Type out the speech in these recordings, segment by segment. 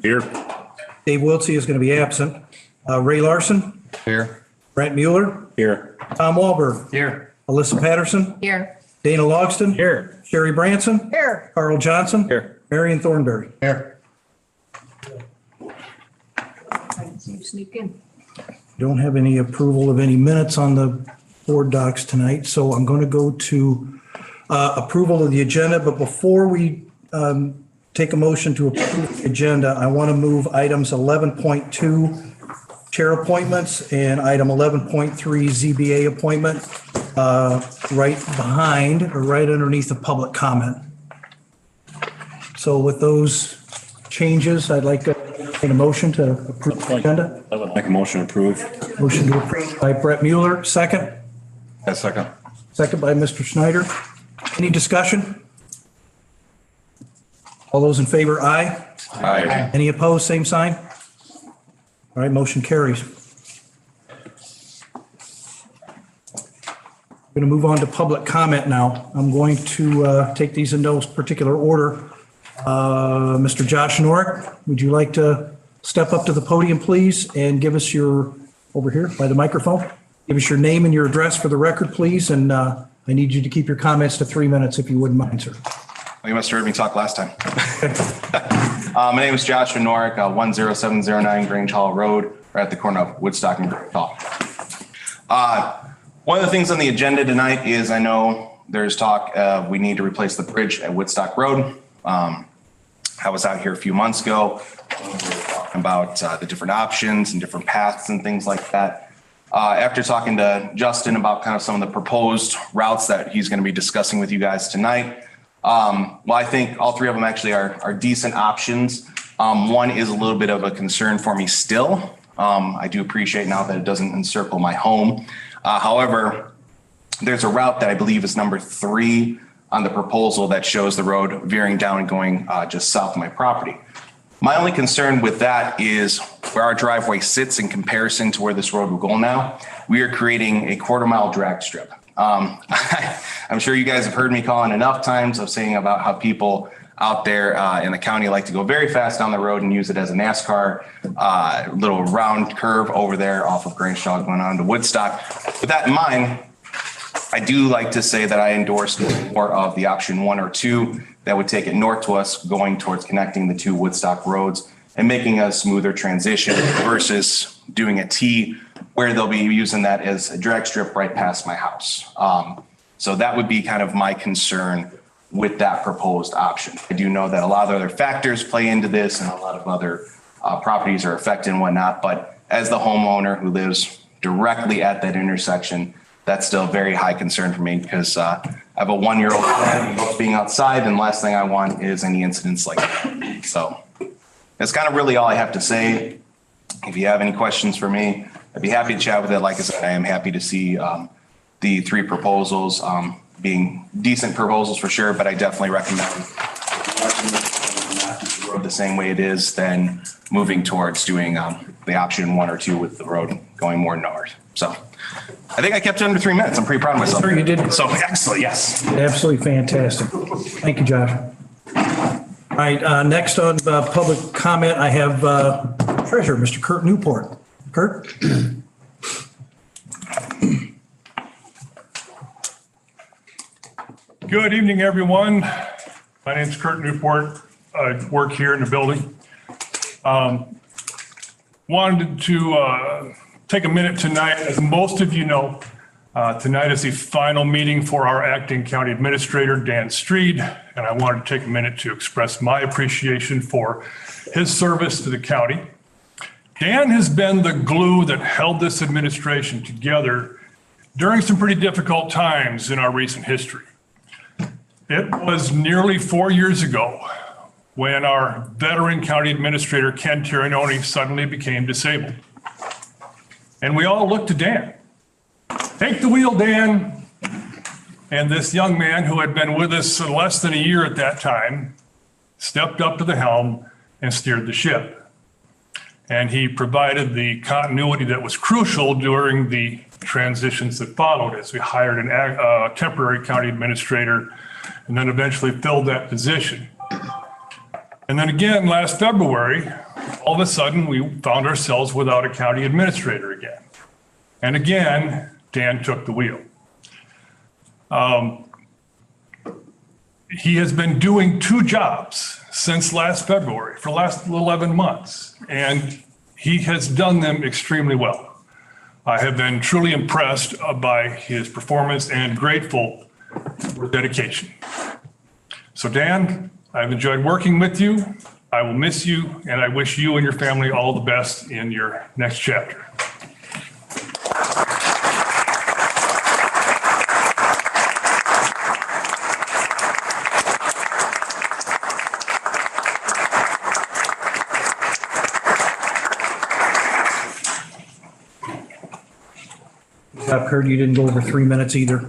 Here. Dave Wiltsey is going to be absent. Ray Larson, Here. Brent Mueller, Here. Tom Wahlberg, Here. Alyssa Patterson, Here. Dana Logston, Here. Sherry Branson, Here. Carl Johnson, Here. Marion Thornberry. Here. I can see you sneak in. Don't have any approval of any minutes on the board docs tonight, so I'm going to go to approval of the agenda. But before we take a motion to approve the agenda, I want to move items 11.2 chair appointments and item 11.3 ZBA appointment right behind or right underneath the public comment. So with those changes, I'd like to make a motion to approve the agenda. I would make a motion to approve. Motion to approve by Brett Mueller, second. Second. Second by Mr. Snyder. Any discussion? All those in favor, aye. Aye. Any opposed, same sign? All right, motion carries. Going to move on to public comment now. I'm going to take these in no particular order. Mr. Josh Norick, would you like to step up to the podium, please, and give us your, over here by the microphone, give us your name and your address for the record, please, and I need you to keep your comments to 3 minutes if you wouldn't mind, sir. Well, you must have heard me talk last time. My name is Joshua Norick, 10709 Grange Hall Road, right at the corner of Woodstock and Grange Hall. One of the things on the agenda tonight is I know there's talk we need to replace the bridge at Woodstock Road. I was out here a few months ago talking about the different options and different paths and things like that. After talking to Justin about kind of some of the proposed routes that he's going to be discussing with you guys tonight, well, I think all three of them actually are decent options. One is a little bit of a concern for me still. I do appreciate now that it doesn't encircle my home. However, there's a route that I believe is number 3 on the proposal that shows the road veering down and going just south of my property. My only concern with that is where our driveway sits in comparison to where this road will go now. We are creating a 1/4-mile drag strip. I'm sure you guys have heard me calling enough times of saying about how people out there in the county like to go very fast down the road and use it as a NASCAR little round curve over there off of Grange Hall going on to Woodstock. With that in mind, I do like to say that I endorse more of the option 1 or 2 that would take it north to us, going towards connecting the 2 Woodstock roads and making a smoother transition versus doing a T where they'll be using that as a drag strip right past my house. So that would be kind of my concern with that proposed option. I do know that a lot of other factors play into this and a lot of other properties are affected and whatnot, but as the homeowner who lives directly at that intersection, that's still a very high concern for me because I have a 1-year-old friend who loves being outside, and the last thing I want is any incidents like that. So that's kind of really all I have to say. If you have any questions for me, I'd be happy to chat with it. Like I said, I am happy to see the 3 proposals being decent proposals for sure, but I definitely recommend the road the same way it is, then moving towards doing the option 1 or 2 with the road going more north. So I think I kept it under 3 minutes. I'm pretty proud of myself. Sure you did. So excellent, yes. Absolutely fantastic. Thank you, Josh. All right, next on public comment, I have Treasurer, Mr. Kurt Newport. Kurt? Good evening, everyone. My name is Kurt Newport. I work here in the building. Wanted to take a minute tonight. As most of you know, tonight is the final meeting for our acting county administrator, Dan Streed, and I wanted to take a minute to express my appreciation for his service to the county. Dan has been the glue that held this administration together during some pretty difficult times in our recent history. It was nearly 4 years ago when our veteran county administrator, Ken Tirinoni, suddenly became disabled. And we all looked to Dan. Take the wheel, Dan. And this young man who had been with us less than a year at that time stepped up to the helm and steered the ship. And he provided the continuity that was crucial during the transitions that followed as we hired a temporary county administrator and then eventually filled that position. And then again, last February, all of a sudden, we found ourselves without a county administrator again. And again, Dan took the wheel. He has been doing 2 jobs since last February, for the last 11 months, and he has done them extremely well. I have been truly impressed by his performance and grateful for dedication. So Dan, I've enjoyed working with you. I will miss you, and I wish you and your family all the best in your next chapter. I've heard you didn't go over 3 minutes either.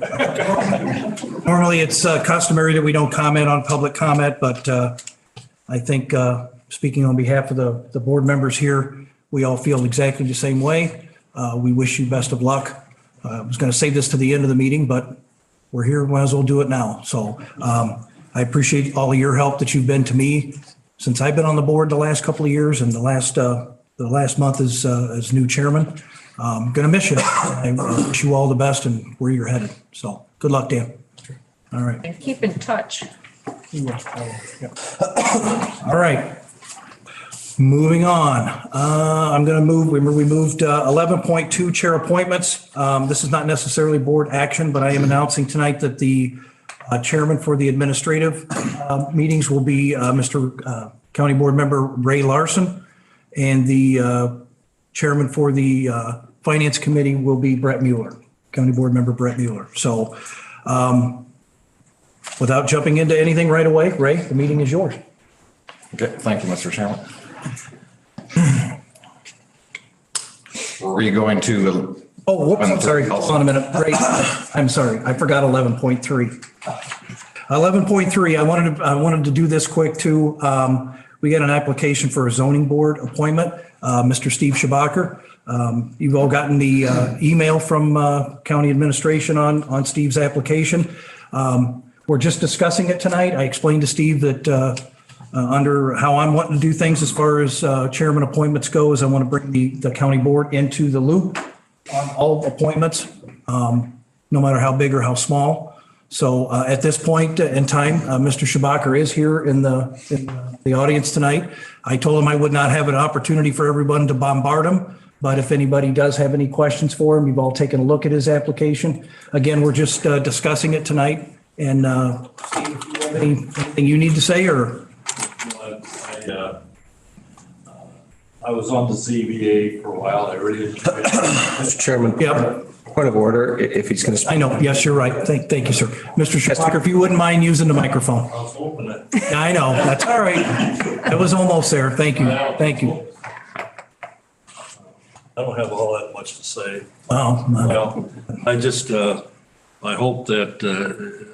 Normally, it's customary that we don't comment on public comment, but I think, speaking on behalf of the board members here, we all feel exactly the same way. We wish you best of luck. I was going to save this to the end of the meeting, but we're here, might as well do it now. So I appreciate all of your help that you've been to me since I've been on the board the last couple of years, and the last month as new chairman. I'm going to miss you. I wish you all the best and where you're headed. So good luck, Dan. All right. And keep in touch. All right. Moving on. I'm going to move, we moved 11.2 chair appointments. This is not necessarily board action, but I am announcing tonight that the chairman for the administrative meetings will be Mr. County Board Member Ray Larson, and the chairman for the Finance Committee will be Brett Mueller, County Board Member Brett Mueller. So without jumping into anything right away, Ray, the meeting is yours. Okay, thank you, Mr. Chairman. Were you going to? Oh, whoops, I'm sorry. Hold on a minute. Ray, I'm sorry. I forgot 11.3. 11.3, I wanted to do this quick too. We got an application for a zoning board appointment. Mr. Steve Schabacher. You've all gotten the email from county administration on Steve's application. We're just discussing it tonight. I explained to Steve that under how I'm wanting to do things as far as chairman appointments go, is I want to bring the county board into the loop on all appointments, no matter how big or how small. So at this point in time, Mr. Schabacher is here in the audience tonight. I told him I would not have an opportunity for everyone to bombard him, but if anybody does have any questions for him, you've all taken a look at his application. Again, we're just discussing it tonight. And Steve, if you have anything you need to say, or? I was on the ZBA for a while. I really enjoyed it. Mr. Chairman. Yep. Point of order, if he's going to speak. I know. Yes, you're right. Thank you, sir. Mr. Schabacher, if you wouldn't mind using the microphone. I was hoping it. Yeah, I know. That's all right. It was almost there. Thank you. Thank you. I don't have all that much to say. Well, I just, I hope that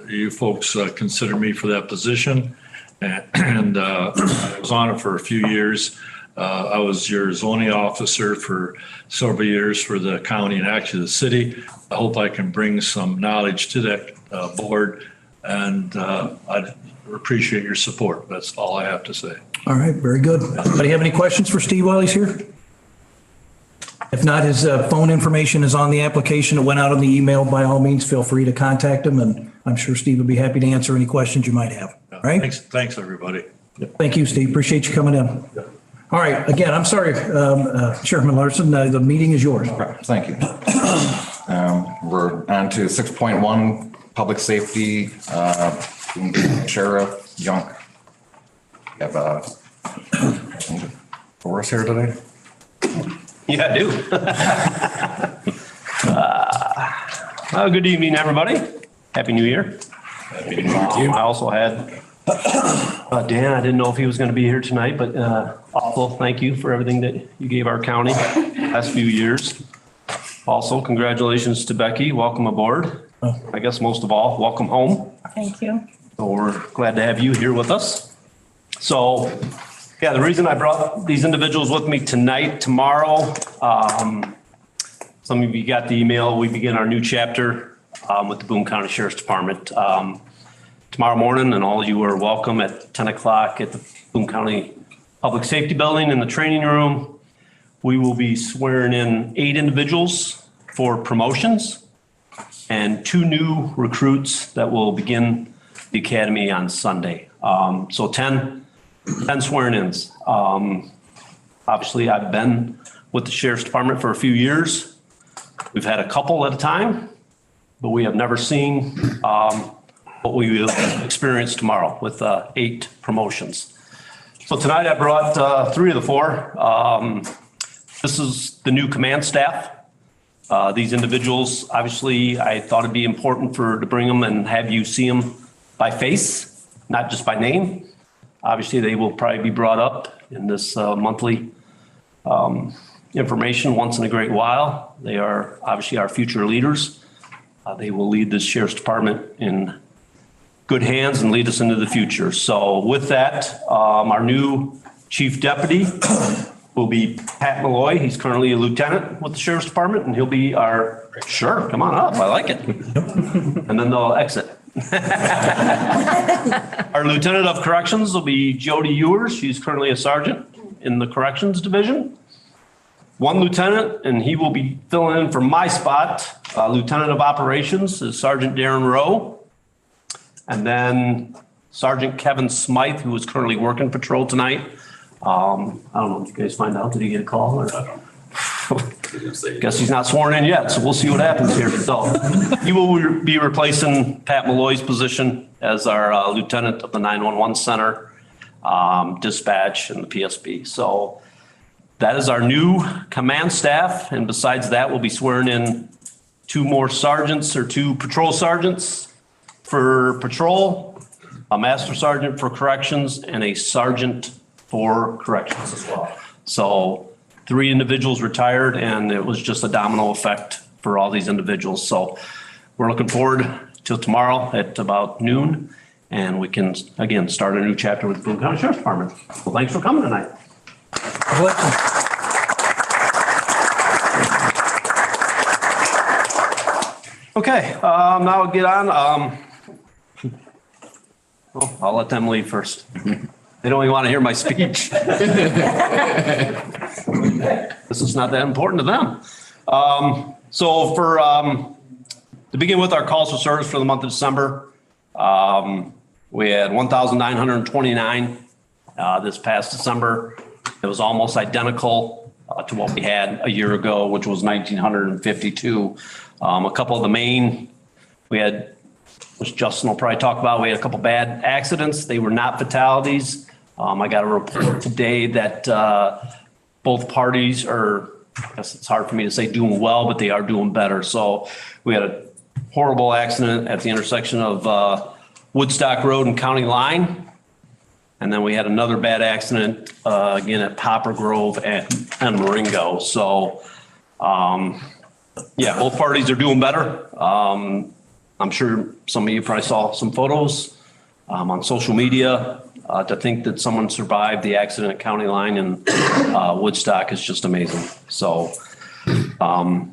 you folks consider me for that position. And I was on it for a few years. I was your zoning officer for several years for the county and actually the city. I hope I can bring some knowledge to that board, and I'd appreciate your support. That's all I have to say. all right. Very good. Anybody have any questions for Steve while he's here? If not, his phone information is on the application. It went out on the email. By all means, feel free to contact him, and I'm sure Steve would be happy to answer any questions you might have. All right. Thanks, everybody. Thank you, Steve. Appreciate you coming in. All right. Again, I'm sorry, Chairman Larson, the meeting is yours. Thank you. We're on to 6.1, public safety, Sheriff Junk. We have for us here today. Yeah, I do. Good evening, everybody. Happy New Year. Happy New Year to you. I also had Dan. I didn't know if he was going to be here tonight, but also thank you for everything that you gave our county last few years. Also, congratulations to Becky. Welcome aboard. I guess most of all, welcome home. Thank you. So we're glad to have you here with us. So, yeah, the reason I brought these individuals with me tonight, tomorrow, some of you got the email. We begin our new chapter with the Boone County Sheriff's Department tomorrow morning, and all of you are welcome at 10 o'clock at the Boone County public safety building in the training room, we will be swearing in 8 individuals for promotions and 2 new recruits that will begin the academy on Sunday. So 10 swearing-ins. Obviously, I've been with the Sheriff's Department for a few years. We've had a couple at a time, but we have never seen what we will experience tomorrow with 8 promotions. So tonight I brought 3 of the 4. This is the new command staff. These individuals, obviously, I thought it'd be important to bring them and have you see them by face, not just by name. Obviously, they will probably be brought up in this monthly information once in a great while. They are obviously our future leaders. They will lead the Sheriff's Department in good hands and lead us into the future. So with that, our new Chief Deputy will be Pat Malloy. He's currently a lieutenant with the Sheriff's Department, and he'll be our, sure, come on up, I like it. And then they'll exit. Our Lieutenant of Corrections will be Jody Ewers. She's currently a sergeant in the Corrections Division. 1 lieutenant, and he will be filling in for my spot. Lieutenant of Operations is Sergeant Darren Rowe. And then Sergeant Kevin Smythe, who is currently working patrol tonight. I don't know if you guys find out, did he get a call or? Guess he's not sworn in yet, so we'll see what happens here. So he will be replacing Pat Malloy's position as our lieutenant of the 911 center, dispatch and the PSB. So that is our new command staff. And besides that, we'll be swearing in 2 more sergeants or 2 patrol sergeants for patrol, a master sergeant for corrections, and a sergeant for corrections as well. So 3 individuals retired, and it was just a domino effect for all these individuals. So we're looking forward till tomorrow at about noon, and we can, again, start a new chapter with the Boone County Sheriff's Department. Well, thanks for coming tonight. Okay, now I'll get on. I'll let them leave first. They don't even want to hear my speech. This is not that important to them. So for to begin with, our calls for service for the month of December, we had 1,929 this past December. It was almost identical to what we had a year ago, which was 1,952. A couple of the main, we had, which Justin will probably talk about, we had a couple bad accidents. They were not fatalities. I got a report today that both parties are, I guess it's hard for me to say doing well, but they are doing better. So we had a horrible accident at the intersection of Woodstock Road and County Line. And then we had another bad accident again at Popper Grove and Marengo. So yeah, both parties are doing better. I'm sure some of you probably saw some photos on social media. To think that someone survived the accident at County Line and Woodstock is just amazing. So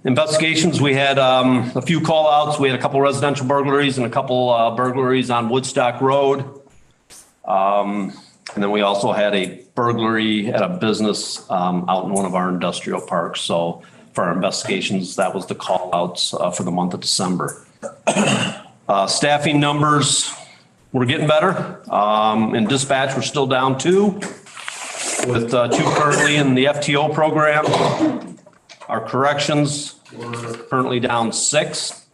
investigations, we had a few call outs. We had a couple residential burglaries and a couple burglaries on Woodstock Road. And then we also had a burglary at a business out in one of our industrial parks. So for our investigations, that was the call outs for the month of December. Staffing numbers, we're getting better. In dispatch, we're still down 2 with 2 currently in the FTO program. Our corrections, we're currently down 6.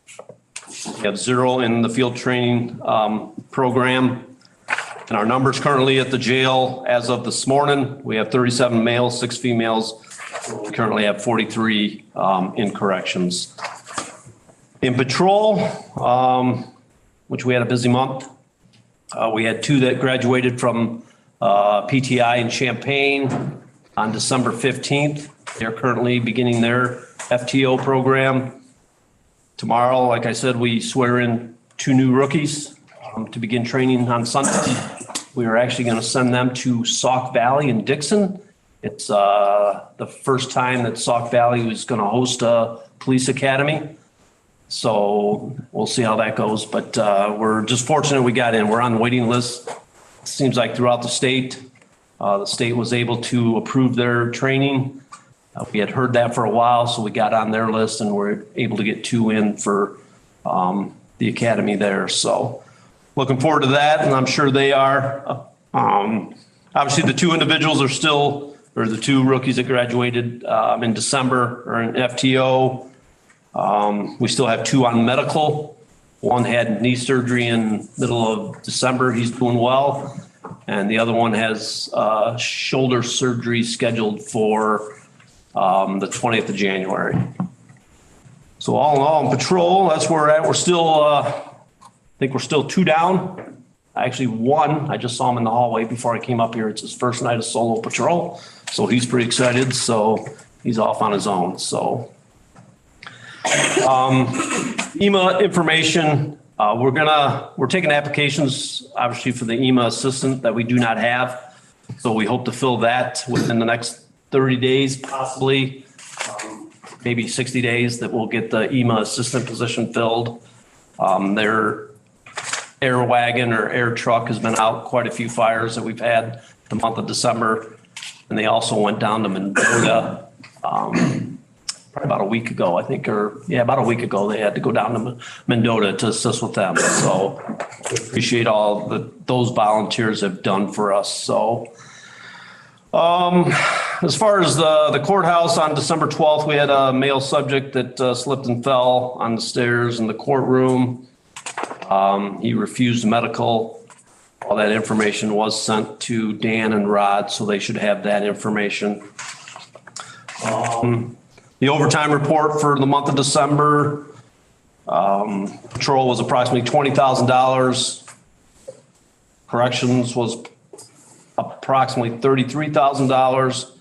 We have 0 in the field training program. And our numbers currently at the jail as of this morning, we have 37 males, 6 females. We currently have 43 in corrections. In patrol, which we had a busy month, we had 2 that graduated from PTI in Champaign on December 15th. They're currently beginning their FTO program. Tomorrow, like I said, we swear in 2 new rookies to begin training on Sunday. We are actually going to send them to Sauk Valley in Dixon. It's the first time that Sauk Valley was going to host a police academy. So we'll see how that goes. But we're just fortunate we got in. We're on the waiting list. Seems like throughout the state, The state was able to approve their training. We had heard that for a while, so we got on their list and were able to get 2 in for the academy there. So looking forward to that, and I'm sure they are. Obviously, the 2 individuals are still, or the 2 rookies that graduated in December are in FTO. We still have 2 on medical. One had knee surgery in middle of December. He's doing well. And the other one has shoulder surgery scheduled for the 20th of January. So all in all, in patrol, that's where we're at. We're still, I think we're still 2 down. Actually 1, I just saw him in the hallway before I came up here. It's his first night of solo patrol. So he's pretty excited. So he's off on his own. So EMA information, we're taking applications obviously for the EMA assistant that we do not have. So we hope to fill that within the next 30 days, possibly, maybe 60 days, that we'll get the EMA assistant position filled. Their air wagon or air truck has been out quite a few fires that we've had the month of December. And they also went down to Mendota, probably about a week ago, I think, about a week ago, they had to go down to Mendota to assist with them. So appreciate all that those volunteers have done for us. So as far as the courthouse, on December 12th, we had a male subject that slipped and fell on the stairs in the courtroom. He refused medical. All that information was sent to Dan and Rod, so they should have that information. The overtime report for the month of December, patrol was approximately $20,000. Corrections was approximately $33,000.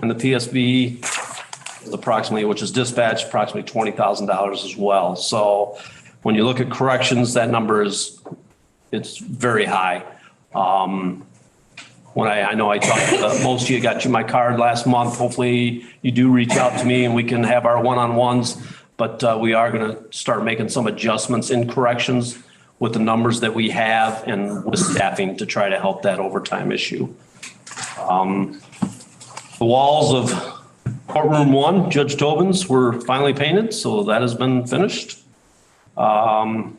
And the PSB was approximately, which is dispatch, approximately $20,000 as well. So when you look at corrections, that number it's very high. When I know I talked to most of you, got you my card last month. Hopefully you do reach out to me and we can have our one-on-ones, but we are going to start making some adjustments in corrections with the numbers that we have and with staffing to try to help that overtime issue. The walls of courtroom 1, Judge Tobin's, were finally painted, so that has been finished. And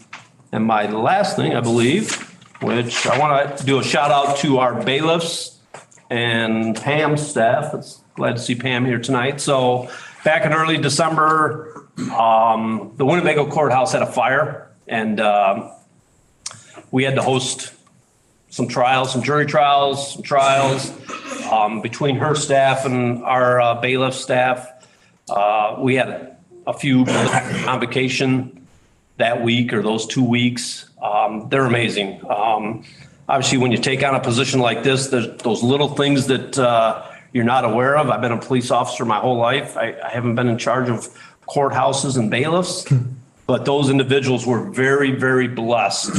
my last thing, I believe, which I want to do a shout out to our bailiffs and Pam's staff. It's glad to see Pam here tonight. So back in early December, the Winnebago courthouse had a fire, and we had to host some trials, some jury trials, some trials. Between her staff and our bailiff staff, we had a few on vacation that week or those 2 weeks. They're amazing. Obviously, when you take on a position like this, there's those little things that you're not aware of. I've been a police officer my whole life. I haven't been in charge of courthouses and bailiffs, but those individuals were very, very blessed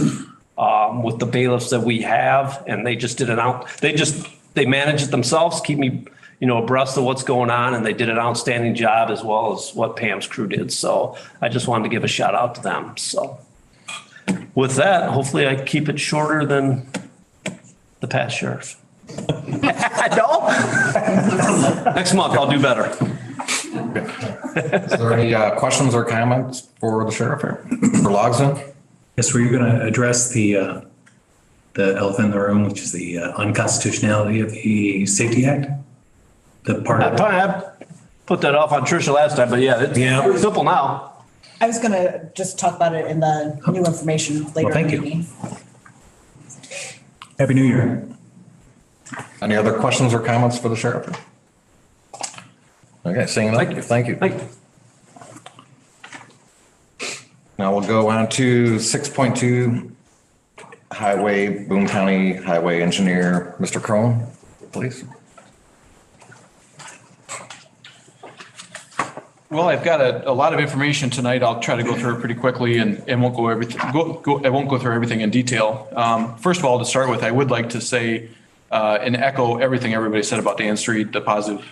with the bailiffs that we have, and they just did it out. They manage it themselves, keep me, abreast of what's going on, and they did an outstanding job as well as what Pam's crew did. So I just wanted to give a shout out to them. So with that, hopefully I keep it shorter than the past sheriff. No? Next month I'll do better. Is there any questions or comments for the sheriff here? For Logsdon? Yes, were you going to address the elephant in the room, which is the unconstitutionality of the Safety Act? The part I put that off on Tricia last time, but yeah, it's simple now. I was going to just talk about it in the new information later. Well, thank in the meeting. Happy New Year. Any other questions or comments for the sheriff? Okay, seeing none. Thank you. Thank you. Now we'll go on to 6.2, Highway, Boone County Highway Engineer, Mr. Crone, please. Well, I've got a lot of information tonight. I'll try to go through it pretty quickly and won't go everything. I won't go through everything in detail. First of all, to start with, I would like to say and echo everything everybody said about Dan Street, the positive.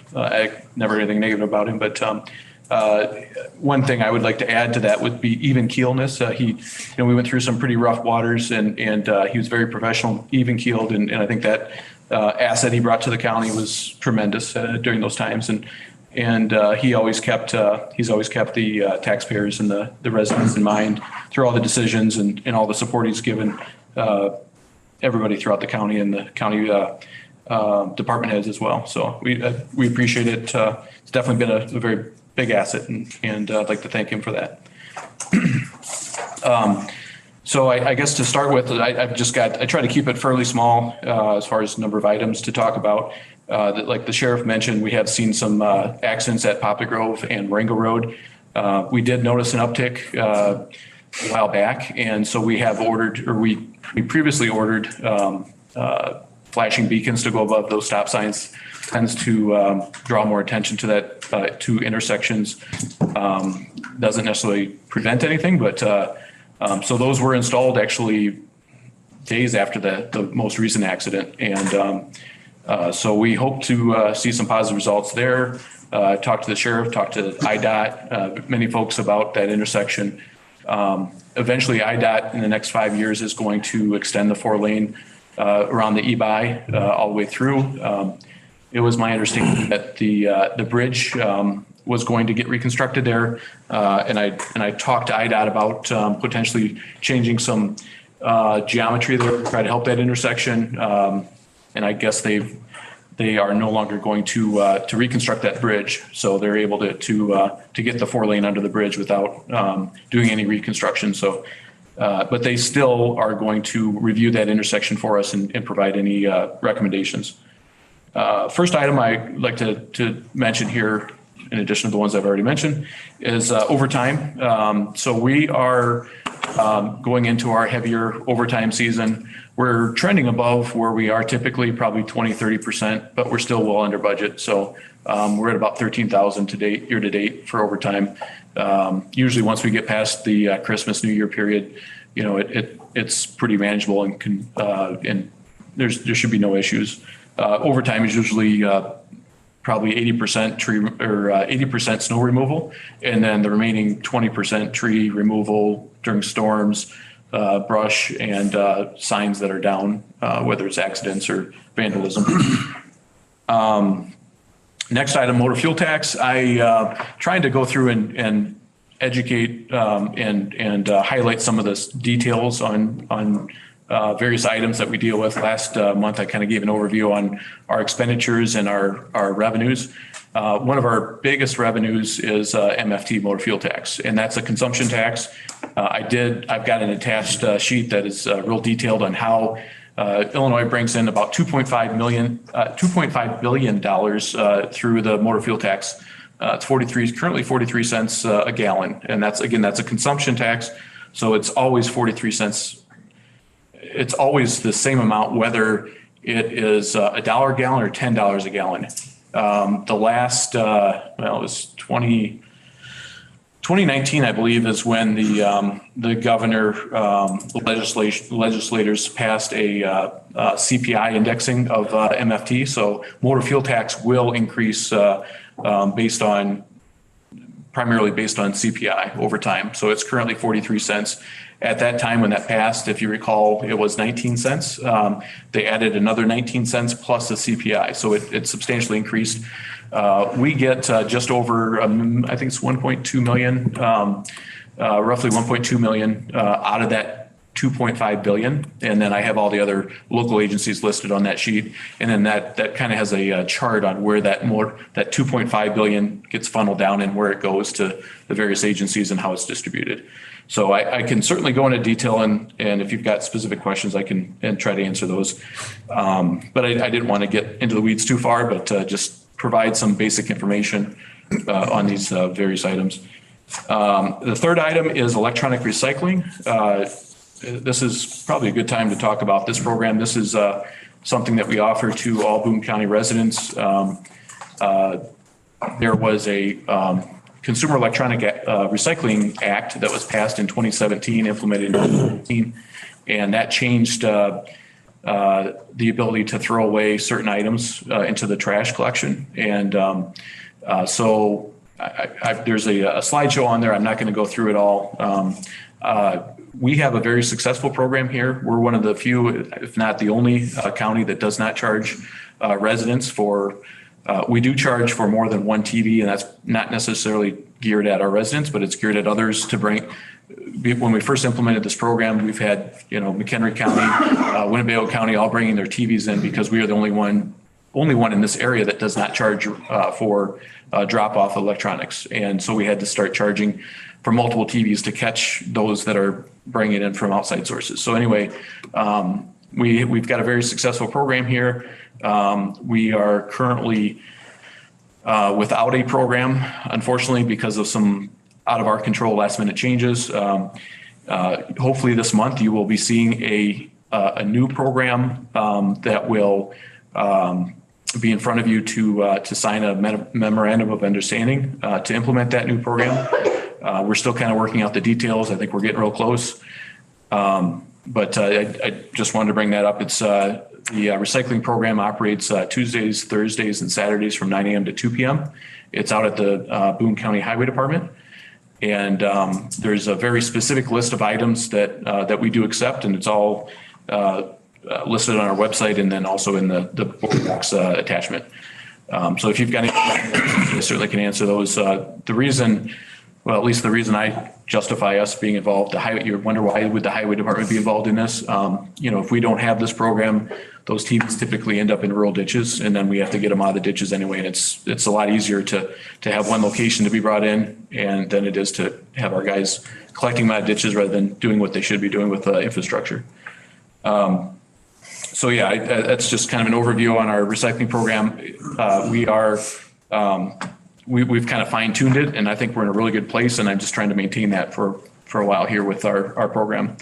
Never anything negative about him, but one thing I would like to add to that would be even keelness. We went through some pretty rough waters, and he was very professional, even keeled, and I think that asset he brought to the county was tremendous during those times. And he's always kept the taxpayers and the residents in mind through all the decisions and all the support he's given everybody throughout the county and the county department heads as well. So we appreciate it. It's definitely been a very big asset, and I'd like to thank him for that. So I guess to start with, I try to keep it fairly small as far as number of items to talk about. Like the sheriff mentioned, we have seen some accidents at Poplar Grove and Marengo Road. We did notice an uptick a while back, and so we have ordered, or we previously ordered flashing beacons to go above those stop signs. Tends to draw more attention to that, to intersections. Doesn't necessarily prevent anything, but so those were installed actually days after the most recent accident. And so we hope to see some positive results there. Talk to the sheriff, talk to IDOT, many folks about that intersection. Eventually IDOT in the next 5 years is going to extend the 4-lane around the E-by all the way through. It was my understanding that the bridge was going to get reconstructed there, and I talked to IDOT about potentially changing some geometry there to try to help that intersection. And I guess they are no longer going to reconstruct that bridge, so they're able to get the 4-lane under the bridge without doing any reconstruction. So, but they still are going to review that intersection for us and provide any recommendations. First item I'd like to mention here, in addition to the ones I've already mentioned, is overtime. So we are going into our heavier overtime season. We're trending above where we are typically, probably 20-30%, but we're still well under budget. So we're at about 13,000 year to date for overtime. Usually once we get past the Christmas, New Year period, you know, it's pretty manageable and there should be no issues. Overtime is usually probably 80% tree or 80% snow removal, and then the remaining 20% tree removal during storms, brush, and signs that are down, whether it's accidents or vandalism. Next item, motor fuel tax. I tried to go through and educate and highlight some of the details on various items that we deal with. Last month, I kind of gave an overview on our expenditures and our revenues. One of our biggest revenues is MFT, motor fuel tax, and that's a consumption tax. I've got an attached sheet that is real detailed on how Illinois brings in about $2.5 billion through the motor fuel tax. It's currently 43 cents a gallon, and that's a consumption tax, so it's always 43 cents. It's always the same amount, whether it is $1 a gallon or $10 a gallon. The last, it was 2019, I believe, is when the governor, legislators passed a CPI indexing of MFT. So motor fuel tax will increase primarily based on CPI over time. So it's currently 43 cents. At that time when that passed, if you recall, it was 19 cents. They added another 19 cents plus the CPI. So it substantially increased. We get just over, I think it's 1.2 million, roughly 1.2 million out of that 2.5 billion. And then I have all the other local agencies listed on that sheet. And then that kind of has a chart on where that 2.5 billion gets funneled down and where it goes to the various agencies and how it's distributed. So I can certainly go into detail, and if you've got specific questions, I can try to answer those. But I didn't want to get into the weeds too far, but just provide some basic information on these various items. The third item is electronic recycling. This is probably a good time to talk about this program. This is something that we offer to all Boone County residents. There was a Consumer Electronic Recycling Act that was passed in 2017, implemented in 2018, and that changed the ability to throw away certain items into the trash collection. And so there's a slideshow on there. I'm not going to go through it all, We have a very successful program here. We're one of the few, if not the only county that does not charge residents for, we do charge for more than one TV, and that's not necessarily geared at our residents, but it's geared at others to bring. When we first implemented this program, we've had, McHenry County, Winnebago County, all bringing their TVs in because we are the only one in this area that does not charge for drop off electronics. And so we had to start charging for multiple TVs to catch those that are bringing it in from outside sources. So anyway, we've got a very successful program here. We are currently without a program, unfortunately, because of some out of our control last minute changes. Hopefully this month you will be seeing a new program that will be in front of you to sign a memorandum of understanding to implement that new program. We're still kind of working out the details. I think we're getting real close. But I just wanted to bring that up. It's the recycling program operates Tuesdays, Thursdays, and Saturdays from 9 a.m. to 2 p.m. It's out at the Boone County Highway Department. And there's a very specific list of items that we do accept, and it's all listed on our website and then also in the board docs attachment. So if you've got any, I certainly can answer those. The reason, well, at least the reason I justify us being involved, you wonder why would the highway department be involved in this? If we don't have this program, those TVs typically end up in rural ditches, and then we have to get them out of the ditches anyway. And it's a lot easier to have one location to be brought in, and than it is to have our guys collecting them out of ditches rather than doing what they should be doing with infrastructure. So yeah, that's just kind of an overview on our recycling program. We've kind of fine tuned it, and I think we're in a really good place, and I'm just trying to maintain that for a while here with our program.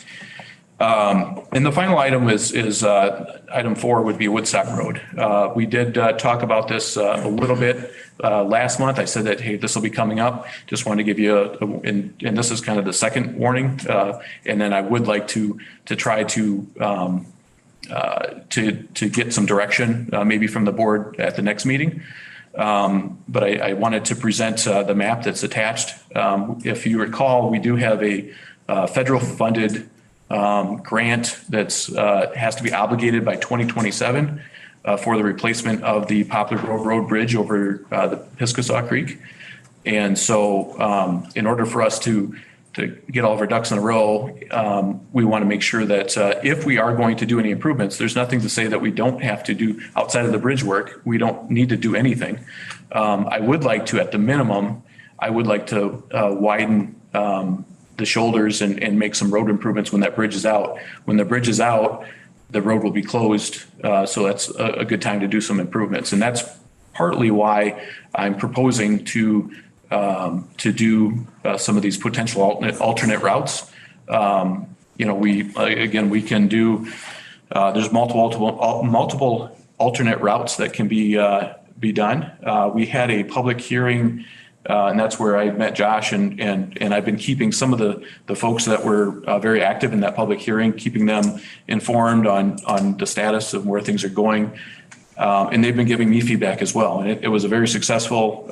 And the final item is item 4 would be Woodstock Road. We did talk about this a little bit last month. I said that, hey, this will be coming up. Just wanted to give you and this is kind of the second warning. And then I would like to try to get some direction maybe from the board at the next meeting. But I wanted to present the map that's attached. If you recall, we do have a federal funded grant that's has to be obligated by 2027 for the replacement of the Poplar Grove Road Bridge over the Piscasaw Creek. And so in order for us to get all of our ducks in a row, we want to make sure that if we are going to do any improvements, there's nothing to say that we don't have to do outside of the bridge work. We don't need to do anything. I would like to, at the minimum, widen the shoulders and make some road improvements when that bridge is out. When the bridge is out, the road will be closed. So that's a good time to do some improvements. And that's partly why I'm proposing to do some of these potential alternate routes. We can do, there's multiple alternate routes that can be done. We had a public hearing, and that's where I met Josh, and I've been keeping some of the folks that were very active in that public hearing, keeping them informed on the status of where things are going. And they've been giving me feedback as well. And it was a very successful,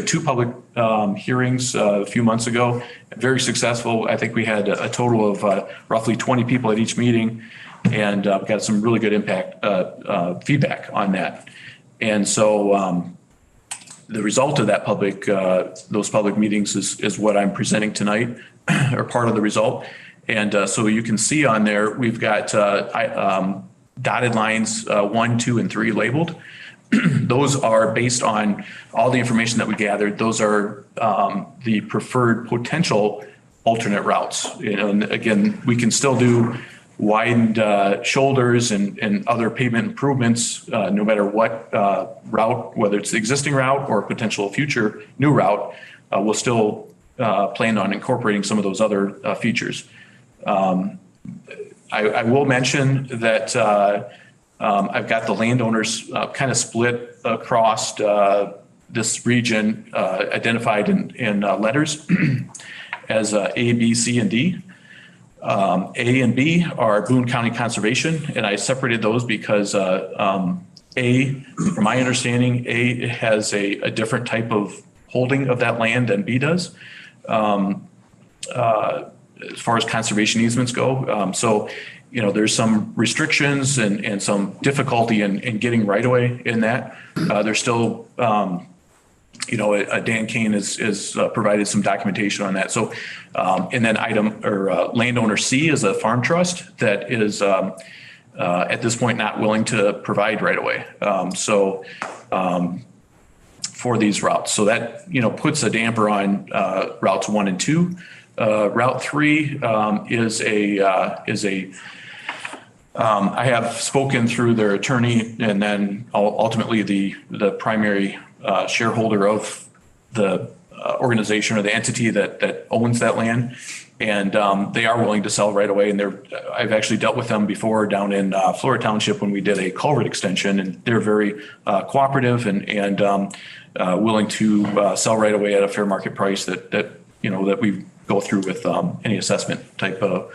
2 public hearings a few months ago, very successful. I think we had a total of roughly 20 people at each meeting, and got some really good feedback on that. And so the result of that those public meetings is what I'm presenting tonight, or part of the result. And so you can see on there, we've got dotted lines 1, 2, and 3 labeled. Those are based on all the information that we gathered. Those are the preferred potential alternate routes. And again, we can still do widened shoulders and other pavement improvements, no matter what route, whether it's the existing route or potential future new route. We'll still plan on incorporating some of those other features. I will mention that I've got the landowners kind of split across this region, identified in letters as A, B, C, and D. A and B are Boone County Conservation, and I separated those because A, from my understanding, A has a different type of holding of that land than B does. as far as conservation easements go. So, you know, there's some restrictions and some difficulty in getting right of way in that. There's still, you know, Dan Kane is provided some documentation on that. So, and then landowner C is a farm trust that is at this point not willing to provide right of way. For these routes. So that, you know, puts a damper on routes 1 and 2. Route 3 is I have spoken through their attorney and then ultimately the primary shareholder of the organization or the entity that owns that land. And they are willing to sell right away. And I've actually dealt with them before down in Florida Township when we did a culvert extension, and they're very cooperative and willing to sell right away at a fair market price that you know, that we go through with any assessment type of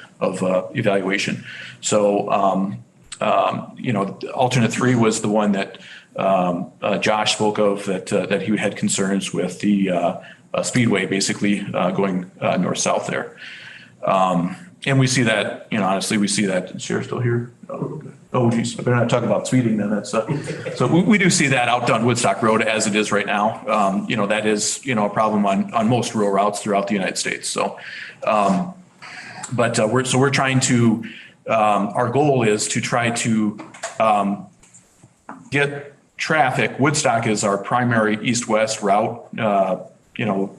evaluation. So, you know, alternate 3 was the one that Josh spoke of that he had concerns with the speedway basically going north-south there. And we see that, you know, honestly, we see that. Is Sheriff still here? Oh, geez, I better not talk about speeding then. That's so we do see that out on Woodstock Road as it is right now. You know, that is, you know, a problem on most rural routes throughout the United States. So, but we're trying to, our goal is to try to get traffic. Woodstock is our primary east-west route, you know,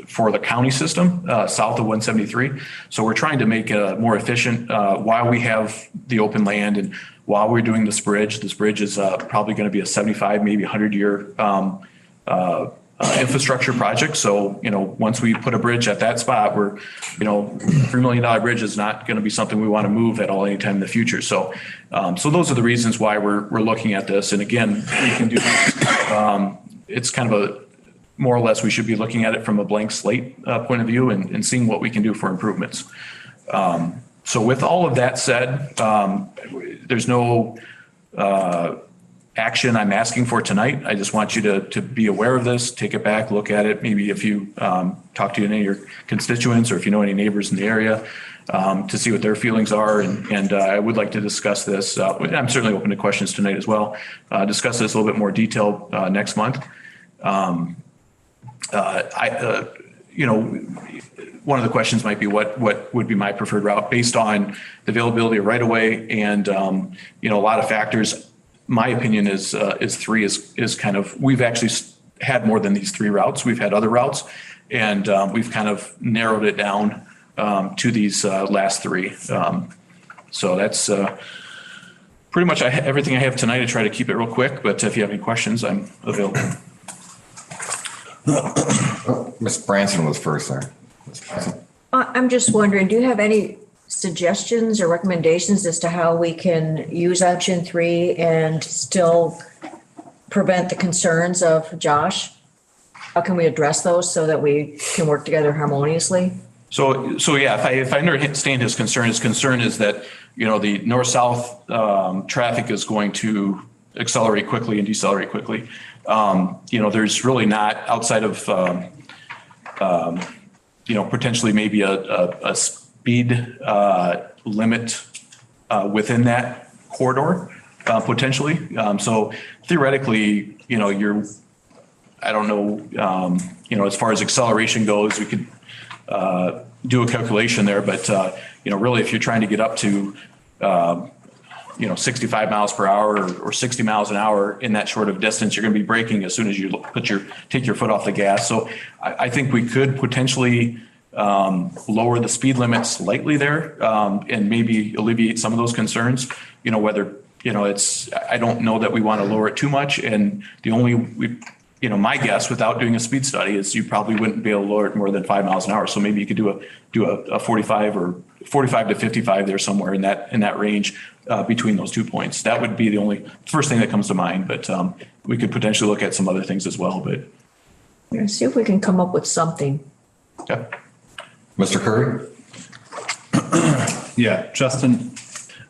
for the county system south of 173. So we're trying to make it more efficient while we have the open land and while we're doing this bridge. This bridge is probably going to be a 75, maybe 100-year infrastructure project. So, you know, once we put a bridge at that spot, we're, you know, $3 million bridge is not going to be something we want to move at all anytime in the future. So, so those are the reasons why we're looking at this. And again, we can do, it's kind of a, more or less, we should be looking at it from a blank slate point of view and seeing what we can do for improvements. So with all of that said, there's no action I'm asking for tonight. I just want you to be aware of this, take it back, look at it. Maybe if you talk to any of your constituents or if you know any neighbors in the area to see what their feelings are. And I would like to discuss this. I'm certainly open to questions tonight as well. Discuss this a little bit more detail next month. You know, one of the questions might be what would be my preferred route based on the availability of right of way and, you know, a lot of factors. My opinion is 3 is kind of, we've actually had more than these 3 routes. We've had other routes and we've kind of narrowed it down to these last 3. So that's pretty much everything I have tonight. I try to keep it real quick, but if you have any questions, I'm available. Ms. Branson was first there. I'm just wondering, do you have any suggestions or recommendations as to how we can use option 3 and still prevent the concerns of Josh? How can we address those so that we can work together harmoniously? So yeah, if I understand his concern is that, you know, the north-south traffic is going to accelerate quickly and decelerate quickly. You know, there's really not outside of, you know, potentially maybe a speed limit within that corridor, potentially. So theoretically, you know, I don't know, you know, as far as acceleration goes, we could do a calculation there, but, you know, really if you're trying to get up to, you know, 65 miles per hour or 60 miles an hour in that short of distance, you're going to be braking as soon as you take your foot off the gas. So I think we could potentially lower the speed limit slightly there and maybe alleviate some of those concerns, you know, whether, you know, I don't know that we want to lower it too much. And you know, my guess without doing a speed study is you probably wouldn't be able to lower it more than 5 miles an hour. So maybe you could do a 45 or 45 to 55 there somewhere in that range between those 2 points. That would be the only first thing that comes to mind, but we could potentially look at some other things as well, but. Yeah, see if we can come up with something. Yeah. Mr. Curry? Yeah, Justin,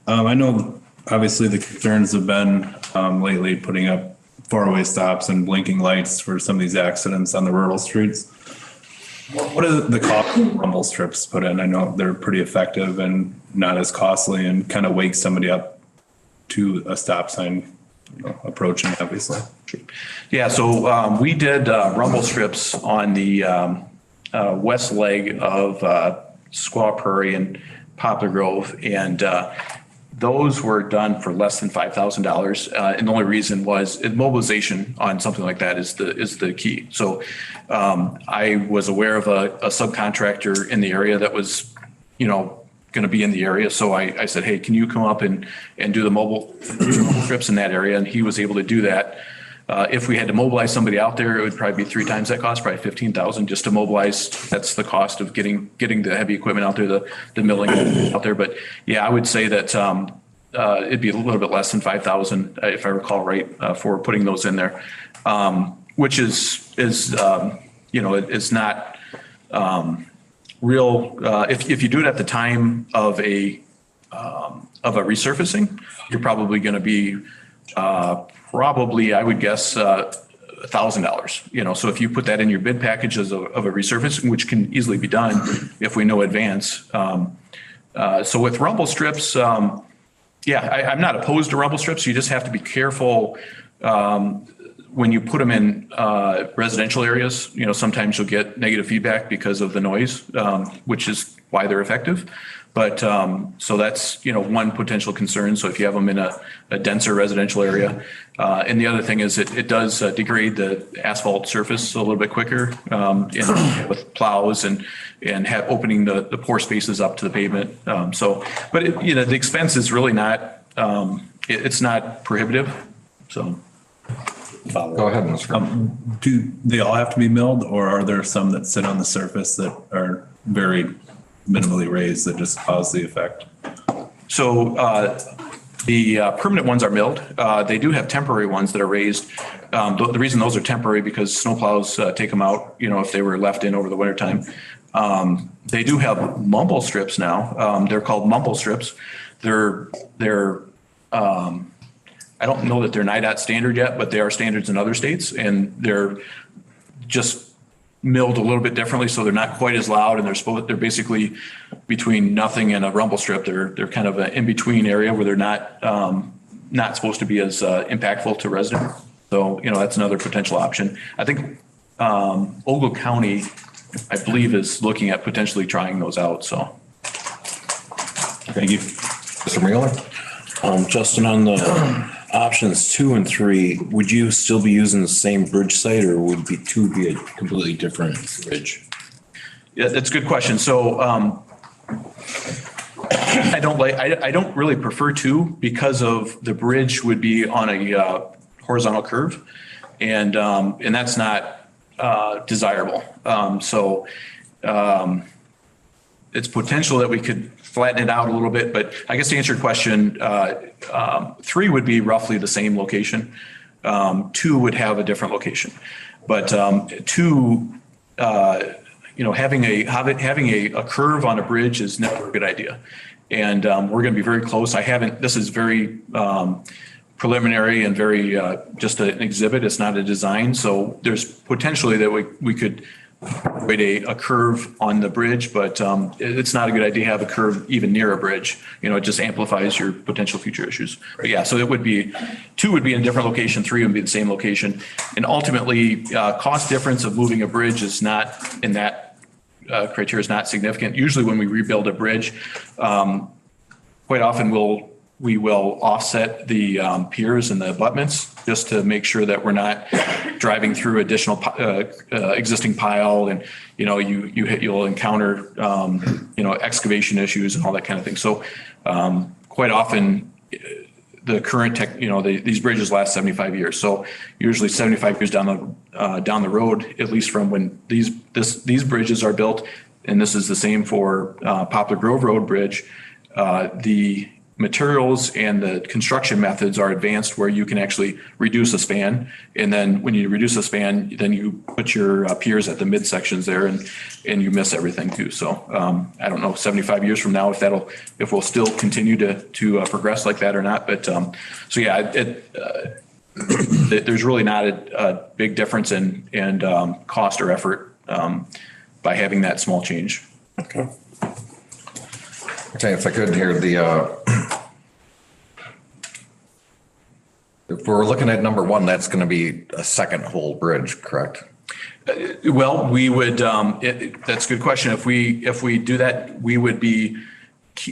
I know obviously the concerns have been lately putting up 4-way stops and blinking lights for some of these accidents on the rural streets. What are the cost of rumble strips put in? I know they're pretty effective and not as costly and kind of wake somebody up to a stop sign, approaching, obviously. Yeah, so we did rumble strips on the west leg of Squaw Prairie and Poplar Grove, and those were done for less than $5,000. And the only reason was mobilization on something like that is the key. So I was aware of a subcontractor in the area that was, going to be in the area. So I said, hey, can you come up and do the mobile strips in that area? And he was able to do that. If we had to mobilize somebody out there, it would probably be 3 times that cost, probably $15,000 just to mobilize. That's the cost of getting the heavy equipment out there, the milling out there. But yeah, I would say that it'd be a little bit less than $5,000, if I recall right, for putting those in there, which is not real. If you do it at the time of a resurfacing, you're probably going to be probably, I would guess, $1,000. So if you put that in your bid package of a resurfacing, which can easily be done if we know advance. So with rumble strips, I'm not opposed to rumble strips. You just have to be careful when you put them in residential areas. Sometimes you'll get negative feedback because of the noise, which is why they're effective. But so that's, one potential concern. So if you have them in a denser residential area, and the other thing is it does degrade the asphalt surface a little bit quicker with plows and opening the pore spaces up to the pavement. But the expense is really not, it's not prohibitive. So. Go ahead, Mr. Do they all have to be milled, or are there some that sit on the surface that are very minimally raised that just cause the effect? So the permanent ones are milled. They do have temporary ones that are raised. The reason those are temporary because snowplows take them out, if they were left in over the wintertime. They do have mumble strips now. They're called mumble strips. They're I don't know that they're NIDOT standard yet, but they are standards in other states, and they're just milled a little bit differently, so they're not quite as loud, and they're basically between nothing and a rumble strip. They're kind of an in-between area where they're not supposed to be as impactful to residents. So that's another potential option. I think Ogle County, I believe, is looking at potentially trying those out. So thank you, Mr. Mueller. Justin, on the options 2 and 3, would you still be using the same bridge site, or would 2 be a completely different bridge? Yeah, that's a good question. So I don't really prefer 2 because of the bridge would be on a horizontal curve, and that's not desirable. It's potential that we could flatten it out a little bit, but I guess to answer your question, 3 would be roughly the same location. 2 would have a different location, but 2, having a curve on a bridge is never a good idea, and we're going to be very close. This is very preliminary and very just an exhibit. It's not a design, so there's potentially that we could create a curve on the bridge, but it's not a good idea to have a curve even near a bridge. It just amplifies your potential future issues. But yeah, so it would be 2 would be in a different location, 3 would be the same location, and ultimately cost difference of moving a bridge is not in that criteria is not significant. Usually when we rebuild a bridge, quite often we will offset the piers and the abutments just to make sure that we're not driving through additional existing pile, and you'll encounter excavation issues and all that kind of thing. So quite often the current these bridges last 75 years. So usually 75 years down the road, at least from when these bridges are built, and this is the same for Poplar Grove Road Bridge. The materials and the construction methods are advanced where you can actually reduce a span. And then when you reduce a span, then you put your piers at the midsections there, and you miss everything too. So I don't know 75 years from now if we'll still continue to progress like that or not. But so yeah, there's really not a big difference in cost or effort by having that small change. Okay. Okay, if I could hear if we're looking at number one, that's going to be a second whole bridge, correct? Well, we would, that's a good question. If we do that, we would be,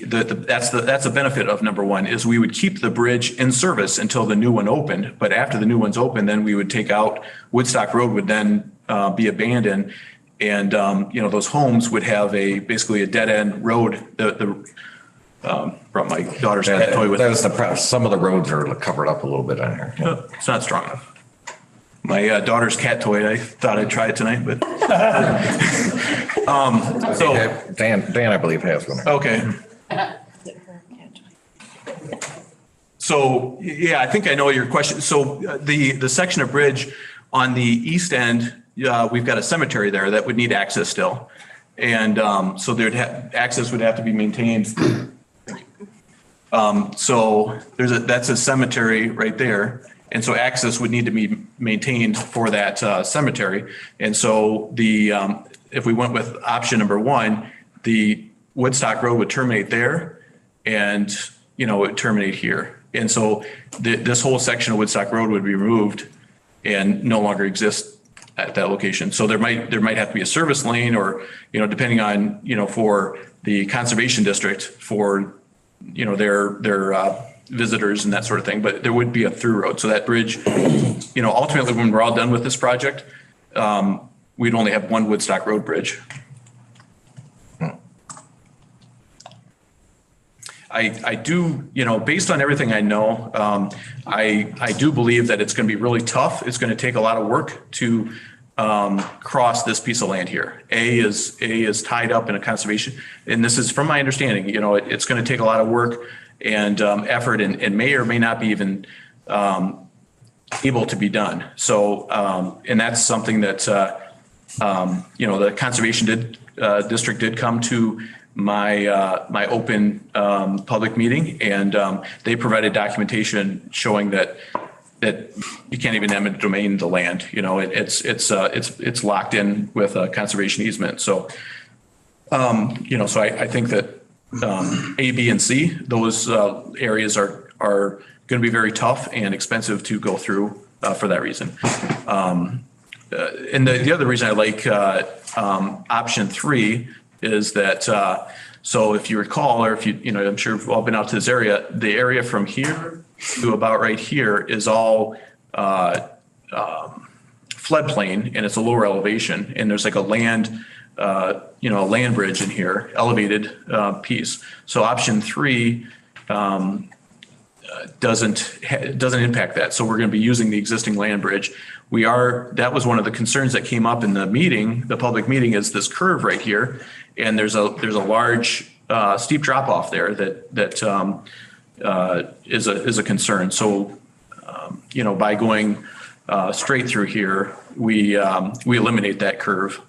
that's the benefit of number one, is we would keep the bridge in service until the new one opened. But after the new one's open, then we would take out, Woodstock Road would then be abandoned. And, those homes would have basically a dead end road. Brought my daughter's cat toy with. That was the problem. Some of the roads are covered up a little bit on here. It's not strong enough. My daughter's cat toy, I thought I'd try it tonight, but. Dan, I believe has one. Okay. So, yeah, I think I know your question. So the section of bridge on the east end, we've got a cemetery there that would need access still. And so access would have to be maintained. So that's a cemetery right there. And so access would need to be maintained for that cemetery. And so if we went with option number one, the Woodstock Road would terminate there and, it would terminate here. And so this whole section of Woodstock Road would be removed and no longer exist at that location. So there might have to be a service lane or, depending on, for the conservation district for, their visitors and that sort of thing, but there would be a through road. So that bridge, ultimately when we're all done with this project, we'd only have one Woodstock Road bridge. I do, based on everything I know, I do believe that it's going to be really tough. It's going to take a lot of work to cross this piece of land here. A is tied up in a conservation, and this is from my understanding, it's going to take a lot of work and effort and may or may not be even able to be done. So, and that's something that, the conservation district did come to my open public meeting, and they provided documentation showing that you can't even eminent domain the land. It's locked in with a conservation easement. So, so I think that A, B, and C, those areas are going to be very tough and expensive to go through for that reason. And the other reason I like option 3 is that, so if you recall, or if I'm sure you've all been out to this area, the area from here to about right here is all floodplain, and it's a lower elevation, and there's like a land bridge in here, elevated piece. So option 3 doesn't impact that. So we're going to be using the existing land bridge. That was one of the concerns that came up in the meeting, the public meeting, is this curve right here. And there's a large steep drop off there that is a concern. So, by going straight through here, we eliminate that curve.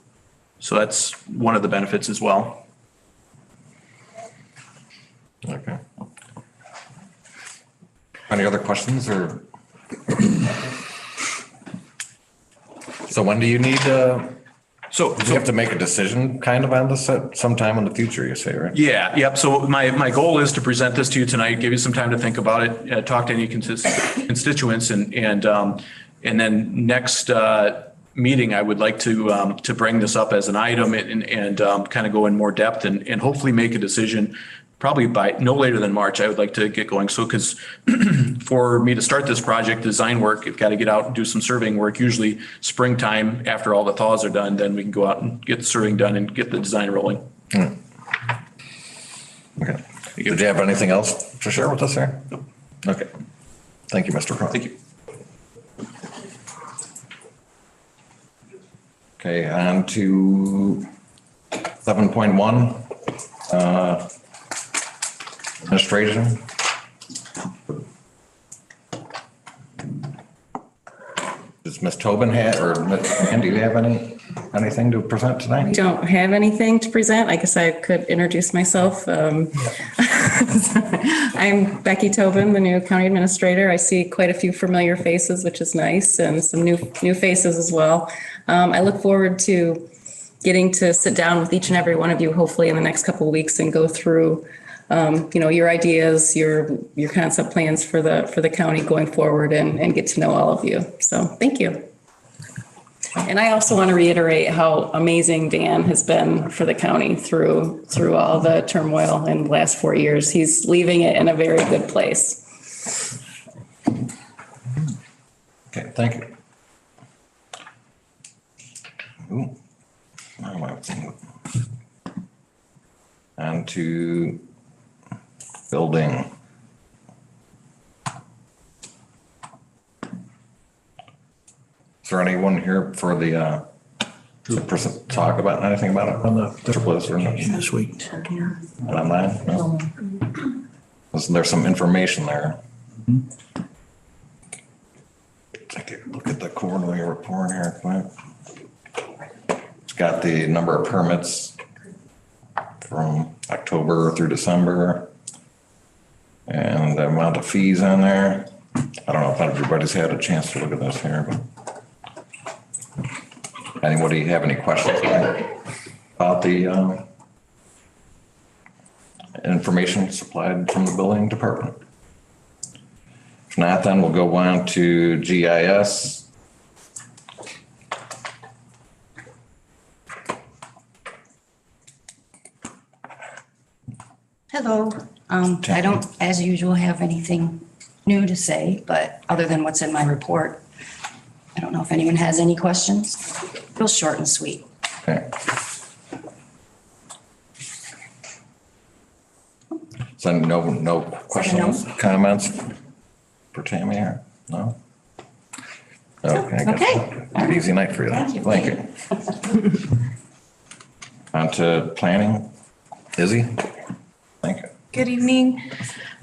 So that's one of the benefits as well. Okay. Any other questions or? So when do you need so you have to make a decision kind of on this at some time in the future, you say, right? Yeah. Yep. So my goal is to present this to you tonight, give you some time to think about it, talk to any constituents, and then next meeting, I would like to bring this up as an item and kind of go in more depth and hopefully make a decision probably by no later than March. I would like to get going. So, because for me to start this project, design work, I've got to get out and do some surveying work, usually springtime after all the thaws are done, then we can go out and get the surveying done and get the design rolling. Okay. Did you have anything else to share with us here? Nope. Okay. Thank you, Mr. Cron. Thank you. Okay, on to 7.1. Administration. Does Ms. Tobin or Ann, do you have anything to present I tonight? don't have anything to present. I guess I could introduce myself. I'm Becky Tobin, the new county administrator. I see quite a few familiar faces, which is nice, and some new faces as well. I look forward to getting to sit down with each and every one of you, hopefully in the next couple of weeks, and go through, your ideas, your concept plans for the county going forward, and get to know all of you. So thank you. And I also want to reiterate how amazing Dan has been for the county through all the turmoil in the last 4 years. He's leaving it in a very good place. Okay, thank you. Ooh. Now am I thinking? On to building. Is there anyone here for the person talk about anything about it? On the surplus or this week. online? No? Wasn't there some information there? Take a look at the quarterly report here quick. It's got the number of permits from October through December and the amount of fees on there. I don't know if everybody's had a chance to look at this here, but anybody have any questions about the information supplied from the building department? If not, then we'll go on to GIS. Hello. I don't, as usual, have anything new to say, but other than what's in my report, I don't know if anyone has any questions. Real short and sweet. Okay. So no questions, comments for Tammy here? No? Okay. I guess an easy night for you then. Thank you. On to planning. Izzy? Thank you. Good evening.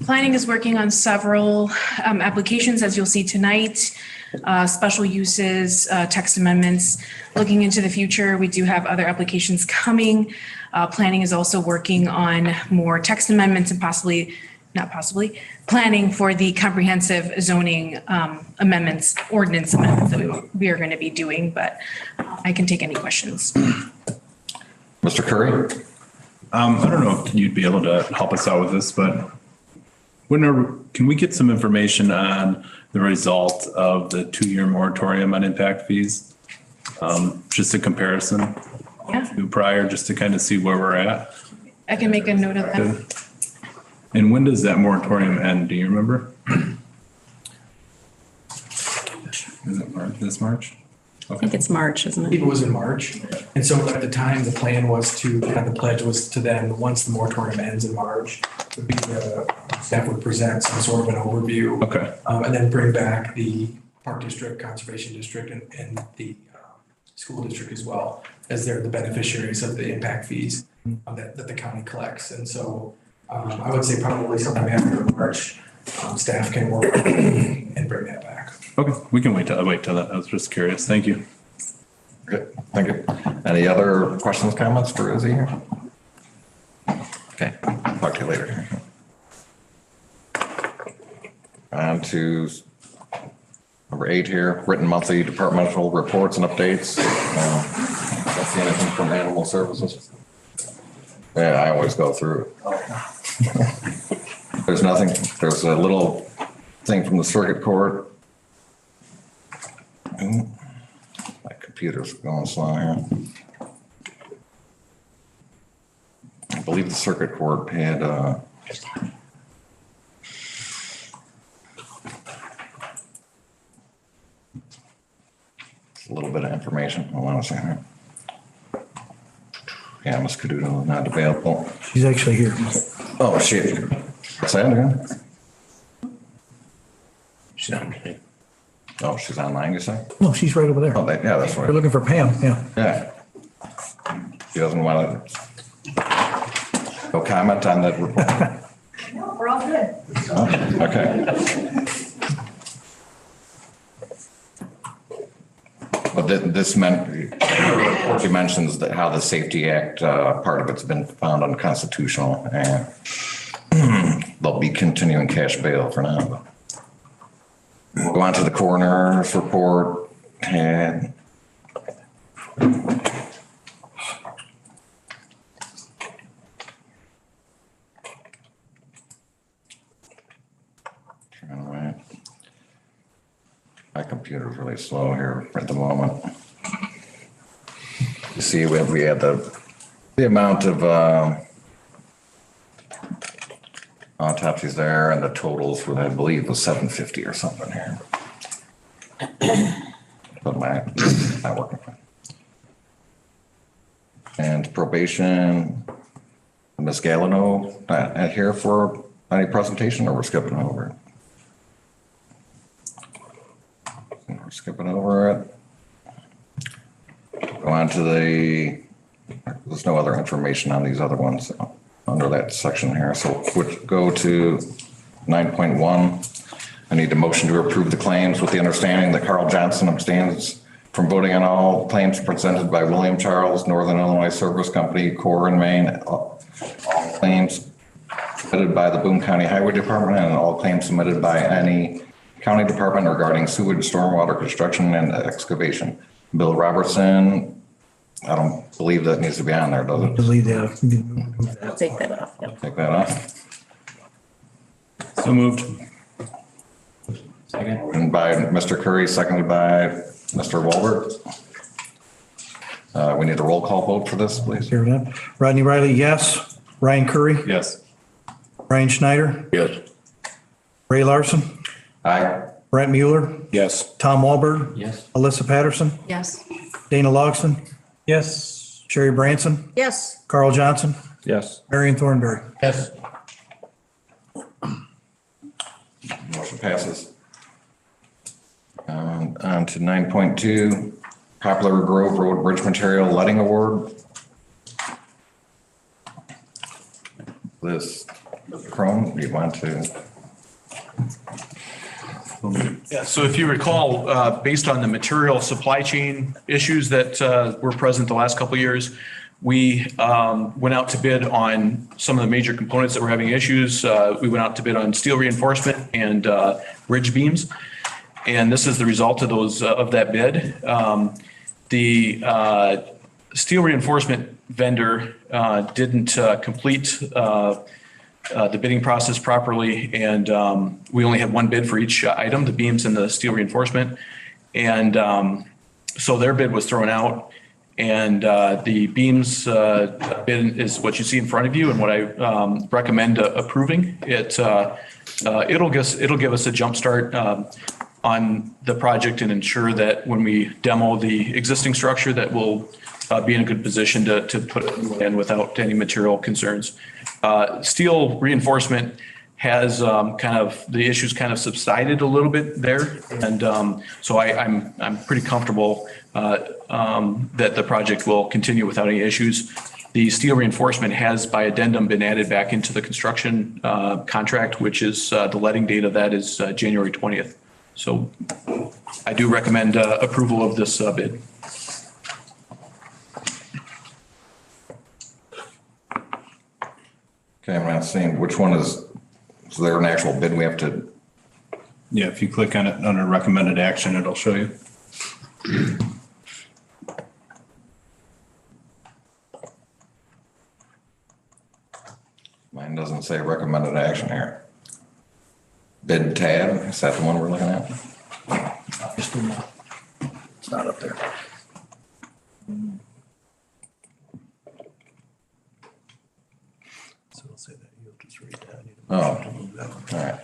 Planning is working on several applications, as you'll see tonight, special uses, text amendments. Looking into the future, we do have other applications coming. Planning is also working on more text amendments and planning for the comprehensive zoning amendments, ordinance amendments that we are going to be doing, but I can take any questions. Mr. Curry? I don't know if you'd be able to help us out with this, but can we get some information on the result of the 2-year moratorium on impact fees? Just a comparison to prior, just to kind of see where we're at. I can make a note of that. And when does that moratorium end? Do you remember? Is it March, this March? I think it's March, isn't I it? believe it was in March. And so at the time, the plan was to, the pledge was to then, once the moratorium ends in March, would be the staff would present some sort of an overview. Okay. And then bring back the Park District, Conservation District, and the school district as well, as they're the beneficiaries of the impact fees that the county collects. And so I would say probably sometime after March, staff can work and bring that back. Okay, we can wait till that. I was just curious. Thank you. Good, thank you. Any other questions, comments for Izzy here? Okay, talk to you later. On to number 8 here, written monthly departmental reports and updates. Don't see anything from animal services. Yeah, I always go through it. There's nothing, there's a little thing from the circuit court. My computer's going slow here. I believe the circuit court had a little bit of information. Hold on a second. Yeah, Ms. Caduto is not available. She's actually here. Oh, she. What's that again? She's online. Oh, she's online, you say? No, she's right over there. Oh, yeah, that's right. We're looking for Pam, yeah. Yeah. She doesn't want to. No comment on that report? No, we're all good. Oh, okay. But this meant, she mentions that how the Safety Act, part of it's been found unconstitutional, and they'll be continuing cash bail for now. We'll go on to the coroner's report, and My computer's really slow here at the moment. You see, we had the amount of autopsies there, and the totals were, I believe, was 750 or something here. But not working. And probation, Ms. Galliano, not here for any presentation, or we're skipping over it? We're skipping over it. Go on to there's no other information on these other ones under that section here. So go to 9.1. I need a motion to approve the claims with the understanding that Carl Johnson abstains from voting on all claims presented by William Charles, Northern Illinois Service Company, Core and Maine. All claims submitted by the Boone County Highway Department and all claims submitted by any county department regarding sewage, stormwater, construction, and excavation. Bill Robertson, I don't believe that needs to be on there, does it? Delete that. I'll take that off. Yep. Take that off. So moved. And by Mr. Curry, seconded by Mr. Walbert. We need a roll call vote for this, please. Here it is. Rodney Riley, yes. Ryan Curry, Yes. Brian Schneider, Yes. Ray Larson, Aye. Brent Mueller, Yes. Tom Walberg, Yes. Alyssa Patterson, Yes. Dana Logston, Yes. Sherry Branson, Yes. Carl Johnson, Yes. Marion Thornberry. Yes. Motion passes. On to 9.2, Poplar Grove Road Bridge Material Letting Award. This, Chrome, do you want to? Yeah, so if you recall, based on the material supply chain issues that were present the last couple of years, we went out to bid on some of the major components that were having issues. We went out to bid on steel reinforcement and ridge beams. And this is the result of those of that bid. The steel reinforcement vendor didn't complete the bidding process properly, and we only had one bid for each item, the beams and the steel reinforcement. And so their bid was thrown out, and the beams bid is what you see in front of you and what I recommend approving. It'll give us a jump start on the project and ensure that when we demo the existing structure that we'll be in a good position to put it in without any material concerns. Steel reinforcement has the issues kind of subsided a little bit there. And so I'm pretty comfortable that the project will continue without any issues. The steel reinforcement has by addendum been added back into the construction contract, which is the letting date of that is January 20th. So I do recommend approval of this bid. Okay, I'm not seeing which one is there an actual bid we have to? Yeah, if you click on it under recommended action, it'll show you. Mine doesn't say recommended action here. Bid tab, is that the one we're looking at? It's not up there. So I'll say that you'll just read that. Oh, all right.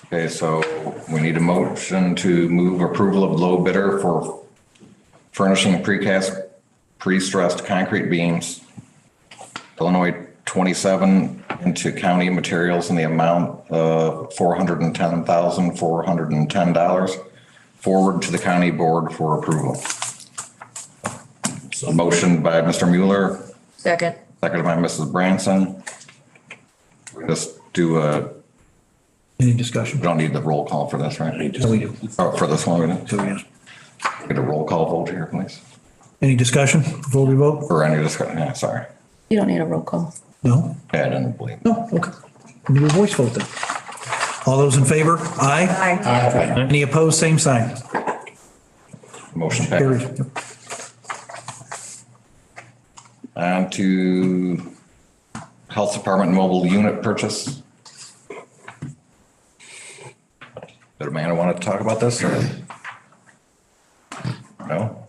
Okay, so we need a motion to move approval of low bidder for furnishing precast, pre-stressed concrete beams, Illinois 27 into county materials in the amount of $410,410 forward to the county board for approval. So motion by Mr. Mueller. Second. Seconded by Mrs. Branson. We just do Any discussion? we don't need the roll call for this, right? No, we do. Oh, for this one, we do. So, yes. Get a roll call vote here, please. Any discussion before we vote? Or any discussion, yeah, sorry. You don't need a roll call. No? Yeah, I didn't believe. No, okay. We do a voice vote then. All those in favor? Aye. Aye. Any opposed? Same sign. Motion Carried. passed. Yep. On to Health Department mobile unit purchase. talk about this or? No?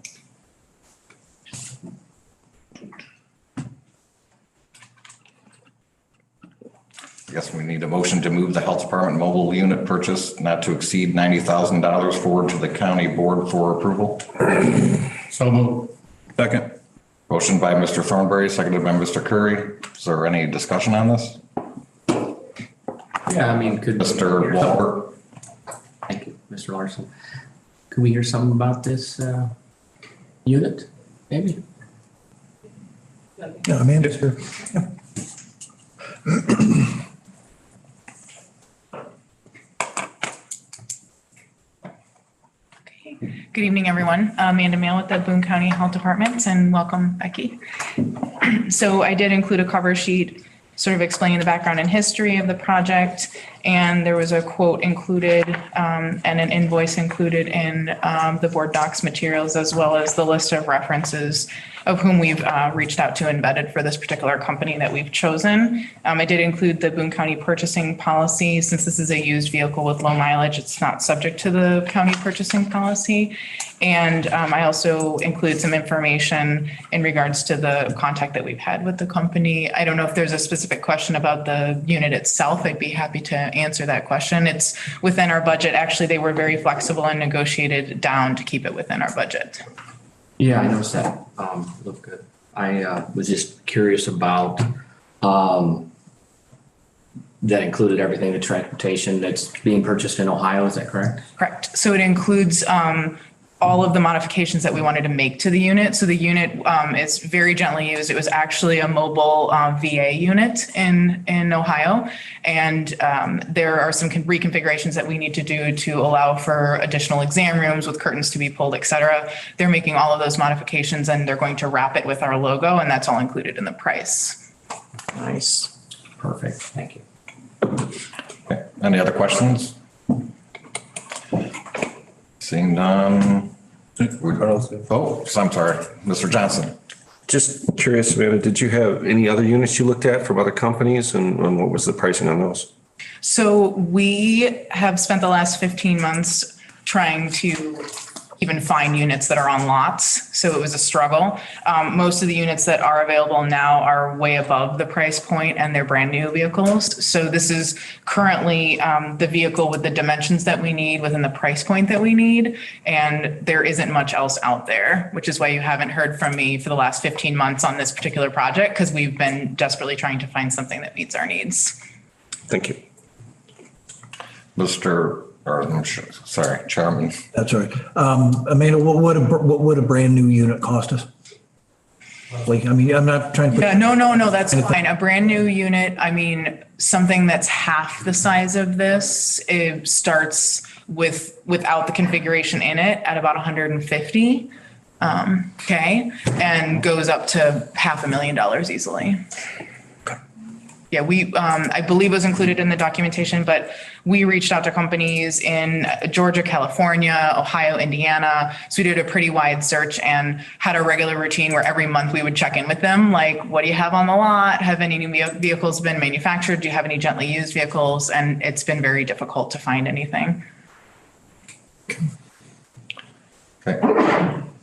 I guess we need a motion to move the health department mobile unit purchase not to exceed $90,000 forward to the county board for approval. So moved. Second. Motion by Mr. Thornberry, seconded by Mr. Curry. Is there any discussion on this? Yeah, I mean, could. Mr. Walbert? Thank you, Mr. Larson. Could we hear something about this unit, maybe? Yeah, Amanda's here. Yeah. Good evening, everyone. Amanda Mail with the Boone County Health Department, and welcome, Becky. So I did include a cover sheet sort of explaining the background and history of the project, and there was a quote included and an invoice included in the board docs materials, as well as the list of references of whom we've reached out to and vetted for this particular company that we've chosen. I did include the Boone County purchasing policy. Since this is a used vehicle with low mileage, it's not subject to the county purchasing policy. And I also include some information in regards to the contact that we've had with the company. I don't know if there's a specific question about the unit itself. I'd be happy to answer that question. It's within our budget. Actually, they were very flexible and negotiated down to keep it within our budget. Yeah, I noticed that. Looked good. I was just curious about that included everything, the transportation that's being purchased in Ohio. Is that correct? Correct. So it includes all of the modifications that we wanted to make to the unit. So the unit is very gently used. It was actually a mobile VA unit in Ohio. And there are some reconfigurations that we need to do to allow for additional exam rooms with curtains to be pulled, et cetera. They're making all of those modifications and they're going to wrap it with our logo, and that's all included in the price. Nice. Perfect. Thank you. Okay. Any other questions? Seeing none. Oh, I'm sorry, Mr. Johnson. Just curious, Amanda, did you have any other units you looked at from other companies and what was the pricing on those? So we have spent the last 15 months trying to even find units that are on lots. So it was a struggle. Most of the units that are available now are way above the price point and they're brand new vehicles. So this is currently the vehicle with the dimensions that we need within the price point that we need. And there isn't much else out there, which is why you haven't heard from me for the last 15 months on this particular project, because we've been desperately trying to find something that meets our needs. Thank you. Chairman. That's all right. Amanda, what would a brand new unit cost us? Like, I mean, I'm not trying to. Yeah, no, that's fine. A brand new unit, I mean, something that's half the size of this, it starts without the configuration in it at about 150. Okay, and goes up to $500,000 easily. Yeah, I believe it was included in the documentation, but we reached out to companies in Georgia, California, Ohio, Indiana. So we did a pretty wide search and had a regular routine where every month we would check in with them. Like, what do you have on the lot? Have any new vehicles been manufactured? Do you have any gently used vehicles? And it's been very difficult to find anything. Okay.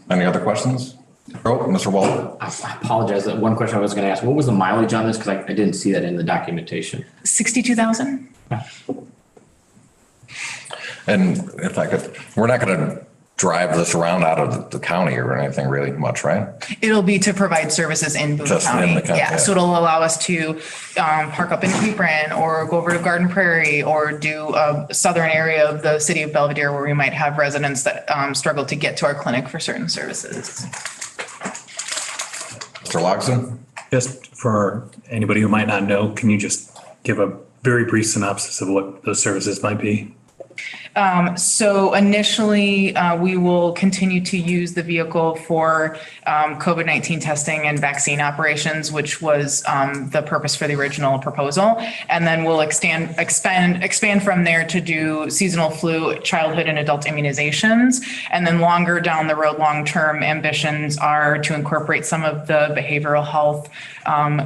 Any other questions? Oh, Mr. Walter. I apologize. That one question I was going to ask, what was the mileage on this? Because I didn't see that in the documentation. 62,000. And if I could, we're not going to drive this around out of the county or anything really much, right? It'll be to provide services in Boone Just County. in the county, Yeah, so it'll allow us to park up in Hebron or go over to Garden Prairie or do a southern area of the city of Belvedere where we might have residents that struggle to get to our clinic for certain services. Mr. Logson? Just for anybody who might not know, can you just give a very brief synopsis of what those services might be? So initially, we will continue to use the vehicle for COVID-19 testing and vaccine operations, which was the purpose for the original proposal. And then we'll expand from there to do seasonal flu, childhood and adult immunizations. And then longer down the road, long-term ambitions are to incorporate some of the behavioral health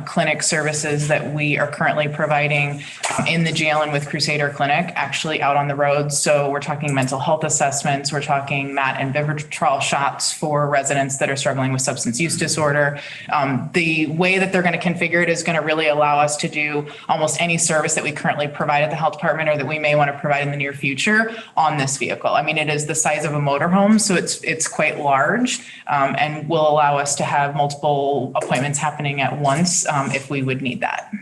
clinic services that we are currently providing in the jail and with Crusader Clinic, actually out on the road. So So we're talking mental health assessments, we're talking MAT and Vivitrol shots for residents that are struggling with substance use disorder. The way that they're going to configure it is going to really allow us to do almost any service that we currently provide at the health department or that we may want to provide in the near future on this vehicle. I mean, it is the size of a motorhome, so it's quite large, and will allow us to have multiple appointments happening at once if we would need that.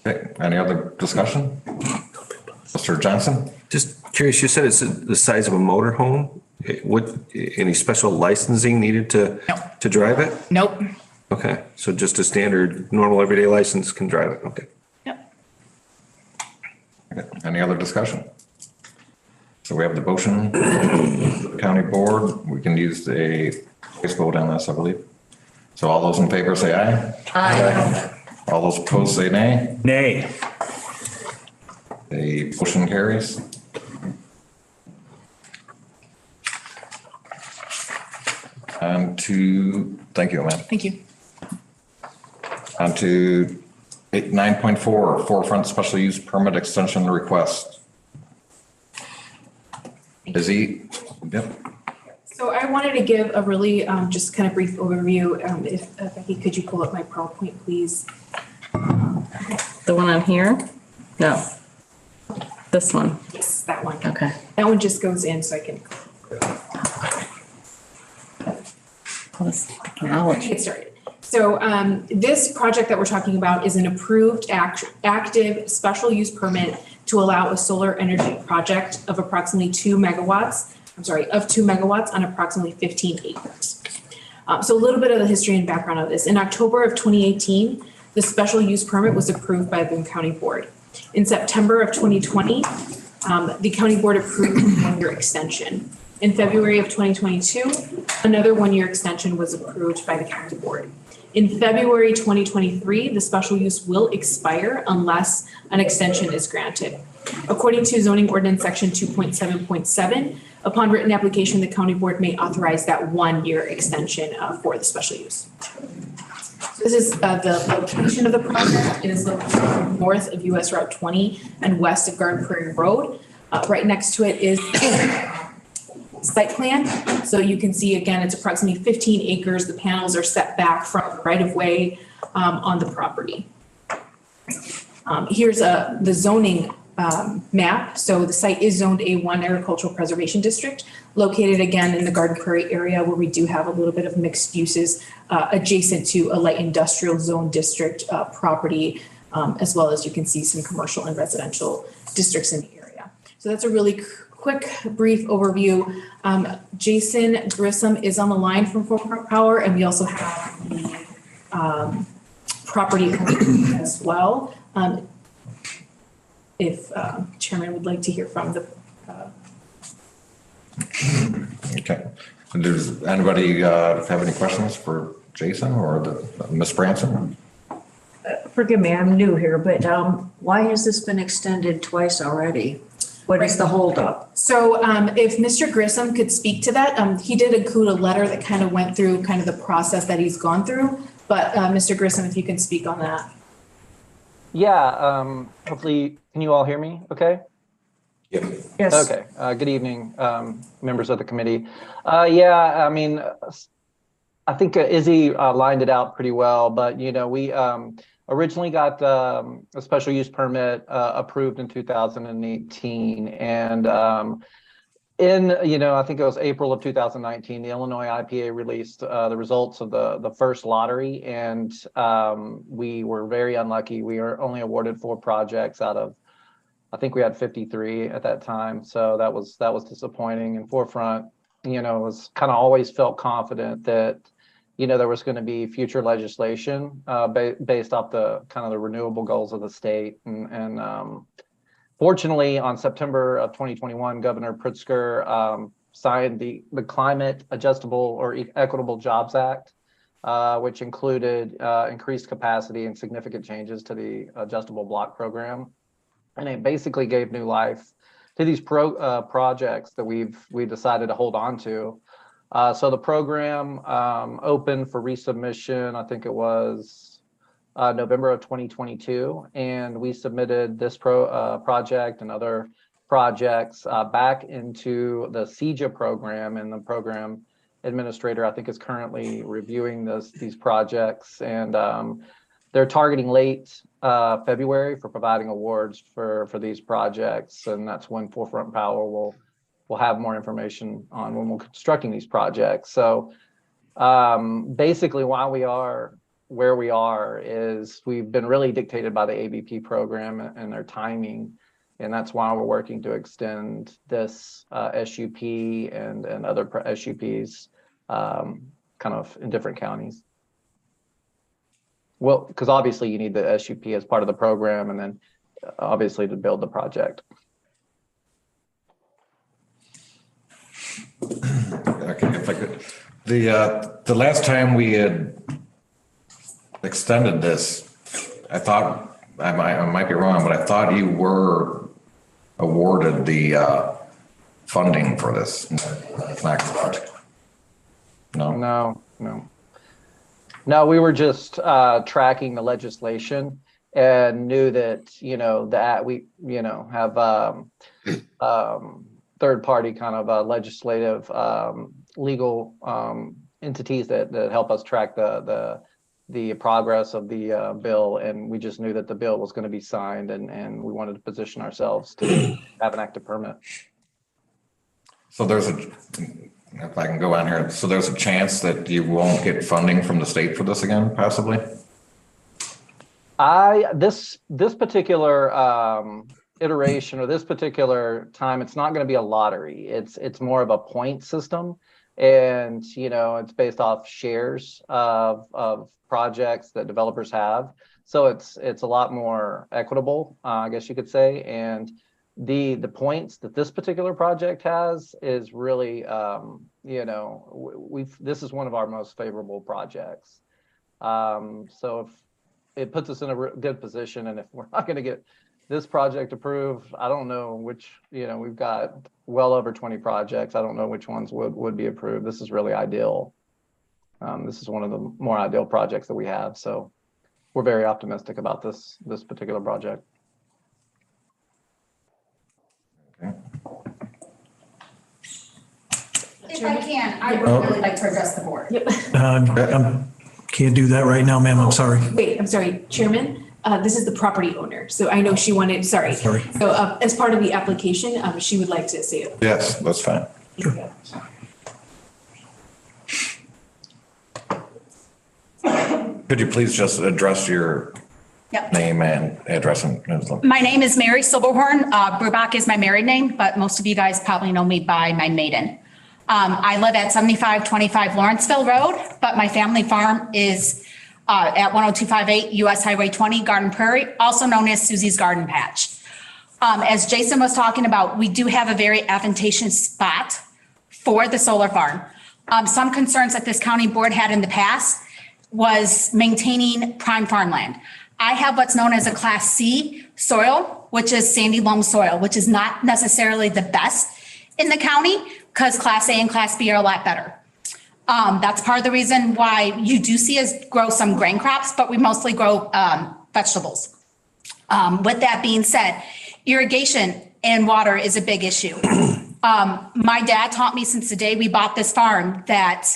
Okay, any other discussion? Mr. Johnson? Just curious, you said it's the size of a motor home? Any special licensing needed to drive it? Nope. Okay, so just a standard, normal, everyday license can drive it, okay. Okay, any other discussion? So we have the motion, the county board, we can use a voice vote on this, I believe. So all those in favor say aye. Aye. All those opposed say nay. Nay. The motion carries. Thank you, Amanda. Thank you. On to 9.4, forefront special use permit extension request. Yep. So I wanted to give a really just kind of brief overview. If Becky, could you pull up my PowerPoint, please? The one on here? No. This one? Yes, that one. Okay. That one just goes in so I can. Get started. So this project that we're talking about is an approved active special use permit to allow a solar energy project of approximately 2 megawatts on approximately 15 acres. So a little bit of the history and background of this. In October of 2018, the special use permit was approved by the Boone County Board. In September of 2020, the county board approved a 1-year extension. In February of 2022, another 1-year extension was approved by the county board. In February 2023, the special use will expire unless an extension is granted. According to zoning ordinance section 2.7.7, upon written application, the county board may authorize that 1-year extension for the special use. So this is the location of the project. It is located north of US Route 20 and west of Garden Prairie Road. Right next to it is site plan. So you can see, again, it's approximately 15 acres. The panels are set back from the right of way on the property. Here's the zoning map. So the site is zoned A1 Agricultural Preservation District, located again in the Garden Prairie area where we do have a little bit of mixed uses adjacent to a light industrial zone district property, as well as you can see some commercial and residential districts in the area. So that's a really quick, brief overview. Jason Grissom is on the line from Forefront Power, and we also have the property as well. If Chairman would like to hear from the. Okay. Does anybody have any questions for Jason or Ms. Branson? Forgive me, I'm new here, but why has this been extended twice already? What is the holdup? So if Mr. Grissom could speak to that, he did include a letter that kind of went through kind of the process that he's gone through. But Mr. Grissom, if you can speak on that. Yeah, hopefully, can you all hear me okay? Yes. Okay, good evening, members of the committee. Yeah, I mean, I think Izzy lined it out pretty well, but you know, we originally got a special use permit approved in 2018, and you know, I think it was April of 2019, the Illinois IPA released the results of the first lottery, and we were very unlucky. We were only awarded 4 projects out of, I think we had 53 at that time, so that was disappointing. And Forefront, you know, was kind of always felt confident that, you know, there was going to be future legislation based off the kind of the renewable goals of the state. And fortunately, on September of 2021, Governor Pritzker signed the Climate Adjustable or Equitable Jobs Act, which included increased capacity and significant changes to the adjustable block program. And it basically gave new life to these projects that we decided to hold on to. So the program opened for resubmission, I think it was November of 2022, and we submitted this project and other projects back into the CEJA program, and the program administrator, I think, is currently reviewing these projects, and they're targeting late February for providing awards for these projects, and that's when Forefront Power will have more information on when we're constructing these projects. So basically, why we are where we are is we've been really dictated by the ABP program and their timing. And that's why we're working to extend this SUP and other SUPs kind of in different counties. Well, because obviously you need the SUP as part of the program, and then obviously to build the project. Okay, if I could, the last time we had extended this, I thought, I might be wrong, but I thought you were awarded the funding for this. No, we were just tracking the legislation and knew that, that we, have third party kind of legislative legal entities that help us track the progress of the bill, and we just knew that the bill was going to be signed, and we wanted to position ourselves to have an active permit. So if I can go on here, so there's a chance that you won't get funding from the state for this again, possibly? This particular iteration, or this particular time, it's not going to be a lottery. It's more of a point system. And, it's based off shares of projects that developers have. So it's a lot more equitable, I guess you could say. And the points that this particular project has is really, this is one of our most favorable projects. So if it puts us in a good position, and if we're not going to get this project approved, I don't know which, we've got well over 20 projects. I don't know which ones would be approved. This is really ideal. This is one of the more ideal projects that we have. So we're very optimistic about this particular project. Okay. If I can, I would really like to address the board. Can't do that right now, ma'am. I'm sorry. Wait, I'm sorry, Chairman. This is the property owner. So I know she wanted, sorry. So as part of the application, she would like to say it. Yes, that's fine. Sure. Could you please just address your name and address? My name is Mary Silverhorn. Brubach is my married name, but most of you guys probably know me by my maiden. I live at 7525 Lawrenceville Road, but my family farm is at 10258 US Highway 20, Garden Prairie, also known as Susie's Garden Patch. As Jason was talking about, we do have a very advantageous spot for the solar farm. Some concerns that this county board had in the past was maintaining prime farmland. I have what's known as a Class C soil, which is sandy loam soil, which is not necessarily the best in the county, because Class A and Class B are a lot better. That's part of the reason why you do see us grow some grain crops, but we mostly grow vegetables. With that being said, irrigation and water is a big issue. My dad taught me since the day we bought this farm that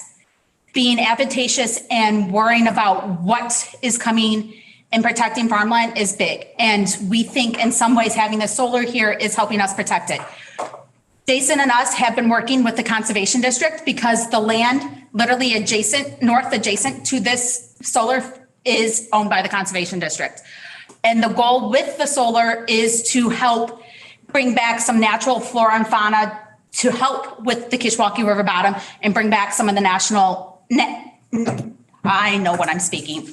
being advantageous and worrying about what is coming and protecting farmland is big. And we think in some ways having the solar here is helping us protect it. Jason and us have been working with the Conservation District because the land literally north adjacent to this solar is owned by the Conservation District. And the goal with the solar is to help bring back some natural flora and fauna to help with the Kishwaukee River bottom and bring back some of the I know what I'm speaking.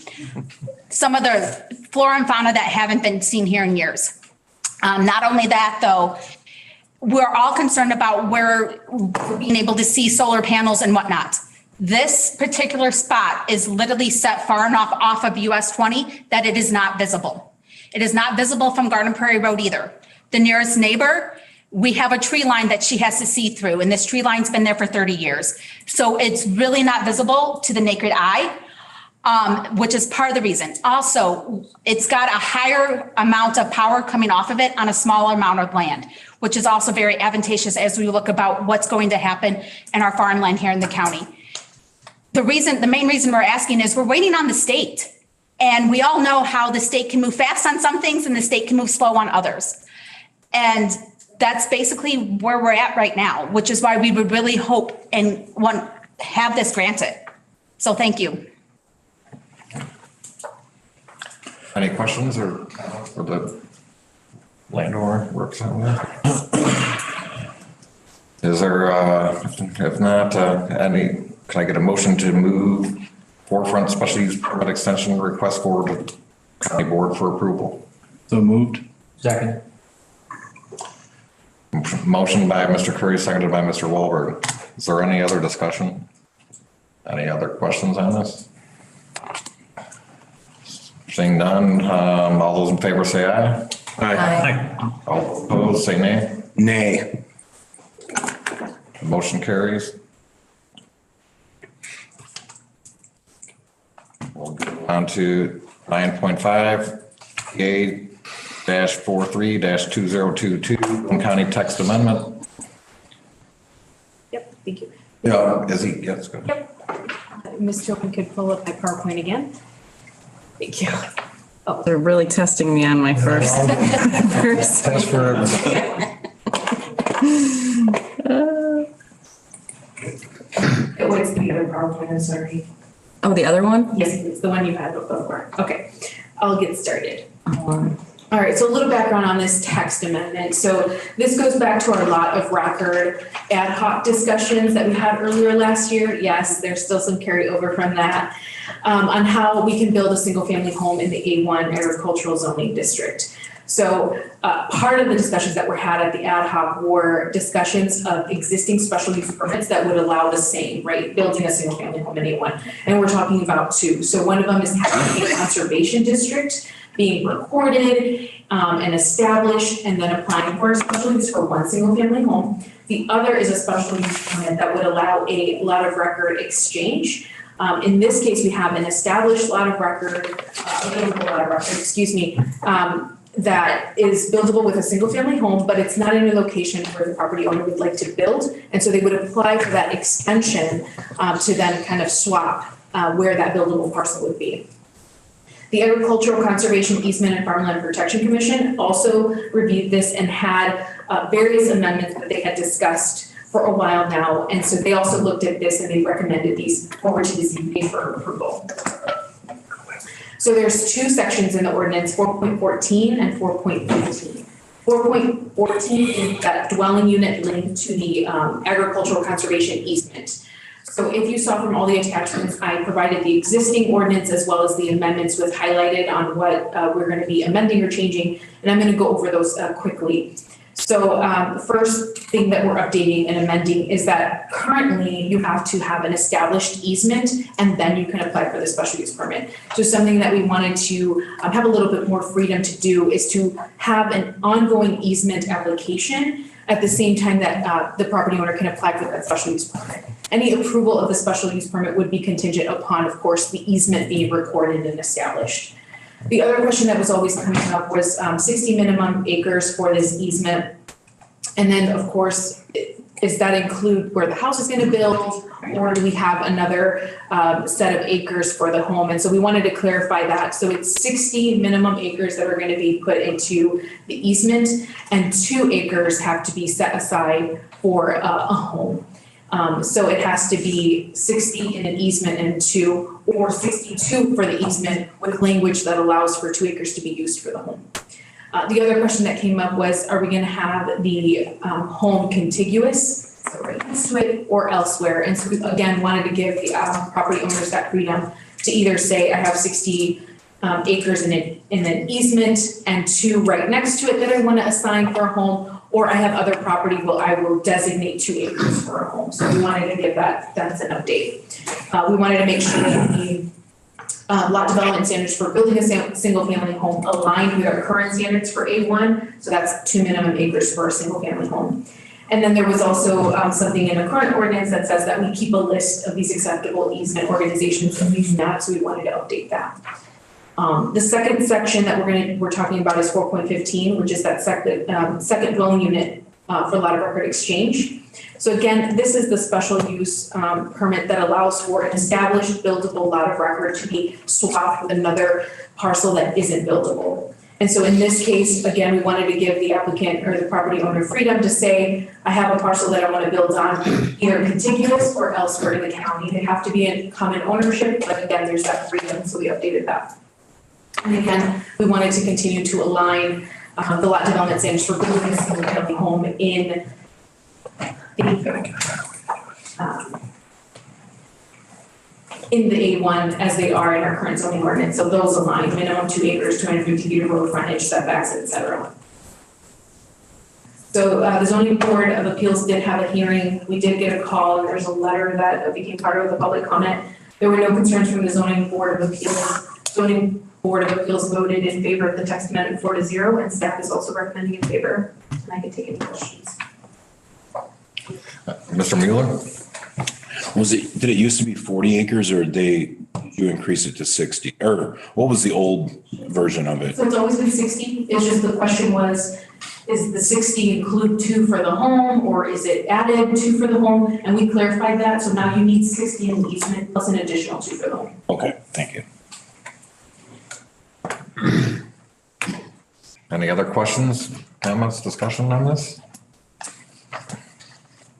Some of the flora and fauna that haven't been seen here in years. Not only that though, we're all concerned about where we're being able to see solar panels and whatnot. This particular spot is literally set far enough off of US 20 that it is not visible. It is not visible from Garden Prairie Road either. The nearest neighbor, we have a tree line that she has to see through, and this tree line's been there for 30 years. So it's really not visible to the naked eye. which is part of the reason. Also, it's got a higher amount of power coming off of it on a smaller amount of land, which is also very advantageous as we look about what's going to happen in our farmland here in the county. The main reason we're asking is we're waiting on the state. And we all know how the state can move fast on some things and the state can move slow on others. And that's basically where we're at right now, which is why we would really hope and have this granted. So thank you. Any questions or for the landowner representative? Is there, if not, can I get a motion to move forefront special use permit extension request forward to county board for approval? So moved. Second. Motion by Mr. Curry, seconded by Mr. Wahlberg. Is there any other discussion? Any other questions on this? Seeing none, all those in favor say aye. Aye. All opposed, say nay. Nay. The motion carries. We'll go on to 9.5, PA-43-2022, Boone County text amendment. Yep, thank you. Yeah, is he? Yes, go. Yep. Ms. Chilton could pull up my PowerPoint again. Thank you. Oh, they're really testing me on my first. Test for everything. What's the other PowerPoint? I'm sorry. Oh, the other one? Yes, it's the one you had before. Okay, I'll get started. All right, so a little background on this text amendment. So this goes back to our lot of record ad hoc discussions that we had earlier last year. Yes, there's still some carryover from that on how we can build a single family home in the A1 agricultural zoning district. So part of the discussions that were had at the ad hoc were discussions of existing special use permits that would allow the same, right? Building a single family home in A1. And we're talking about two. So one of them is having a conservation district being recorded and established and then applying for a special use for one single family home. The other is a special use permit that would allow a lot of record exchange. In this case, we have an established lot of record, that is buildable with a single family home, but it's not in a location where the property owner would like to build. And so they would apply for that extension to then kind of swap where that buildable parcel would be. The Agricultural Conservation Easement and Farmland Protection Commission also reviewed this and had various amendments that they had discussed for a while now. And so they also looked at this and they recommended these forward to the ZBA for approval. So there's two sections in the ordinance, 4.14 and 4.15. 4.14 is that dwelling unit linked to the agricultural conservation easement. So if you saw from all the attachments, I provided the existing ordinance as well as the amendments with highlighted on what we're going to be amending or changing, and I'm going to go over those quickly. So the first thing that we're updating and amending is that currently you have to have an established easement and then you can apply for the special use permit. So something that we wanted to have a little bit more freedom to do is to have an ongoing easement application at the same time that the property owner can apply for that special use permit. Any approval of the special use permit would be contingent upon, of course, the easement being recorded and established. The other question that was always coming up was 60 minimum acres for this easement. And then, of course, does that include where the house is going to build, or do we have another set of acres for the home? And so we wanted to clarify that. So it's 60 minimum acres that are going to be put into the easement, and 2 acres have to be set aside for a home. So it has to be 60 in an easement and 2, or 62 for the easement with language that allows for 2 acres to be used for the home. The other question that came up was, are we going to have the home contiguous, so right next to it, or elsewhere? And so we, again, wanted to give the property owners that freedom to either say, I have 60 acres in an easement and 2 right next to it that I want to assign for a home, or I have other property where I will designate 2 acres for a home. So we wanted to give that's an update. We wanted to make sure that the lot development standards for building a single family home aligned with our current standards for A1. So that's 2 minimum acres for a single family home. And then there was also something in the current ordinance that says that we keep a list of these acceptable easement organizations, and we do not, so we wanted to update that. The second section that we're talking about is 4.15, which is that second dwelling unit for lot of record exchange. So again, this is the special use permit that allows for an established buildable lot of record to be swapped with another parcel that isn't buildable. And so in this case, again, we wanted to give the applicant or the property owner freedom to say, I have a parcel that I want to build on, either contiguous or elsewhere in the county. They have to be in common ownership, but again, there's that freedom, so we updated that. And again, we wanted to continue to align the lot development standards for building a single-family home in the A1 as they are in our current zoning ordinance. So those align, minimum 2 acres, 250 feet of road frontage, setbacks, et cetera. So the zoning board of appeals did have a hearing. We did get a call, and there's a letter that became part of the public comment. There were no concerns from the zoning board of appeals. Zoning board of appeals voted in favor of the text amendment 4-0, and staff is also recommending in favor. And I can take any questions. Mr. Mueller? Did it used to be 40 acres or did you increase it to 60? Or what was the old version of it? So it's always been 60. It's just the question was, is the 60 include 2 for the home, or is it added 2 for the home? And we clarified that. So now you need 60 in the easement plus an additional 2 for the home. Okay, thank you. Any other questions, comments, discussion on this?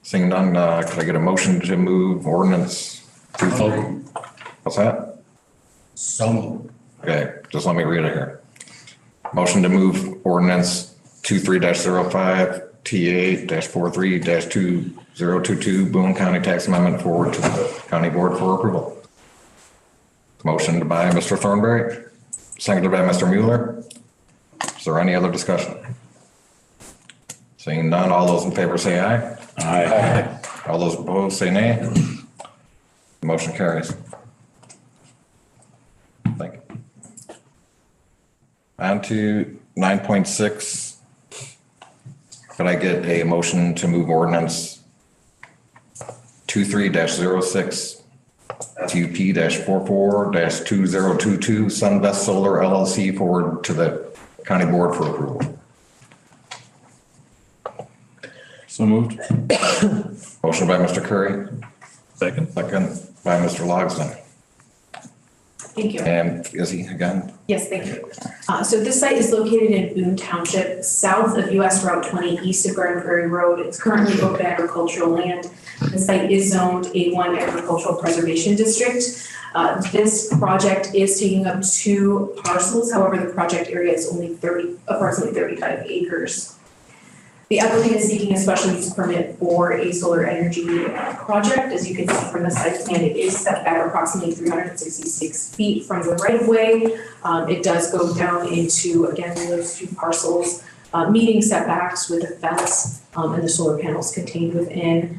Seeing none, could I get a motion to move ordinance? What's that? So moved. Okay, just let me read it here. Motion to move ordinance 23-05 TA-43-2022 Boone County Tax Amendment forward to the County Board for approval. Motion by Mr. Thornberry, seconded by Mr. Mueller. Is there any other discussion? Seeing none, all those in favor say aye. Aye. All those opposed say nay. The motion carries. Thank you. On to 9.6. Could I get a motion to move ordinance 23-06 UP-44-2022 Sunvest Solar LLC forward to the County Board for approval? So moved. Motion by Mr. Curry. Second. Second by Mr. Logsdon. Thank you. And is he again? Yes, thank you. So this site is located in Boone Township, south of US Route 20, east of Garden Prairie Road. It's currently open agricultural land. The site is zoned A1 Agricultural Preservation District. This project is taking up 2 parcels. However, the project area is only approximately 35 acres. The applicant is seeking a special use permit for a solar energy project. As you can see from the site plan, it is set back approximately 366 feet from the right of way. It does go down into, again, those 2 parcels, meeting setbacks with a fence and the solar panels contained within.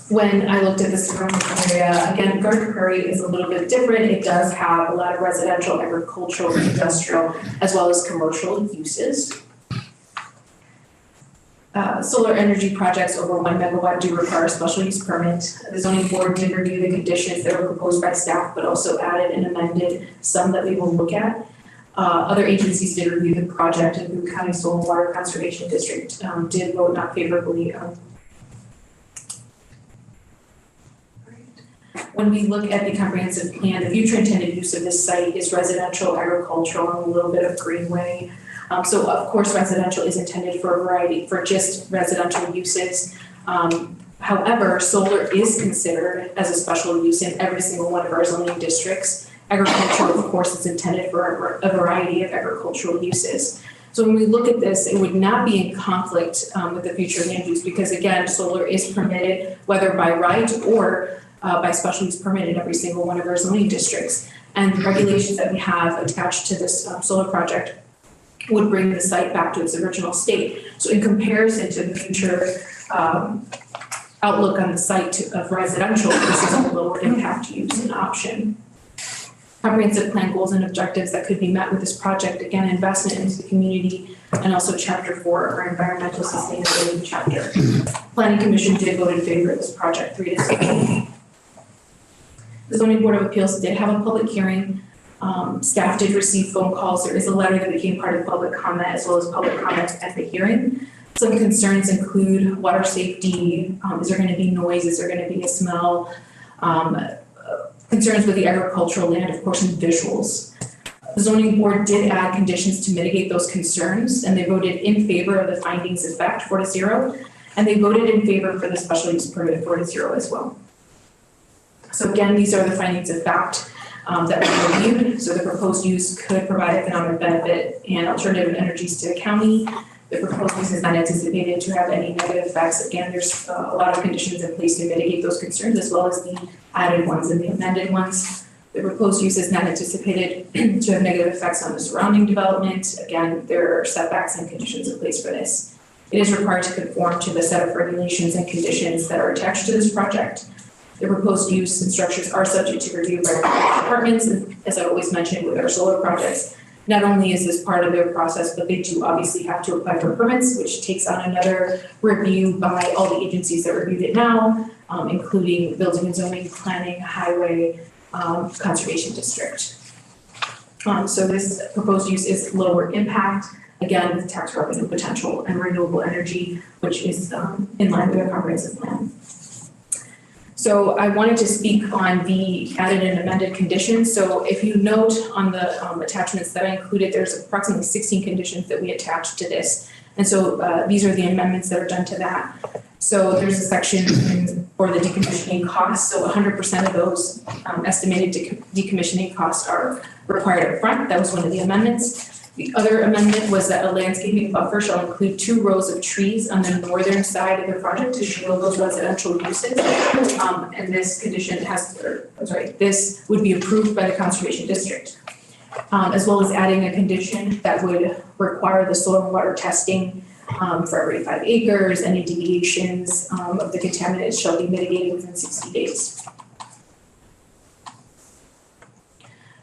When I looked at the surrounding area, again, Garden Prairie is a little bit different. It does have a lot of residential, agricultural, industrial, as well as commercial uses. Solar energy projects over 1 megawatt do require a special use permit. The zoning board did review the conditions that were proposed by staff, but also added and amended some that we will look at. Other agencies did review the project, and Boone County Soil and Water Conservation District did vote not favorably. When we look at the comprehensive plan, the future intended use of this site is residential, agricultural, and a little bit of greenway. So of course, residential is intended for a variety, for just residential uses. However, solar is considered as a special use in every single one of our zoning districts. Agricultural, of course, is intended for a variety of agricultural uses. So when we look at this, it would not be in conflict with the future land use because again, solar is permitted whether by right or by special use permit in every single one of our zoning districts. And the regulations that we have attached to this solar project would bring the site back to its original state. So in comparison to the future outlook on the site of residential, this is a lower impact use and option. comprehensive plan goals and objectives that could be met with this project. Again, investment into the community, and also chapter 4, our environmental sustainability chapter. Planning Commission did vote in favor of this project 3-0. The Zoning Board of Appeals did have a public hearing. Staff did receive phone calls. There is a letter that became part of public comment as well as public comment at the hearing. Some concerns include water safety. Is there going to be noise? Is there going to be a smell? Concerns with the agricultural land, of course, and visuals. The zoning board did add conditions to mitigate those concerns, and they voted in favor of the findings of fact 4-0, and they voted in favor for the special use permit 4-0 as well. So again, these are the findings of fact that were reviewed. So the proposed use could provide economic benefit and alternative energies to the county. The proposed use is not anticipated to have any negative effects. Again, there's a lot of conditions in place to mitigate those concerns, as well as the added ones and the amended ones. The proposed use is not anticipated to have negative effects on the surrounding development. Again, there are setbacks and conditions in place for this. It is required to conform to the set of regulations and conditions that are attached to this project. The proposed use and structures are subject to review by departments, and as I always mentioned with our solar projects, not only is this part of their process, but they do obviously have to apply for permits, which takes on another review by all the agencies that reviewed it now, including building and zoning, planning, highway, conservation district. So this proposed use is lower impact, again, with tax revenue potential and renewable energy, which is in line with our comprehensive plan. So I wanted to speak on the added and amended conditions. So if you note on the attachments that I included, there's approximately 16 conditions that we attached to this. And so these are the amendments that are done to that. So there's a section for the decommissioning costs. So 100% of those estimated decommissioning costs are required up front. That was one of the amendments. The other amendment was that a landscaping buffer shall include 2 rows of trees on the northern side of the project to shield those residential uses. And this condition this would be approved by the Conservation District. As well as adding a condition that would require the soil and water testing for every 5 acres. Any deviations of the contaminants shall be mitigated within 60 days.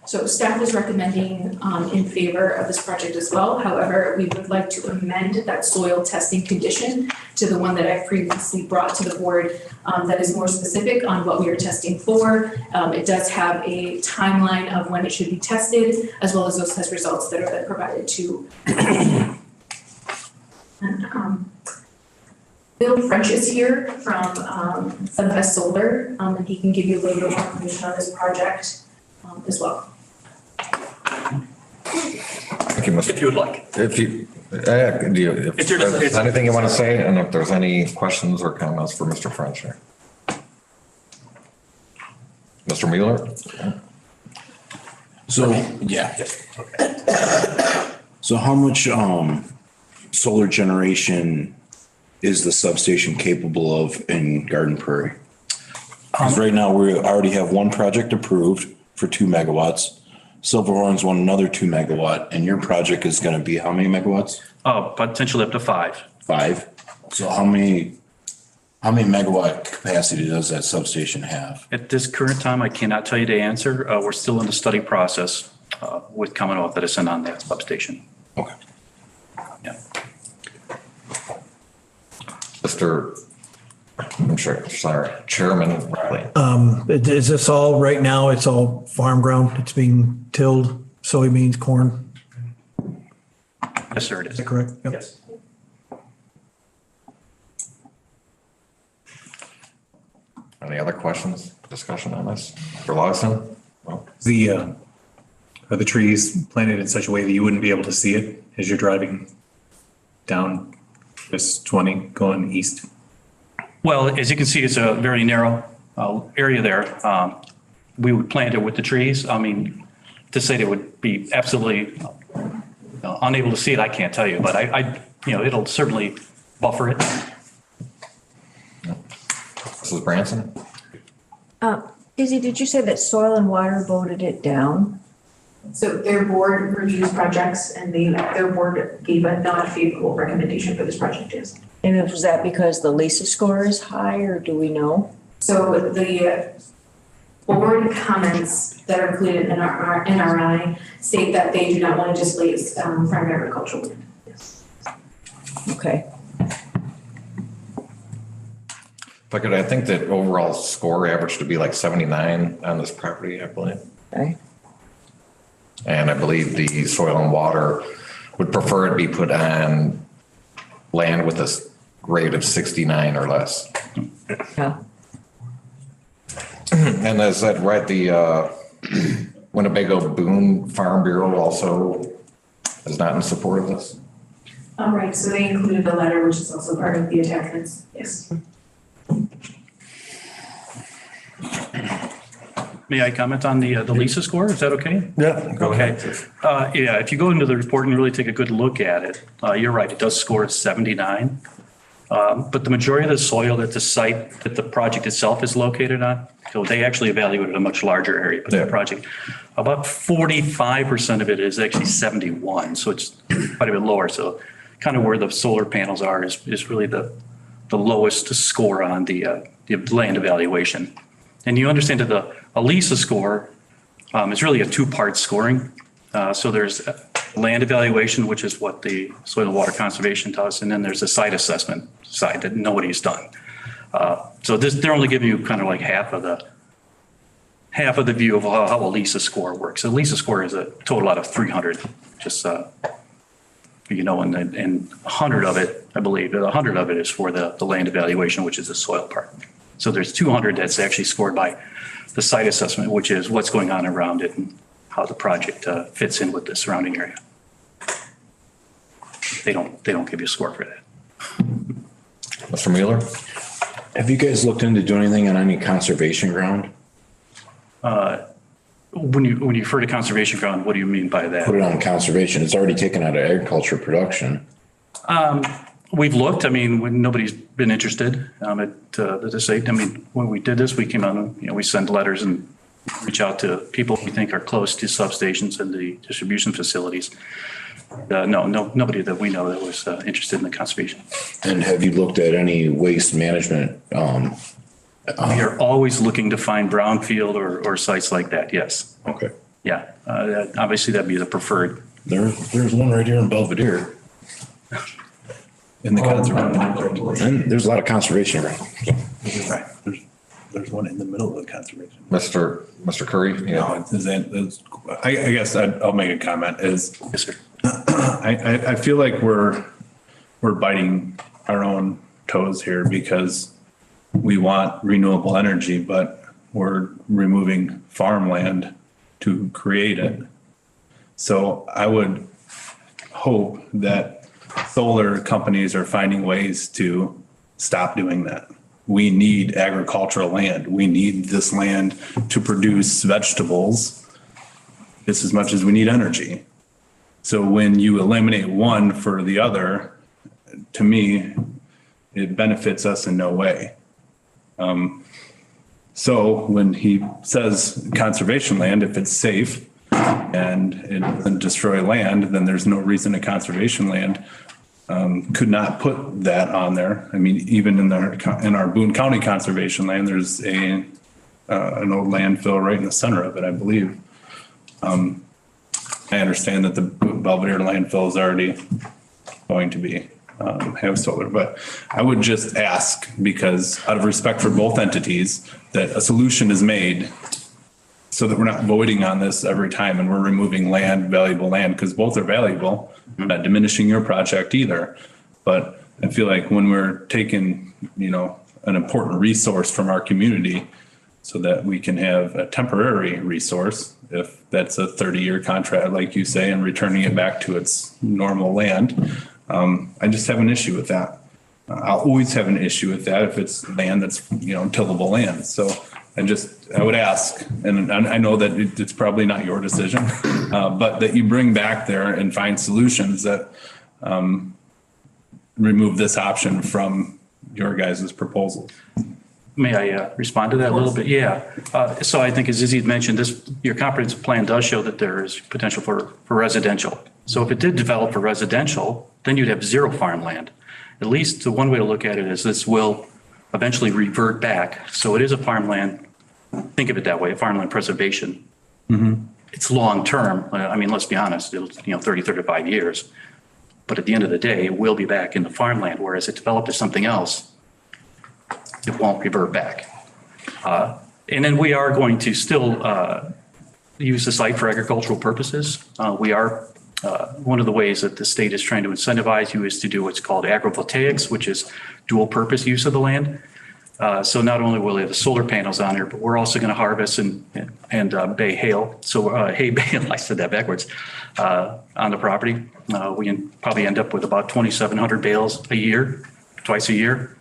So staff is recommending in favor of this project as well. However, we would like to amend that soil testing condition to the one that I previously brought to the board that is more specific on what we are testing for. It does have a timeline of when it should be tested, as well as those test results that are then provided to. And, Bill French is here from Sunvest Solar, and he can give you a little bit more information on this project as well. Thank you, Mr. If you would like. If there's anything you want to say, and if there's any questions or comments for Mr. French here. Mr. Mueller? So, yeah. So how much solar generation is the substation capable of in Garden Prairie? Because right now we already have one project approved for 2 megawatts. Silverhorn's won another 2 megawatt, and your project is going to be how many megawatts? Potentially up to 5. 5. So how many megawatt capacity does that substation have? At this current time, I cannot tell you the answer. We're still in the study process with Commonwealth Edison on that substation. Okay. Yeah. Chairman Riley. Is this all, right now, it's all farm ground? It's being tilled, soybeans, corn? Yes, sir, it is. Is that correct? Yep. Yes. Any other questions, discussion on this? Mr. Lawson? Well, Are the trees planted in such a way that you wouldn't be able to see it as you're driving down this 20 going east? Well, as you can see, it's a very narrow area there. We would plant it with the trees. I mean, to say they would be absolutely unable to see it, I can't tell you, but it'll certainly buffer it. Mrs. Branson? Izzy, did you say that Soil and Water voted it down? So their board reviews projects, and their board gave a not favorable recommendation for this project, yes. And was that because the Lisa score is high, or do we know? So the board comments that are included in our NRI state that they do not want to displace prime agricultural land. Yes. Okay. If I could, I think that overall score averaged to be like 79 on this property, I believe. Okay. And I believe the soil and water would prefer it be put on land with a grade of 69 or less. Yeah. And is that right? The Winnebago Boone Farm Bureau also is not in support of this? Right, so they included a letter, which is also part of the attachments, yes. May I comment on the Lisa score? Is that okay? Yeah. Go ahead. Yeah, if you go into the report and really take a good look at it, you're right, it does score 79. But the majority of the soil at the site that the project itself is located on, so they actually evaluated a much larger area, but the project, about 45% of it is actually 71. So it's quite a bit lower. So kind of where the solar panels are is really the lowest score on the land evaluation. And you understand that the Lisa score is really a two-part scoring. So there's land evaluation, which is what the soil and water conservation does, and then there's a site assessment side that nobody's done. So they're only giving you kind of like half of the view of how a Lisa score works. A Lisa score is a total out of 300, just and 100 of it, I believe, 100 of it is for the land evaluation, which is the soil part. So there's 200 that's actually scored by the site assessment, which is what's going on around it and how the project fits in with the surrounding area. They don't give you a score for that. Mr. Mueller? Have you guys looked into doing anything on any conservation ground? When you refer to conservation ground, what do you mean by that? Put it on conservation. It's already taken out of agriculture production. We've looked. I mean, nobody's been interested at the site. I mean, when we did this, we came on, we send letters and reach out to people we think are close to substations and the distribution facilities. Nobody that we know that was interested in the conservation. And have you looked at any waste management? We are always looking to find brownfield or sites like that. Yes. Okay. Yeah. Obviously, that'd be the preferred. There's one right here in Belvedere. In the conservation. And there's a lot of conservation around. Right. There's one in the middle of the conservation. Mr. Curry? Yeah. No, I guess I'll make a comment is. Yes, sir. I feel like we're biting our own toes here because we want renewable energy, but we're removing farmland to create it. So I would hope that solar companies are finding ways to stop doing that. We need agricultural land. We need this land to produce vegetables just as much as we need energy. So when you eliminate one for the other, to me, it benefits us in no way. So when he says conservation land, if it's safe and it doesn't destroy land, then there's no reason a conservation land could not put that on there. I mean, even in our Boone County conservation land, there's an old landfill right in the center of it, I believe. I understand that the Belvedere landfill is already going to be have solar, but I would just ask, because out of respect for both entities, that a solution is made so that we're not voting on this every time and we're removing land, valuable land, because both are valuable, not diminishing your project either. But I feel like when we're taking, an important resource from our community so that we can have a temporary resource, if that's a 30-year contract, like you say, and returning it back to its normal land, I just have an issue with that. I'll always have an issue with that if it's land that's, tillable land. So I would ask, and I know that it's probably not your decision, but that you bring back there and find solutions that remove this option from your guys' proposal. May I respond to that a little bit? Yeah. So I think as Izzy had mentioned, your comprehensive plan does show that there is potential for residential. So if it did develop for residential, then you'd have zero farmland. At least the one way to look at it is this will eventually revert back. So it is a farmland think of it that way, farmland preservation. It's long-term. I mean, let's be honest, it'll, 30, 35 years. But at the end of the day, it will be back in the farmland, whereas it developed as something else, it won't revert back. And then we are going to still use the site for agricultural purposes. We are, one of the ways that the state is trying to incentivize you is to do what's called agrivoltaics, which is dual purpose use of the land. So not only will we have the solar panels on there, but we're also going to harvest and bay hail. So hay bale, I said that backwards, on the property. We can probably end up with about 2,700 bales a year, twice a year.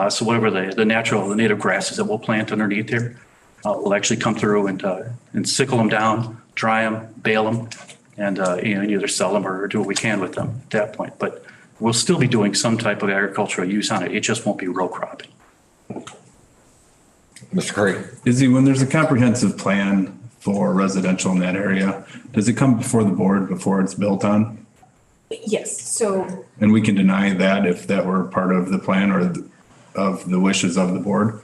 So whatever the native grasses that we'll plant underneath here, we'll actually come through and sickle them down, dry them, bale them, and either sell them or do what we can with them at that point. But we'll still be doing some type of agricultural use on it. It just won't be row cropping. Mr. Curry. Izzy, when there's a comprehensive plan for residential in that area, does it come before the board before it's built on? Yes, so And we can deny that if that were part of the plan or of the wishes of the board?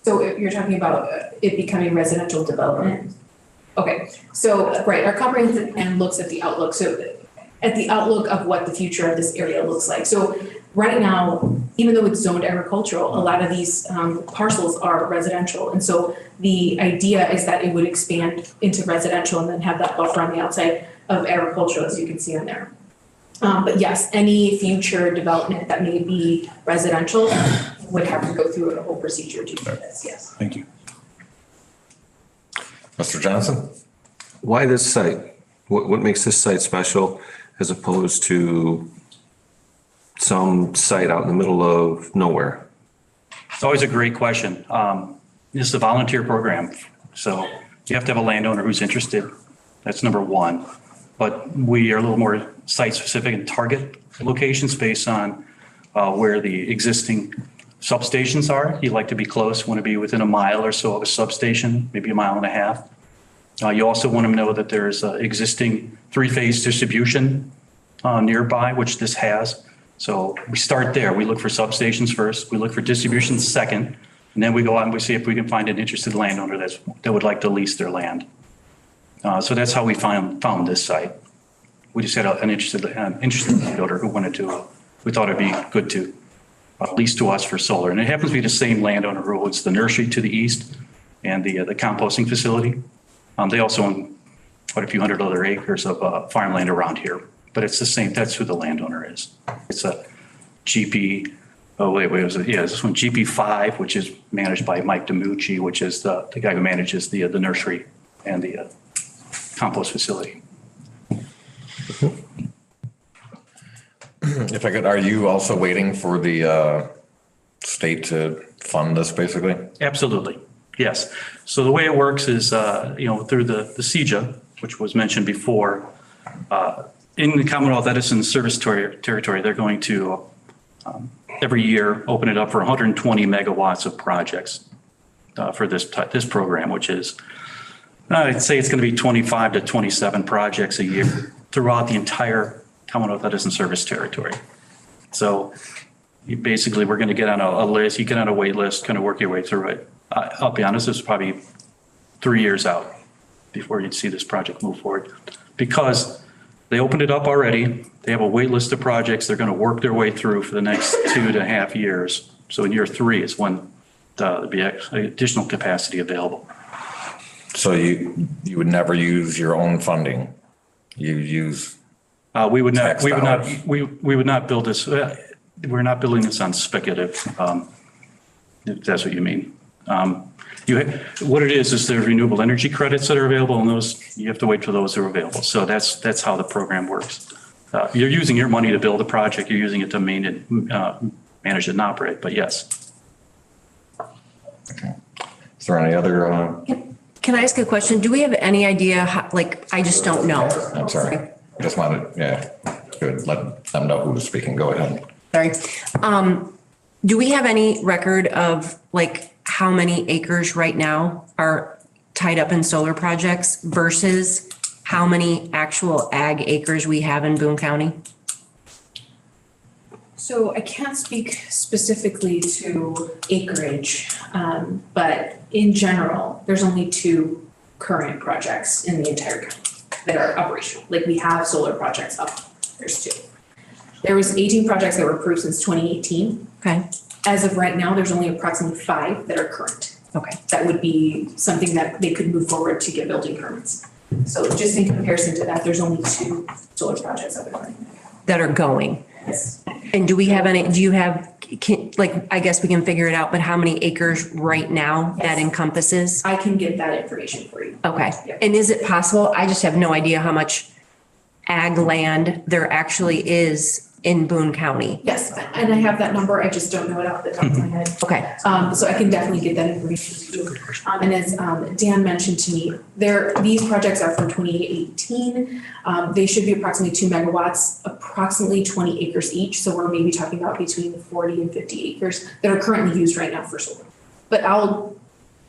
So you're talking about it becoming residential development? Okay, so, right, our comprehensive plan looks at the outlook. So at the outlook of what the future of this area looks like. So right now, even though it's zoned agricultural, a lot of these parcels are residential. And so the idea is that it would expand into residential and then have that buffer on the outside of agricultural, as you can see on there. But yes, any future development that may be residential would have to go through a whole procedure to do this, yes. Thank you. Mr. Johnson? Why this site? What makes this site special as opposed to some site out in the middle of nowhere? It's always a great question. This is a volunteer program, so you have to have a landowner who's interested. That's number one. But we are a little more site specific and target locations based on where the existing substations are. You like to be close, want to be within a mile or so of a substation, maybe a mile and a half. You also want to know that there's existing three-phase distribution nearby, which this has. So we start there. We look for substations first. We look for distribution second. And then we go out and we see if we can find an interested landowner that would like to lease their land. So that's how we found this site. We just had an interested landowner who wanted to, we thought it'd be good to lease to us for solar. And it happens to be the same landowner who owns the nursery to the east and the composting facility. They also own quite a few hundred other acres of farmland around here, but it's the same. That's who the landowner is. It's a GP. Oh, wait, was it? Yeah, this one GP5, which is managed by Mike DiMucci, which is the guy who manages the nursery and the compost facility. If I could, are you also waiting for the state to fund this basically? Absolutely. Yes. So the way it works is, through the CEJA, which was mentioned before, in the Commonwealth Edison service territory, they're going to every year open it up for 120 megawatts of projects for this program, which is, I'd say it's going to be 25 to 27 projects a year throughout the entire Commonwealth Edison service territory. So we're going to get on a list, you get on a wait list, kind of work your way through it. I'll be honest, this is probably 3 years out before you'd see this project move forward, because they opened it up already. They have a wait list of projects they're going to work their way through for the next 2.5 years. So in year 3 is when there'll be additional capacity available. So you would never use your own funding? You use we would not build this. We're not building this on speculative, if that's what you mean. What it is there's renewable energy credits that are available, and those, you have to wait for those that are available. So that's how the program works. You're using your money to build a project. You're using it to manage it and operate, but yes. Okay. Is there any other? Can I ask a question? Do we have any idea how, I just don't know. I'm sorry. Just wanted, yeah, good. Let them know who was speaking. Go ahead. Sorry. Do we have any record of how many acres right now are tied up in solar projects versus how many actual ag acres we have in Boone County? So I can't speak specifically to acreage, but in general, there's only 2 current projects in the entire county that are operational. Like we have solar projects up, there's 2. There was 18 projects that were approved since 2018. Okay. As of right now, there's only approximately 5 that are current. Okay. That would be something that they could move forward to get building permits. So just in comparison to that, there's only 2 solar projects up and running. That are going. Yes. And do you have, I guess we can figure it out, but how many acres right now that encompasses? I can get that information for you. Okay. And is it possible, I just have no idea how much ag land there actually is in Boone County? Yes, and I have that number, I just don't know it off the top of my head. Okay. So I can definitely get that information to you. And as Dan mentioned to me, these projects are from 2018. They should be approximately 2 megawatts, approximately 20 acres each. So we're maybe talking about between 40 and 50 acres that are currently used right now for solar. But I'll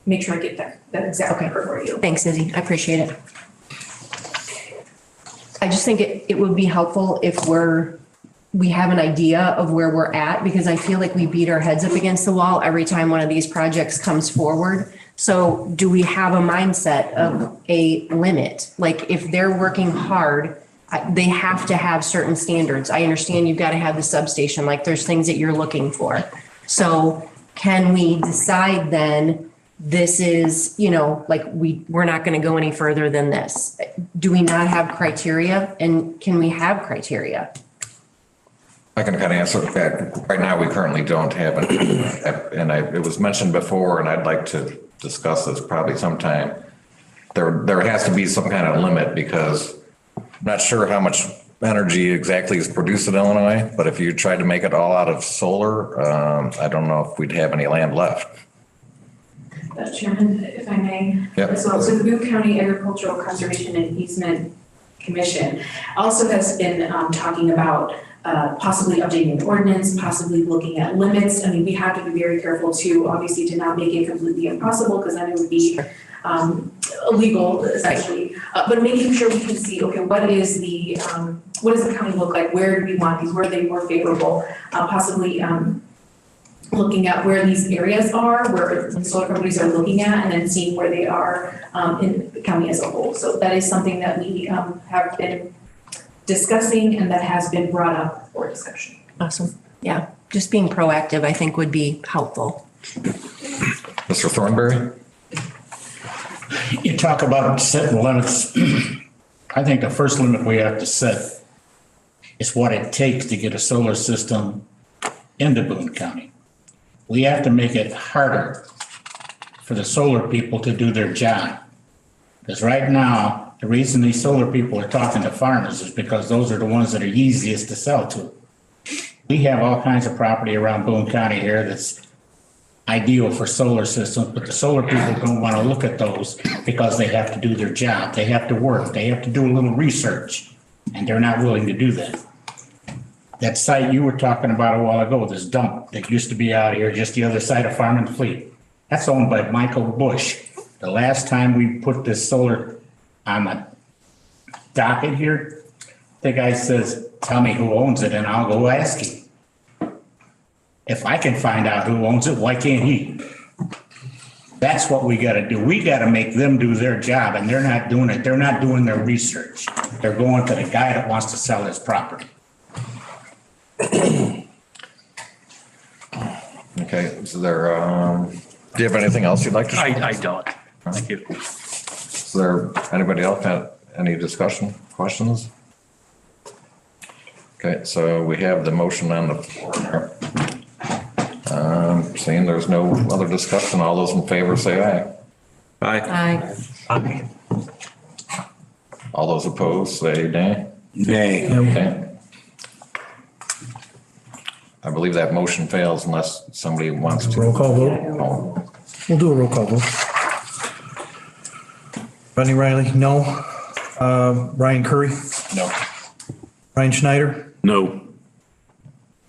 make sure I get that exact number for you. Thanks, Izzy. I appreciate it. I just think it would be helpful if we have an idea of where we're at, because I feel like we beat our heads up against the wall every time one of these projects comes forward. So do we have a mindset of a limit? Like if they're working hard, they have to have certain standards. I understand you've got to have the substation, like there's things that you're looking for. So can we decide then this is, like we're not going to go any further than this? Do we not have criteria, and can we have criteria? I can kind of answer that. Right now, we currently don't have it. And it was mentioned before, and I'd like to discuss this probably sometime. There has to be some kind of limit, because I'm not sure how much energy exactly is produced in Illinois, but if you tried to make it all out of solar, I don't know if we'd have any land left. Chairman, if I may. Yep. So the Boone County Agricultural Conservation and Easement Commission also has been talking about possibly updating the ordinance, possibly looking at limits. I mean, we have to be very careful too, obviously, to not make it completely impossible, because then it would be illegal essentially. But making sure we can see, okay, what does the county look like? Where do we want these? Where are they more favorable? Possibly looking at where these areas are, where the solar companies are looking at, and then seeing where they are in the county as a whole. So that is something that we have been discussing, and that has been brought up for discussion. Awesome. Yeah, just being proactive, I think, would be helpful. Mr. Thornberry? You talk about setting limits. I think the first limit we have to set is what it takes to get a solar system into Boone County. We have to make it harder for the solar people to do their job. Because right now, the reason these solar people are talking to farmers is because those are the ones that are easiest to sell to. We have all kinds of property around Boone County here that's ideal for solar systems, but the solar people don't want to look at those because they have to do their job. They have to work. They have to do a little research, and they're not willing to do that. That site you were talking about a while ago, this dump that used to be out here just the other side of Farm and Fleet, that's owned by Michael Bush. The last time we put this solar on the docket here, the guy says, tell me who owns it and I'll go ask him. If I can find out who owns it, why can't he? That's what we got to do. We got to make them do their job, and they're not doing it. They're not doing their research. They're going to the guy that wants to sell his property. Okay, is there, do you have anything else you'd like to say? I don't. Thank you. Is there anybody else have any discussion, questions? Okay, so we have the motion on the floor. Seeing there's no other discussion, all those in favor say aye. Aye. Aye. All those opposed say nay. Nay. Okay. I believe that motion fails unless somebody wants to. Roll call vote. Oh. We'll do a roll call vote. Rodney Riley, no. Ryan Curry? No. Ryan Schneider? No.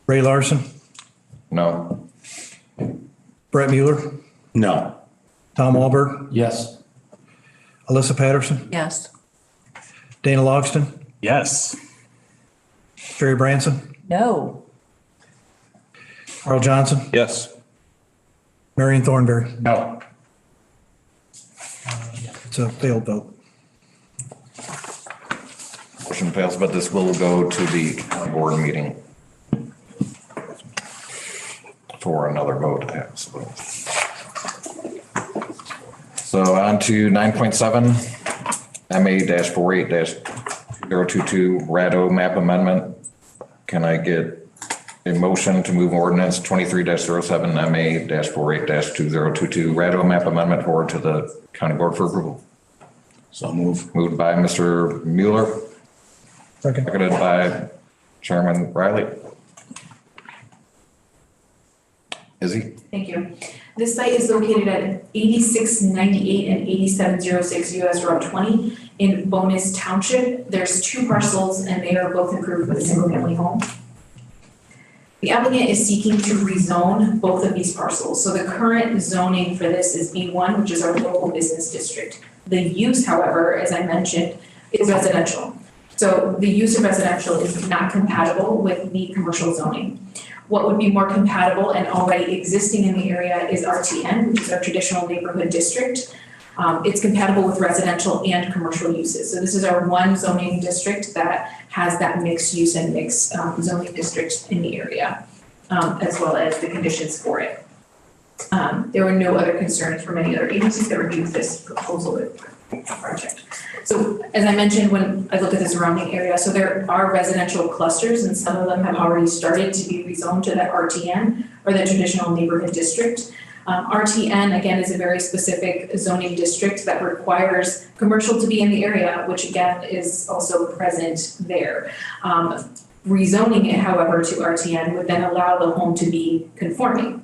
Ray Larson? No. Brett Mueller? No. Tom Wahlberg? Yes. Alyssa Patterson? Yes. Dana Logston? Yes. Jerry Branson? No. Carl Johnson, Yes. Marion Thornberry. No. It's a failed vote. Motion fails, but this will go to the county board meeting for another vote. So on to 9.7, MA-48-022 RADO map amendment. Can I get a motion to move ordinance 23-07 MA-48-2022 RADO map amendment forward to the county board for approval? So move. Moved by Mr. Mueller. Second. Seconded by Chairman Riley. Izzy? Thank you. This site is located at 8698 and 8706 US Route 20 in Boone Township. There's two parcels and they are both improved with a single family home. The applicant is seeking to rezone both of these parcels. So the current zoning for this is B1, which is our local business district. The use, however, as I mentioned, is residential. So the use of residential is not compatible with the commercial zoning. What would be more compatible and already existing in the area is RTN, which is our traditional neighborhood district. It's compatible with residential and commercial uses. So this is our one zoning district that has that mixed use and mixed zoning district in the area, as well as the conditions for it. There were no other concerns from any other agencies that reviewed this proposal project. So as I mentioned, when I look at the surrounding area, so there are residential clusters and some of them have already started to be rezoned to that RTN or the traditional neighborhood district. RTN, again, is a very specific zoning district that requires commercial to be in the area, which again is also present there. Rezoning it, however, to RTN would then allow the home to be conforming.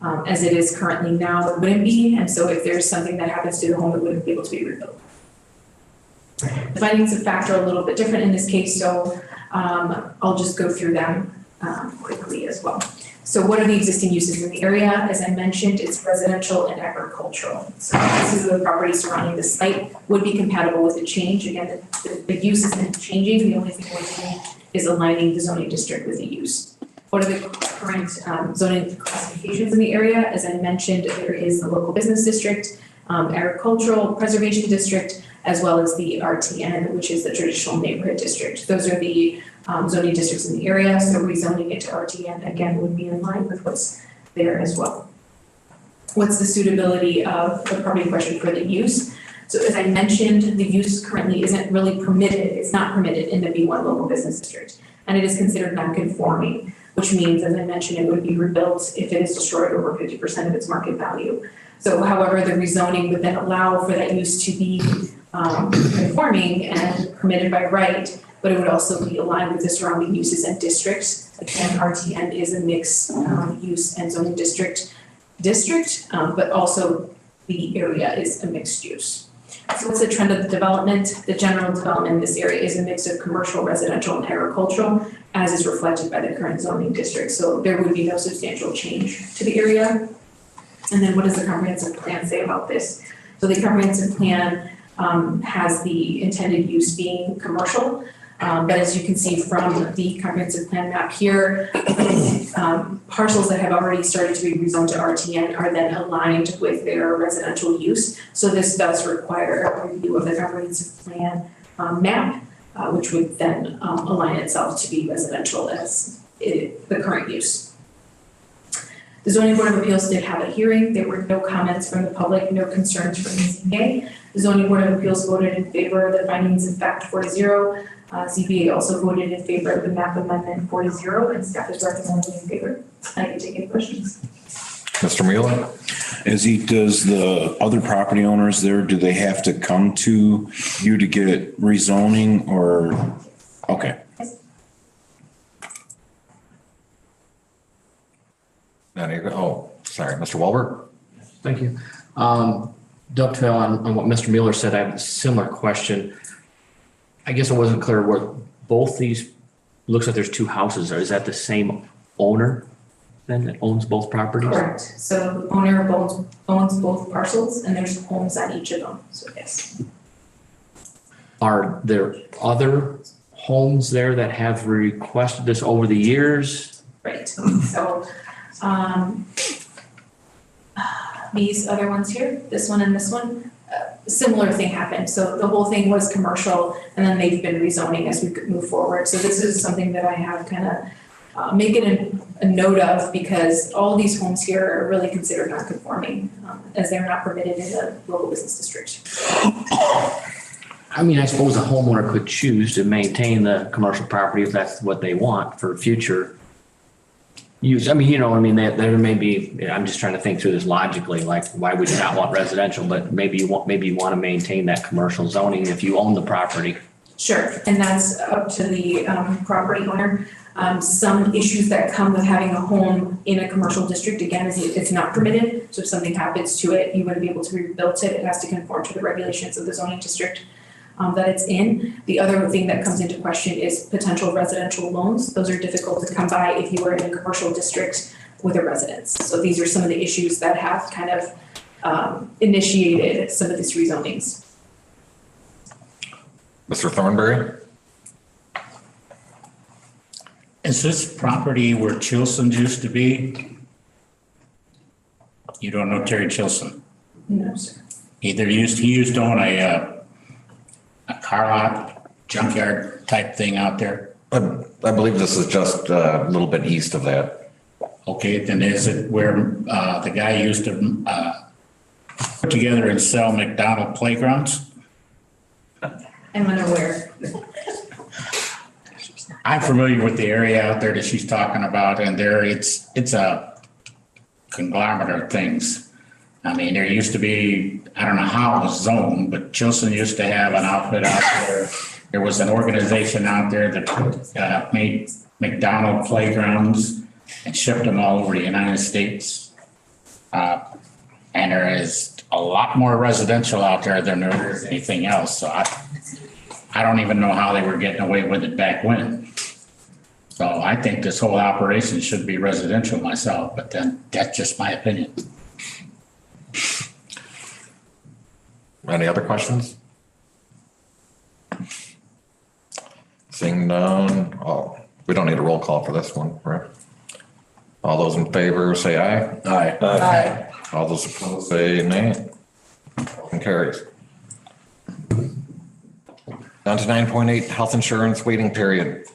As it is currently now, it wouldn't be, and so if there's something that happens to the home, it wouldn't be able to be rebuilt. The findings of fact are a little bit different in this case, so I'll just go through them quickly as well. So what are the existing uses in the area? As I mentioned, it's residential and agricultural. So this is the property surrounding the site would be compatible with the change. Again, the use isn't changing. The only thing we're doing is aligning the zoning district with the use. What are the current zoning classifications in the area? As I mentioned, there is a local business district, agricultural preservation district, as well as the RTN, which is the traditional neighborhood district. Those are the zoning districts in the area. So rezoning it to RTN again would be in line with what's there as well. What's the suitability of the property question for the use? So as I mentioned, the use currently isn't really permitted. It's not permitted in the B1 local business district, and it is considered non-conforming, which means, as I mentioned, it would be rebuilt if it is destroyed over 50% of its market value. So however, the rezoning would then allow for that use to be conforming and permitted by right, but it would also be aligned with the surrounding uses and districts. Again, RTN is a mixed use and zoning district, but also the area is a mixed use. So what's the trend of the development? The general development in this area is a mix of commercial, residential, and agricultural, as is reflected by the current zoning district. So there would be no substantial change to the area. And then what does the comprehensive plan say about this? So the comprehensive plan has the intended use being commercial. But as you can see from the comprehensive plan map here, parcels that have already started to be rezoned to RTN are then aligned with their residential use. So this does require a review of the comprehensive plan map, which would then align itself to be residential as the current use. The Zoning Board of Appeals did have a hearing. There were no comments from the public, no concerns from the ZBA. The Zoning Board of Appeals voted in favor of the findings of fact 4-0. ZBA also voted in favor of the map amendment 4-0, and staff is recommending in favor. I can take any questions. Mr. Mueller? Does the other property owners there, do they have to come to you to get rezoning or? Okay. Sorry, Mr. Walbert? Thank you. Dovetail on what Mr. Mueller said, I have a similar question. I guess I wasn't clear what both these, looks like there's two houses. Is that the same owner then that owns both properties? Correct. So the owner owns both parcels and there's homes on each of them, so yes. Are there other homes there that have requested this over the years? Right. So These other ones here, this one and this one, similar thing happened. So the whole thing was commercial and then they've been rezoning as we move forward. So this is something that I have kind of making a note of because all these homes here are really considered non-conforming as they're not permitted in the local business district. I mean, I suppose a homeowner could choose to maintain the commercial property if that's what they want for future use. I mean, you know, I mean, there may be, I'm just trying to think through this logically, like why would you not want residential, but maybe you want to maintain that commercial zoning if you own the property. Sure, and that's up to the property owner. Some issues that come with having a home in a commercial district, again, is it's not permitted. So if something happens to it, you wouldn't be able to rebuild it. It has to conform to the regulations of the zoning district that it's in. The other thing that comes into question is potential residential loans. Those are difficult to come by if you were in a commercial district with a residence. So these are some of the issues that have kind of initiated some of these rezonings. Mr. Thornberry? Is this property where Chilson's used to be? You don't know Terry Chilson? No, sir. He used to own a car lot, junkyard type thing out there. I believe this is just a little bit east of that. Okay, then is it where the guy used to put together and sell McDonald playgrounds? I'm unaware. I'm familiar with the area out there that she's talking about, and it's a conglomerate of things. I mean, there used to be, I don't know how it was zoned, but Chilson used to have an outfit out there. There was an organization out there that made McDonald playgrounds and shipped them all over the United States. And there is a lot more residential out there than there is anything else. So I don't even know how they were getting away with it back when. So I think this whole operation should be residential myself, but then that's just my opinion. Any other questions? Seeing none, we don't need a roll call for this one, right? All those in favor say aye. Aye. Aye. All those opposed say nay. Motion carries. Down to 9.8, health insurance waiting period.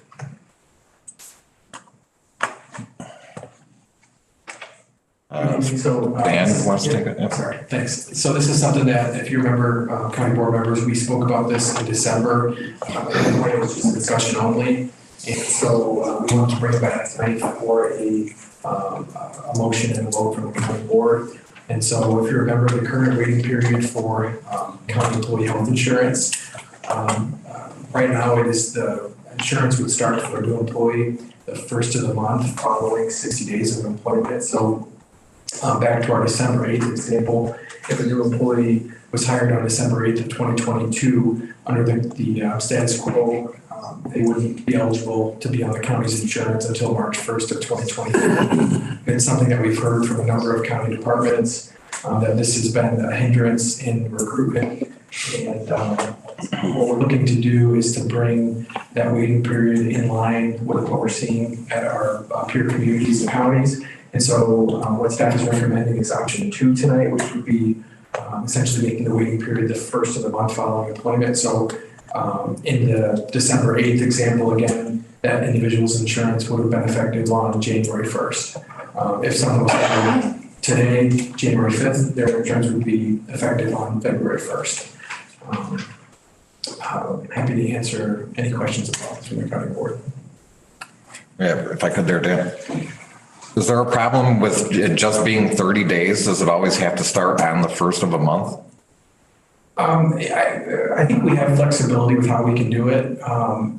Dan wants to take it. Yep. Sorry, thanks. So this is something that, if you remember, county board members, we spoke about this in December. When it was just a discussion only. And so we want to bring it back tonight for a motion and a vote from the county board. And so if you remember the current waiting period for county employee health insurance, right now it is the insurance would start for a new employee the first of the month following 60 days of employment. So back to our December 8th example, if a new employee was hired on December 8th of 2022 under the status quo, they wouldn't be eligible to be on the county's insurance until March 1st of 2024. It's something that we've heard from a number of county departments, that this has been a hindrance in recruitment. And what we're looking to do is to bring that waiting period in line with what we're seeing at our peer communities and counties. And so what staff is recommending is option 2 tonight, which would be essentially making the waiting period the first of the month following employment. So in the December 8th example, again, that individual's insurance would have been effective on January 1st. If someone was hired today, January 5th, their insurance would be effective on February 1st. I'm happy to answer any questions about this from the county board. Yeah, if I could there, Dan. Is there a problem with it just being 30 days? Does it always have to start on the first of a month? I think we have flexibility with how we can do it.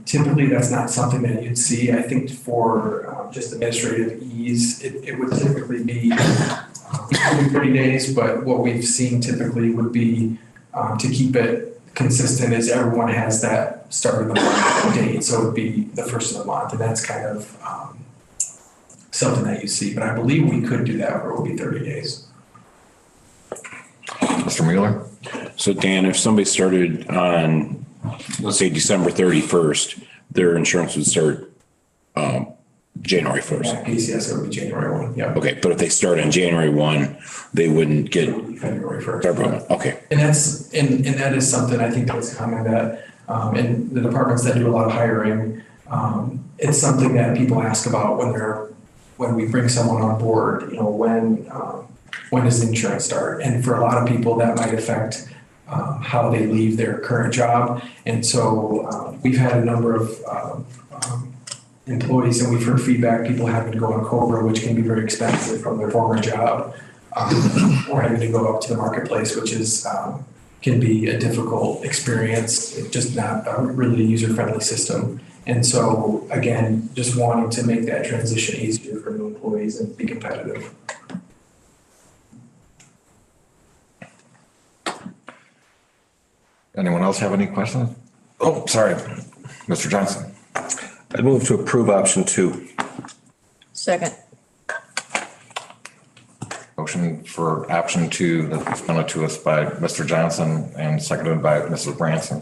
Typically, that's not something that you'd see. I think for just administrative ease, it would typically be 30 days, but what we've seen typically would be to keep it consistent is everyone has that start of the month date. So it would be the first of the month, and that's kind of something that you see. But I believe we could do that where it would be 30 days. Mr. Mueller? So Dan, if somebody started on, let's say December 31st, their insurance would start January 1st. PCS, it would be January 1, yeah. Okay, but if they start on January 1, they wouldn't get February 1st. February 1. Okay. And that's, and that is something I think that's common that, in the departments that do a lot of hiring, it's something that people ask about when we bring someone on board, you know, when does the insurance start? And for a lot of people, that might affect how they leave their current job. And so we've had a number of employees, and we've heard feedback, people having to go on COBRA, which can be very expensive from their former job, or having to go up to the marketplace, which is can be a difficult experience, just not really a user-friendly system. And so, again, just wanting to make that transition easier for new employees and be competitive. Anyone else have any questions? Oh, sorry, Mr. Johnson. I move to approve option 2. Second. Motion for option 2 that was presented to us by Mr. Johnson and seconded by Mrs. Branson.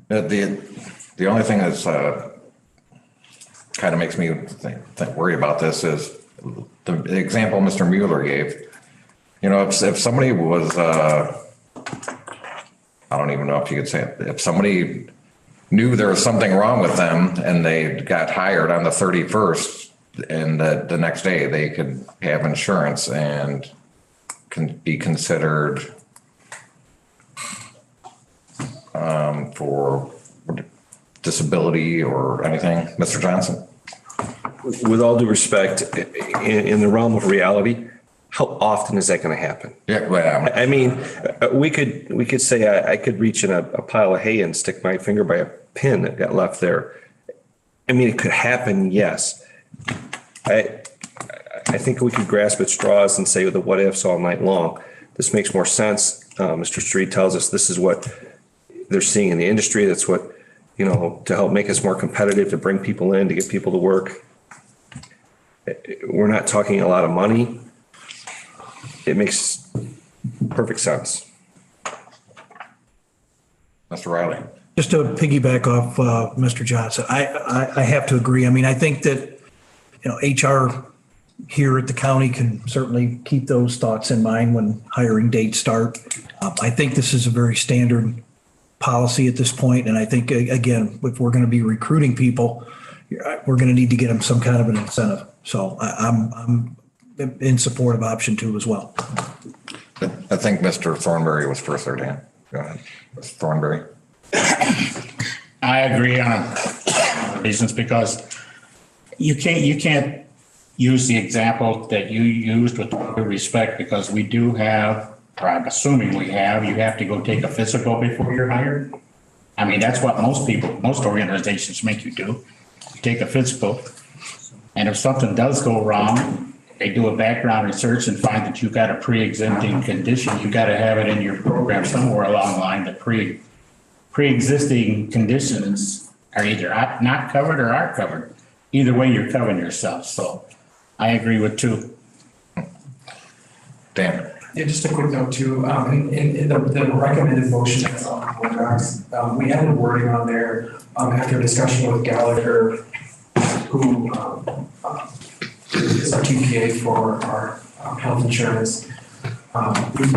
The only thing that's kind of makes me worry about this is the example Mr. Mueller gave. You know, if somebody was, I don't even know if you could say it, if somebody knew there was something wrong with them and they got hired on the 31st and the next day they could have insurance and can be considered for disability or anything. Mr. Johnson? With all due respect, in the realm of reality, how often is that going to happen? Yeah, well, I mean, we could say I could reach in a pile of hay and stick my finger by a pin that got left there. I mean, it could happen, yes. I think we could grasp at straws and say the what ifs all night long. This makes more sense. Mr. Street tells us this is what they're seeing in the industry. That's what, you know, to help make us more competitive, to bring people in, to get people to work. We're not talking a lot of money. It makes perfect sense. Mr. Riley. Just to piggyback off Mr. Johnson, I have to agree. I mean, I think that, you know, HR here at the county can certainly keep those thoughts in mind when hiring dates start. I think this is a very standard policy at this point, and I think, again, if we're going to be recruiting people, we're going to need to get them some kind of an incentive. So I'm in support of option 2 as well. I think Mr. Thornberry was first there, Dan. Go ahead. Mr. Thornberry. I agree on reasons, because you can't use the example that you used with all due respect, because we do have, or I'm assuming we have, you have to go take a physical before you're hired. I mean, that's what most organizations make you do. You take a physical, and if something does go wrong, they do a background research and find that you've got a pre-existing condition. You got to have it in your program somewhere along the line that pre-existing conditions are either not covered or are covered. Either way, you're covering yourself. So I agree with 2. Dan. Yeah, just a quick note too, in the recommended motion that's on the board docs, we added wording on there after a discussion with Gallagher, who is our TPA for our health insurance. We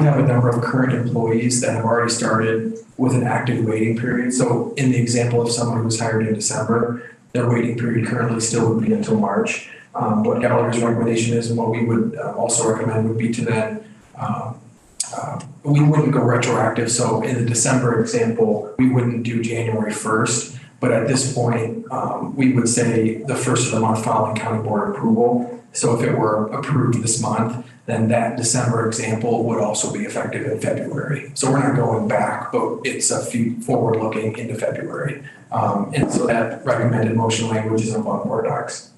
have a number of current employees that have already started with an active waiting period. So in the example of someone who was hired in December, their waiting period currently still would be until March. What Gallagher's recommendation is, and what we would also recommend, would be to then we wouldn't go retroactive. So in the December example, we wouldn't do January 1st, but at this point, we would say the first of the month following county board approval. So if it were approved this month, then that December example would also be effective in February. So we're not going back, but it's a few forward looking into February. And so that recommended motion language is on board docs.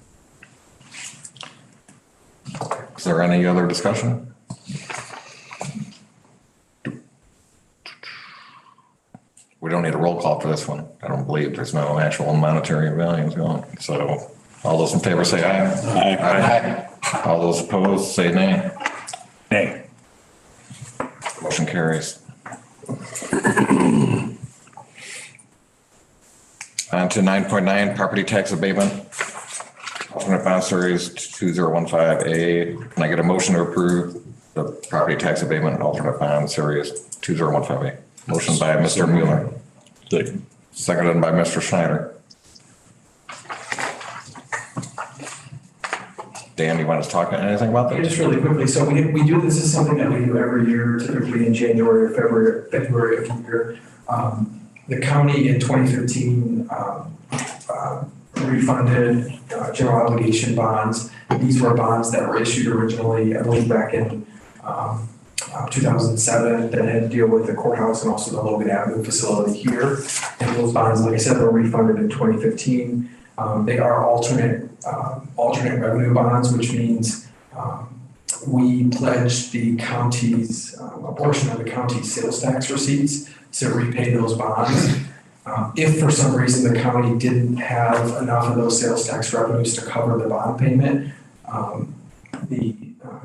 Is there any other discussion? We don't need a roll call for this one. I don't believe there's no actual monetary values going. So all those in favor say aye. Aye. Aye. All those opposed say nay. Nay. Motion carries. On to 9.9, property tax abatement. Alternate bond series 2015A. Can I get a motion to approve the property tax abatement and alternate bond series 2015A? Motion by Mr. Mueller. Seconded by Mr. Schneider. Dan, you want to talk anything about Yeah, that? just really quickly. So we do, this is something that we do every year, typically in January or February of the year. The county in 2015 refunded general obligation bonds. These were bonds that were issued originally, I believe, back in 2007 that had to deal with the courthouse and also the Logan Avenue facility here. And those bonds, like I said, were refunded in 2015. They are alternate revenue bonds, which means we pledge the county's, a portion of the county's sales tax receipts to repay those bonds. If for some reason the county didn't have enough of those sales tax revenues to cover the bond payment, the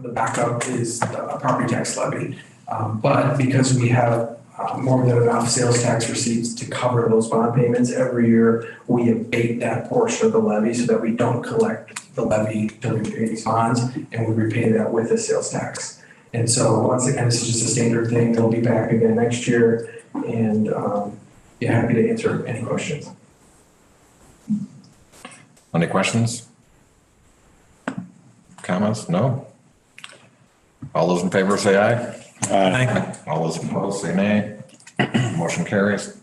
backup is the property tax levy. But because we have more than enough sales tax receipts to cover those bond payments, every year we abate that portion of the levy so that we don't collect the levy to repay these bonds, and we repay that with the sales tax. And so once again, this is just a standard thing. They'll be back again next year, and yeah, happy to answer any questions. Any questions? Comments? No? All those in favor say aye. Aye. All those opposed say nay. Motion carries.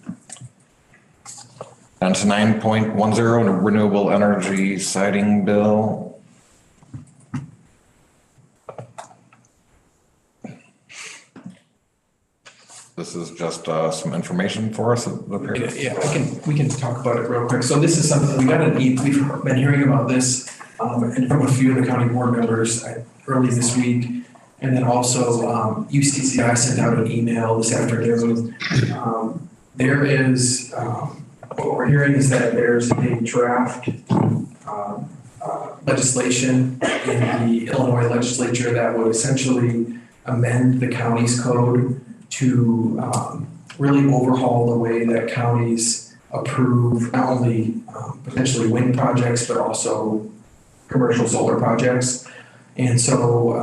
On to 9.10, renewable energy siting bill. This is just some information for us. Yeah, we can talk about it real quick. So this is something we've been hearing about this and from a few of the county board members early this week. And then also UCCI sent out an email this afternoon. There is, what we're hearing is that there's a draft legislation in the Illinois legislature that would essentially amend the county's code to really overhaul the way that counties approve not only potentially wind projects, but also commercial solar projects. And so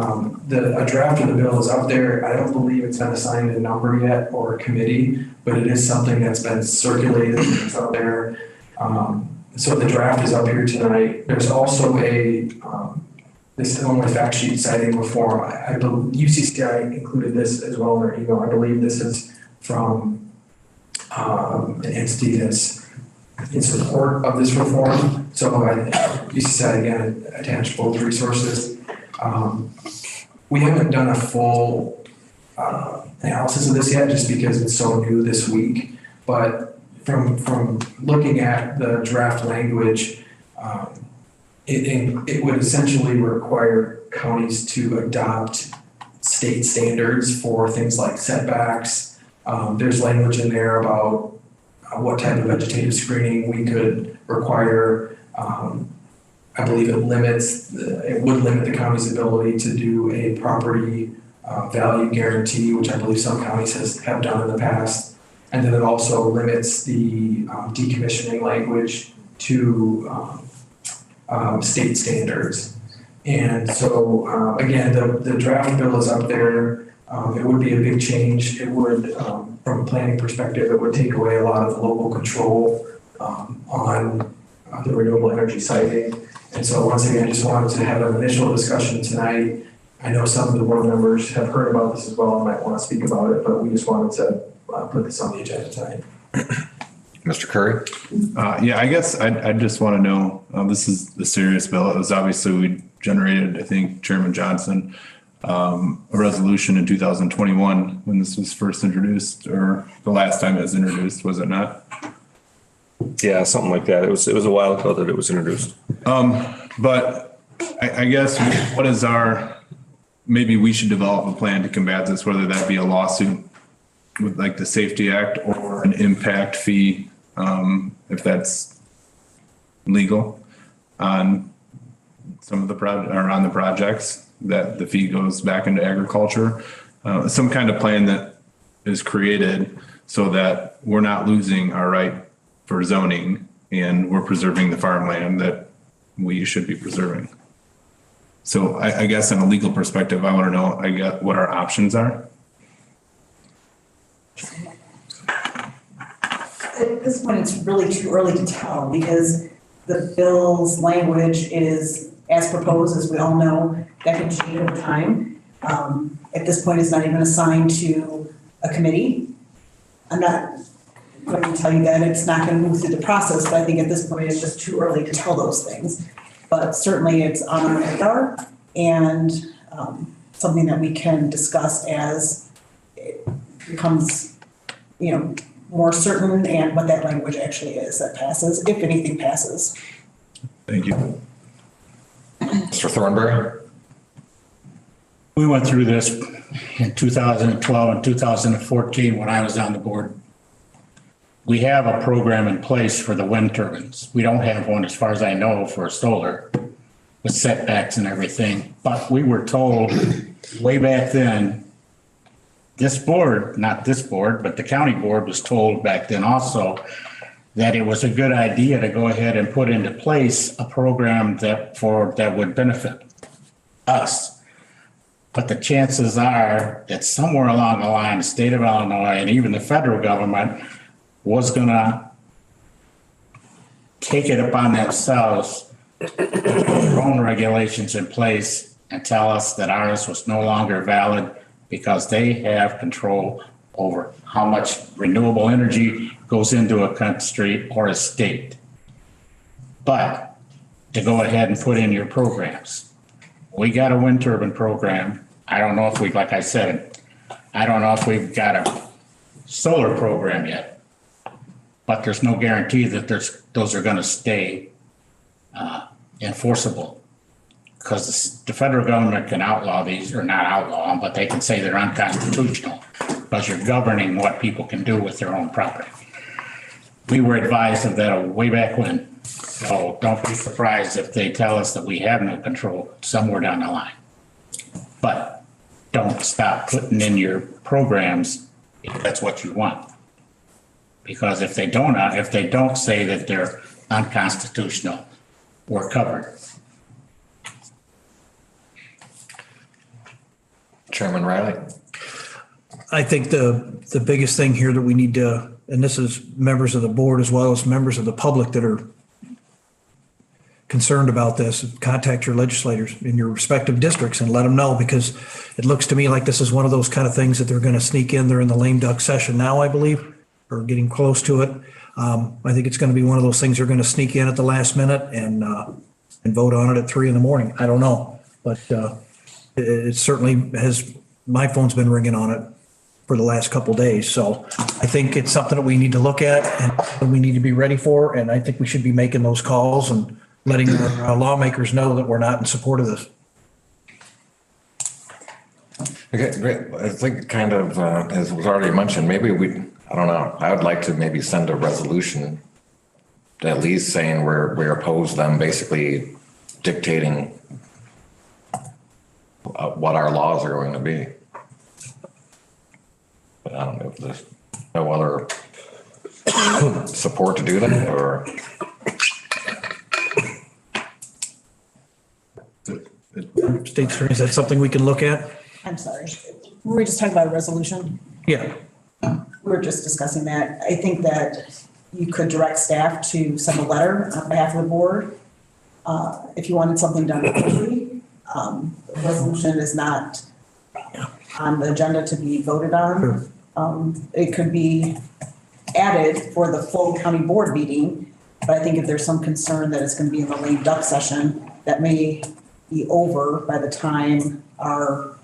a draft of the bill is up there. I don't believe it's been assigned a number yet or a committee, but it is something that's been circulated. It's out there. So the draft is up here tonight. There's also this Illinois fact sheet citing reform. I believe UCCI included this as well in their email. I believe this is from an entity that's in support of this reform. So UCCI again attached both resources. We haven't done a full analysis of this yet, just because it's so new this week. But from looking at the draft language, it would essentially require counties to adopt state standards for things like setbacks. There's language in there about what type of vegetative screening we could require. I believe it would limit the county's ability to do a property value guarantee, which I believe some counties have done in the past. And then it also limits the decommissioning language to state standards. And so again, the draft bill is up there. It would be a big change. It would, from a planning perspective, it would take away a lot of the local control on the renewable energy siting. And so once again, I just wanted to have an initial discussion tonight. I know some of the board members have heard about this as well and might want to speak about it, but we just wanted to put this on the agenda tonight. Mr. Curry? Yeah, I guess I just want to know, this is the serious bill. It was obviously, we generated, I think, Chairman Johnson, a resolution in 2021 when this was first introduced, or the last time it was introduced, was it not? Yeah, something like that. It was a while ago that it was introduced. But I guess what is maybe we should develop a plan to combat this, whether that be a lawsuit with like the Safety Act or an impact fee, if that's legal on some of the on the projects, that the fee goes back into agriculture. Some kind of plan that is created so that we're not losing our right for zoning and we're preserving the farmland that we should be preserving. So I guess in a legal perspective, I want to know, I guess, what our options are. At this point, it's really too early to tell because the bill's language is as proposed, as we all know, that can change over time. At this point, it's not even assigned to a committee. I'm not going to tell you that it's not going to move through the process, but I think at this point, it's just too early to tell those things. But certainly it's on our radar and something that we can discuss as it becomes, more certain and what that language actually is that passes, if anything passes. Thank you. Mr. Thornberry? We went through this in 2012 and 2014 when I was on the board. We have a program in place for the wind turbines. We don't have one, as far as I know, for solar with setbacks and everything. But we were told way back then, this board, not this board, but the county board was told back then also that it was a good idea to go ahead and put into place a program that would benefit us. But the chances are that somewhere along the line, the state of Illinois and even the federal government was gonna take it upon themselves to put their own regulations in place and tell us that ours was no longer valid because they have control over how much renewable energy goes into a country or a state. But to go ahead and put in your programs. We got a wind turbine program. I don't know if we, like I said, I don't know if we've got a solar program yet, but there's no guarantee that those are going to stay enforceable. Because the federal government can outlaw these, or not outlaw them, but they can say they're unconstitutional because you're governing what people can do with their own property. We were advised of that way back when. So don't be surprised if they tell us that we have no control somewhere down the line. But don't stop putting in your programs if that's what you want. Because if they don't say that they're unconstitutional, we're covered. Chairman Riley. I think the biggest thing here that we need to, and this is members of the board as well as members of the public that are concerned about this, contact your legislators in your respective districts and let them know, because it looks to me like this is one of those kind of things that they're going to sneak in. They're in the lame duck session now, I believe, or getting close to it. I think it's going to be one of those things they're going to sneak in at the last minute and vote on it at 3 a.m. I don't know, but it certainly has, my phone's been ringing on it for the last couple of days. So I think it's something that we need to look at and we need to be ready for. And I think we should be making those calls and letting our lawmakers know that we're not in support of this. Okay, great. I think kind of, as was already mentioned, maybe I don't know, I would like to maybe send a resolution at least saying we oppose them basically dictating what our laws are going to be. But I don't know if there's no other support to do that, or. State Attorney, is that something we can look at? I'm sorry. We were just talking about a resolution. Yeah. We were just discussing that. I think that you could direct staff to send a letter on behalf of the board if you wanted something done quickly. The resolution is not on the agenda to be voted on. It could be added for the full county board meeting, but I think if there's some concern that it's going to be in the lame duck session, that may be over by the time our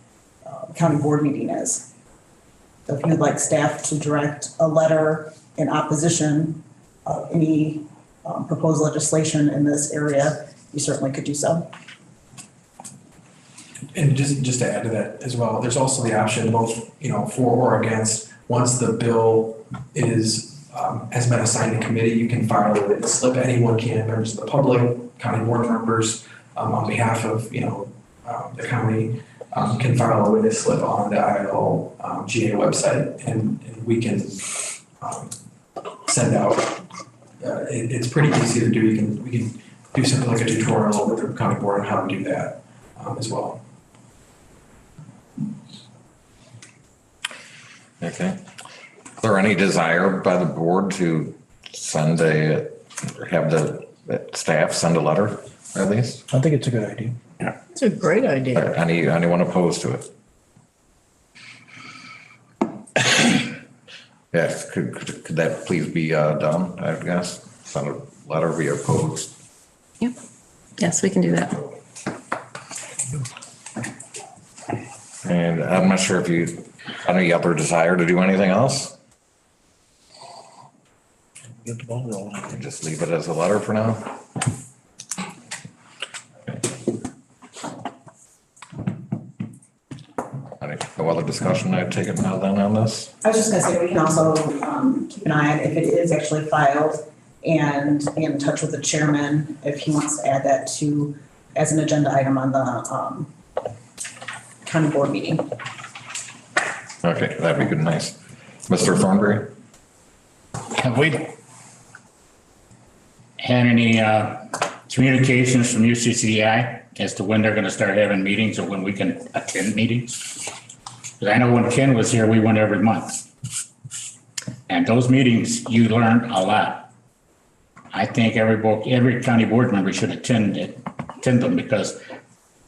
county board meeting is. So if you'd like staff to direct a letter in opposition of any proposed legislation in this area, you certainly could do so. And just to add to that as well, there's also the option both, for or against. Once the bill has been assigned to committee, you can file a witness slip. Anyone can, members of the public, county board members, on behalf of, the county, can file a witness slip on the ILGA website, and we can send out it's pretty easy to do. We can do something like a tutorial with the county board on how to do that as well. Okay. Is there any desire by the board to have the staff send a letter at least? I think it's a good idea. Yeah. It's a great idea. Anyone opposed to it? Yes, could that please be done, I guess? Send a letter via post. Yep. Yes, we can do that. And I'm not sure if you have any other desire to do anything else? Get the ball rolling. Just leave it as a letter for now. No other discussion, I take it now then on this? I was just gonna say, we can also keep an eye on if it is actually filed and be in touch with the chairman if he wants to add that to, as an agenda item on the county board meeting. Okay, that'd be good, nice. Mr. Thornberry? Have we had any communications from UCCI as to when they're gonna start having meetings or when we can attend meetings? Because I know when Ken was here, we went every month. And those meetings, you learned a lot. I think every county board member should attend them, because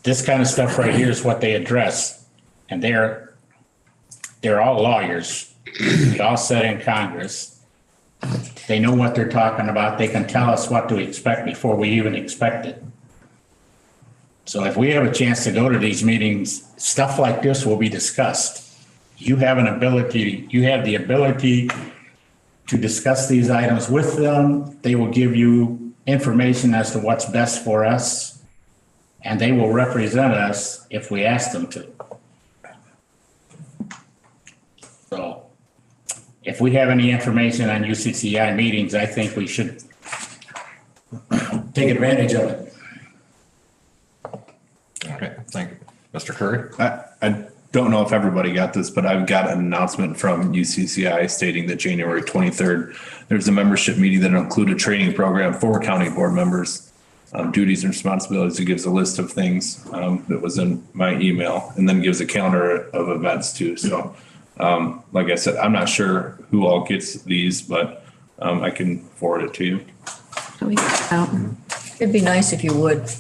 this kind of stuff right here is what they address. And they're all lawyers. They all sit in Congress. They know what they're talking about. They can tell us what to expect before we even expect it. So if we have a chance to go to these meetings, stuff like this will be discussed. You have the ability to discuss these items with them. They will give you information as to what's best for us, and they will represent us if we ask them to. So if we have any information on UCCI meetings, I think we should take advantage of it. Okay, thank you. Mr. Curry? I don't know if everybody got this, but I've got an announcement from UCCI stating that January 23rd, there's a membership meeting that will include a training program for county board members, duties and responsibilities. It gives a list of things that was in my email, and then gives a calendar of events too. So like I said, I'm not sure who all gets these, but I can forward it to you. It'd be nice if you would.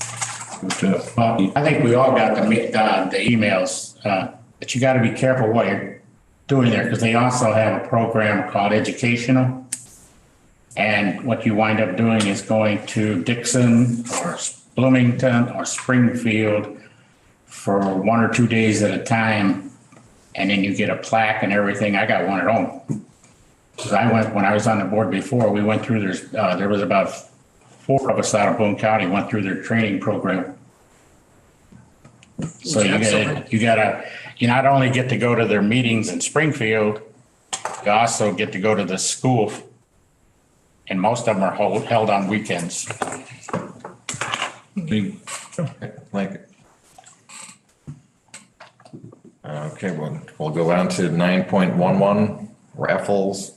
Well, I think we all got the emails, but you got to be careful what you're doing there, because they also have a program called educational. And what you wind up doing is going to Dixon or Bloomington or Springfield for 1 or 2 days at a time. And then you get a plaque and everything. I got one at home. Because when I was on the board before, we went through there was about 4 of us out of Boone County went through their training program. So you not only get to go to their meetings in Springfield, you also get to go to the school, and most of them are held on weekends. Thank you. Okay, we'll go on to 9.11 raffles.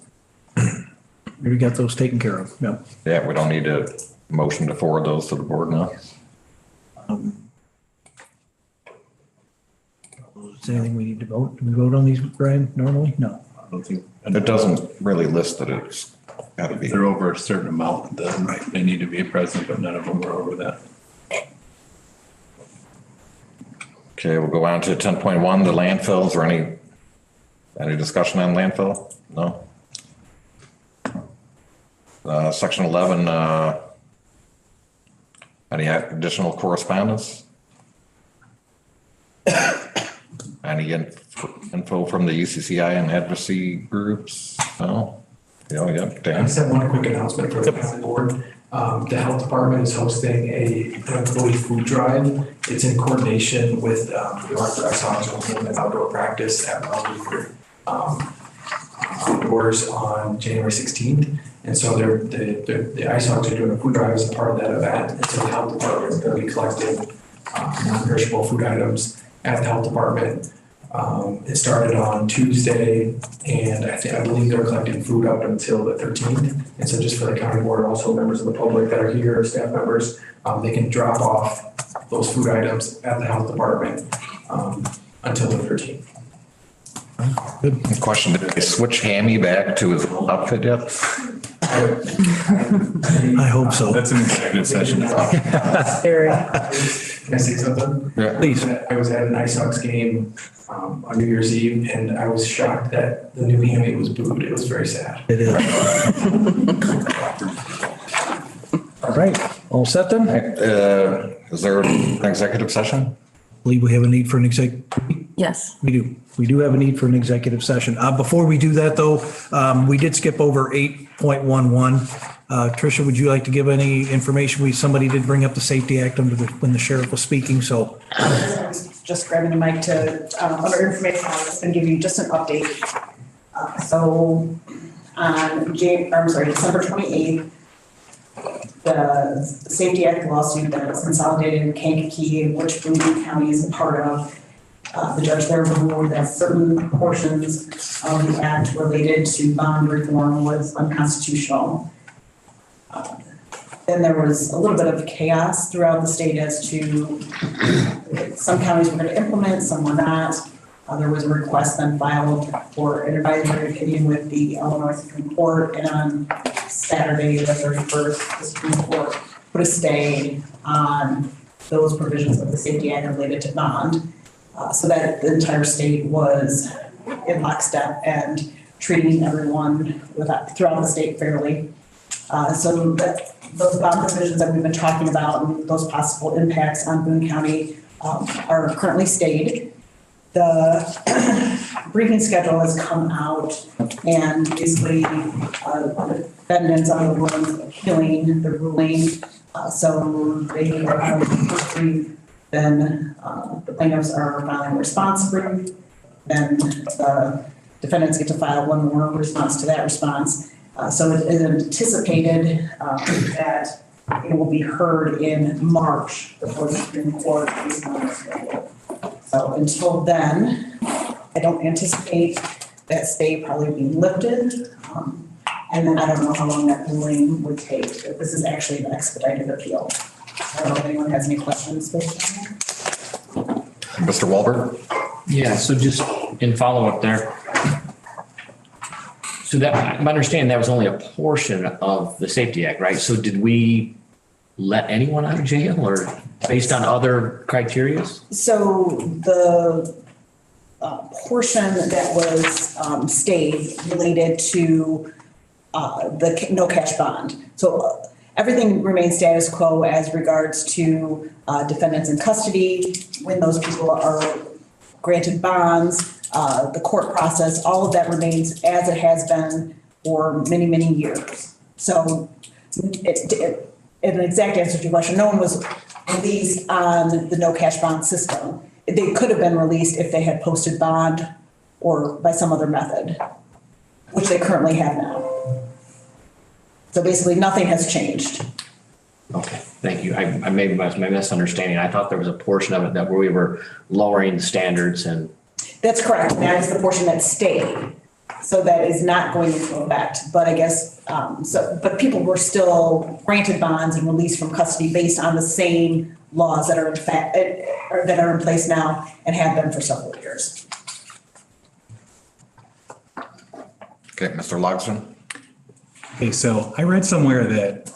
We got those taken care of. Yep. Yeah, we don't need a motion to forward those to the board now. Is there anything we need to vote? Do we vote on these, Brian, normally? No. I don't think. It doesn't really list that it's got to be. If they're over a certain amount, then they need to be present, but none of them are over that. Okay, we'll go on to 10.1, the landfills, or any discussion on landfill? No? Section 11, any additional correspondence? Any info from the UCCI and advocacy groups? No? Yeah, I Dan? just have one quick announcement for the county board. The health department is hosting an employee food drive. It's in coordination with the Orthodox Hospital and Outdoor Practice at Wellby outdoors on January 16th. And so the Ice Hogs are doing a food drive as a part of that event. And so the health department is going to be collecting non-perishable food items at the health department. It started on Tuesday, and I believe they're collecting food up until the 13th. And so just for the county board, also members of the public that are here, staff members, they can drop off those food items at the health department until the 13th. Good question, did they switch Hammy back to his outfit yet? I hope so. That's an executive session. Very. Can I say something? Yeah. Please. I was at an Ice Sox game on New Year's Eve, and I was shocked that the new Hammy was booed. It was very sad. It is. All right, all set then? Is there an executive session? Believe we have a need for an Yes. We do. We do have a need for an executive session. Before we do that though, we did skip over 8.11. Tricia, would you like to give any information? Somebody did bring up the Safety Act when the sheriff was speaking, so. Just grabbing the mic to, under information, I was going to give you just an update. So on December 28th, the Safety Act lawsuit that was consolidated in Kankakee, which Boone County is a part of, the judge there ruled that certain portions of the act related to bond reform was unconstitutional. Then there was a little bit of chaos throughout the state as to some counties were going to implement, some were not. There was a request then filed for an advisory opinion with the Illinois Supreme Court, and on Saturday, the 31st, the Supreme Court put a stay on those provisions of the Safety Act related to bond, so that the entire state was in lockstep and treating everyone throughout the state fairly. So that those bond provisions that we've been talking about and those possible impacts on Boone County are currently stayed. The briefing schedule has come out, and basically the defendants are the ones appealing the ruling. So they are having the first brief, then the plaintiffs are filing a response brief, then the defendants get to file one more response to that response. So it is anticipated that it will be heard in March before the Supreme Court is on schedule. So until then, I don't anticipate that stay probably being lifted. And then I don't know how long that ruling would take. If this is actually an expedited appeal. I don't know if anyone has any questions. Mr. Walberg? Yeah, so just in follow-up there. So that, I'm understanding that was only a portion of the Safety Act, right? So did we let anyone out of jail or based on other criteria? So the portion that was stayed related to the no cash bond. So everything remains status quo as regards to defendants in custody, when those people are granted bonds, the court process, all of that remains as it has been for many, many years. So an exact answer to your question, no one was released on the no cash bond system. They could have been released if they had posted bond or by some other method, which they currently have now. So basically nothing has changed. Okay, thank you. I maybe my misunderstanding. I thought there was a portion of it that where we were lowering the standards and. That's correct. That is the portion that stayed. So that is not going into effect, but I guess, but people were still granted bonds and released from custody based on the same laws that are in fact, that are in place now and have been for several years. Okay, Mr. Logston? Okay, so I read somewhere that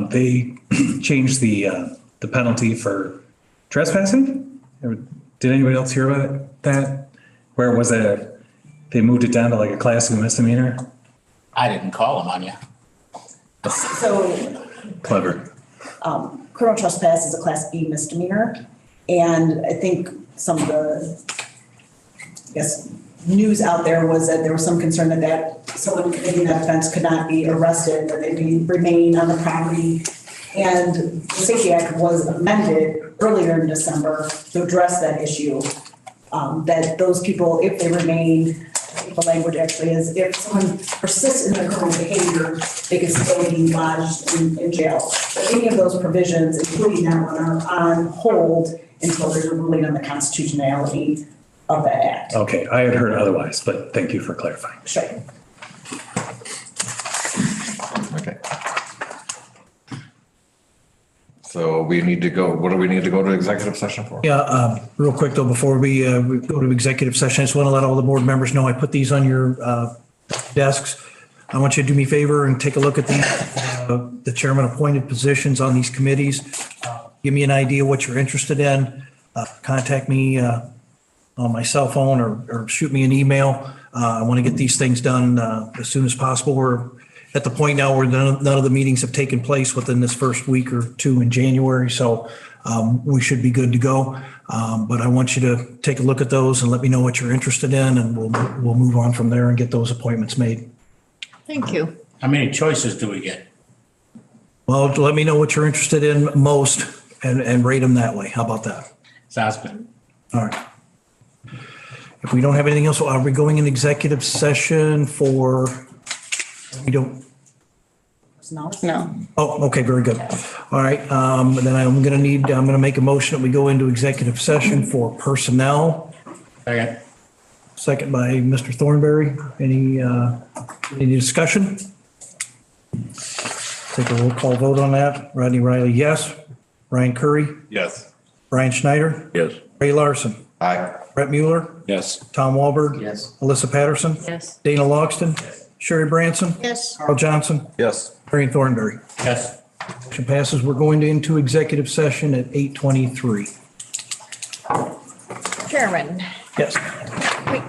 they changed the penalty for trespassing. Did anybody else hear about that? Where was it? They moved it down to like a class of misdemeanor? I didn't call them on you. So Clever. Criminal trespass is a class B misdemeanor. And I think some of the, I guess, news out there was that there was some concern that someone committing that offense could not be arrested, that they remain on the property. And the Safety Act was amended earlier in December to address that issue. That those people, if they remain, the language actually is, if someone persists in their criminal behavior, they can still be lodged in jail. But any of those provisions, including that one, are on hold until there's a ruling on the constitutionality of the act. Okay, I had heard otherwise, but thank you for clarifying. Sure. Okay. So we need to go, what do we need to go to executive session for? Yeah, real quick though, before we go to executive session, I just want to let all the board members know I put these on your desks. I want you to do me a favor and take a look at the chairman appointed positions on these committees. Give me an idea what you're interested in. Contact me on my cell phone or shoot me an email. I want to get these things done as soon as possible. We're at the point now where none of the meetings have taken place within this first week or two in January. So we should be good to go. But I want you to take a look at those and let me know what you're interested in, and we'll move on from there and get those appointments made. Thank you. How many choices do we get? Well, let me know what you're interested in most and rate them that way. How about that? Sounds good. All right. If we don't have anything else, are we going in executive session for, we don't? No. Oh, okay, very good. All right, then I'm gonna make a motion that we go into executive session for personnel. Second. Second by Mr. Thornberry. Any discussion? Take a roll call vote on that. Rodney Riley, yes. Ryan Curry, Yes. Brian Schneider, Yes. Ray Larson, Aye. Brett Mueller, Yes. Tom Wahlberg. Yes. Alyssa Patterson. Yes. Dana Logston. Sherry Branson. Yes. Carl Johnson. Yes. Marion Thornberry. Yes. Motion passes. We're going into executive session at 8:23. Chairman, Yes. quick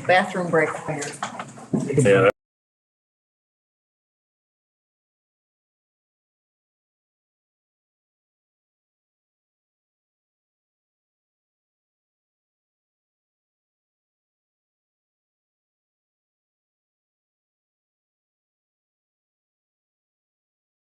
bathroom break here. Yeah.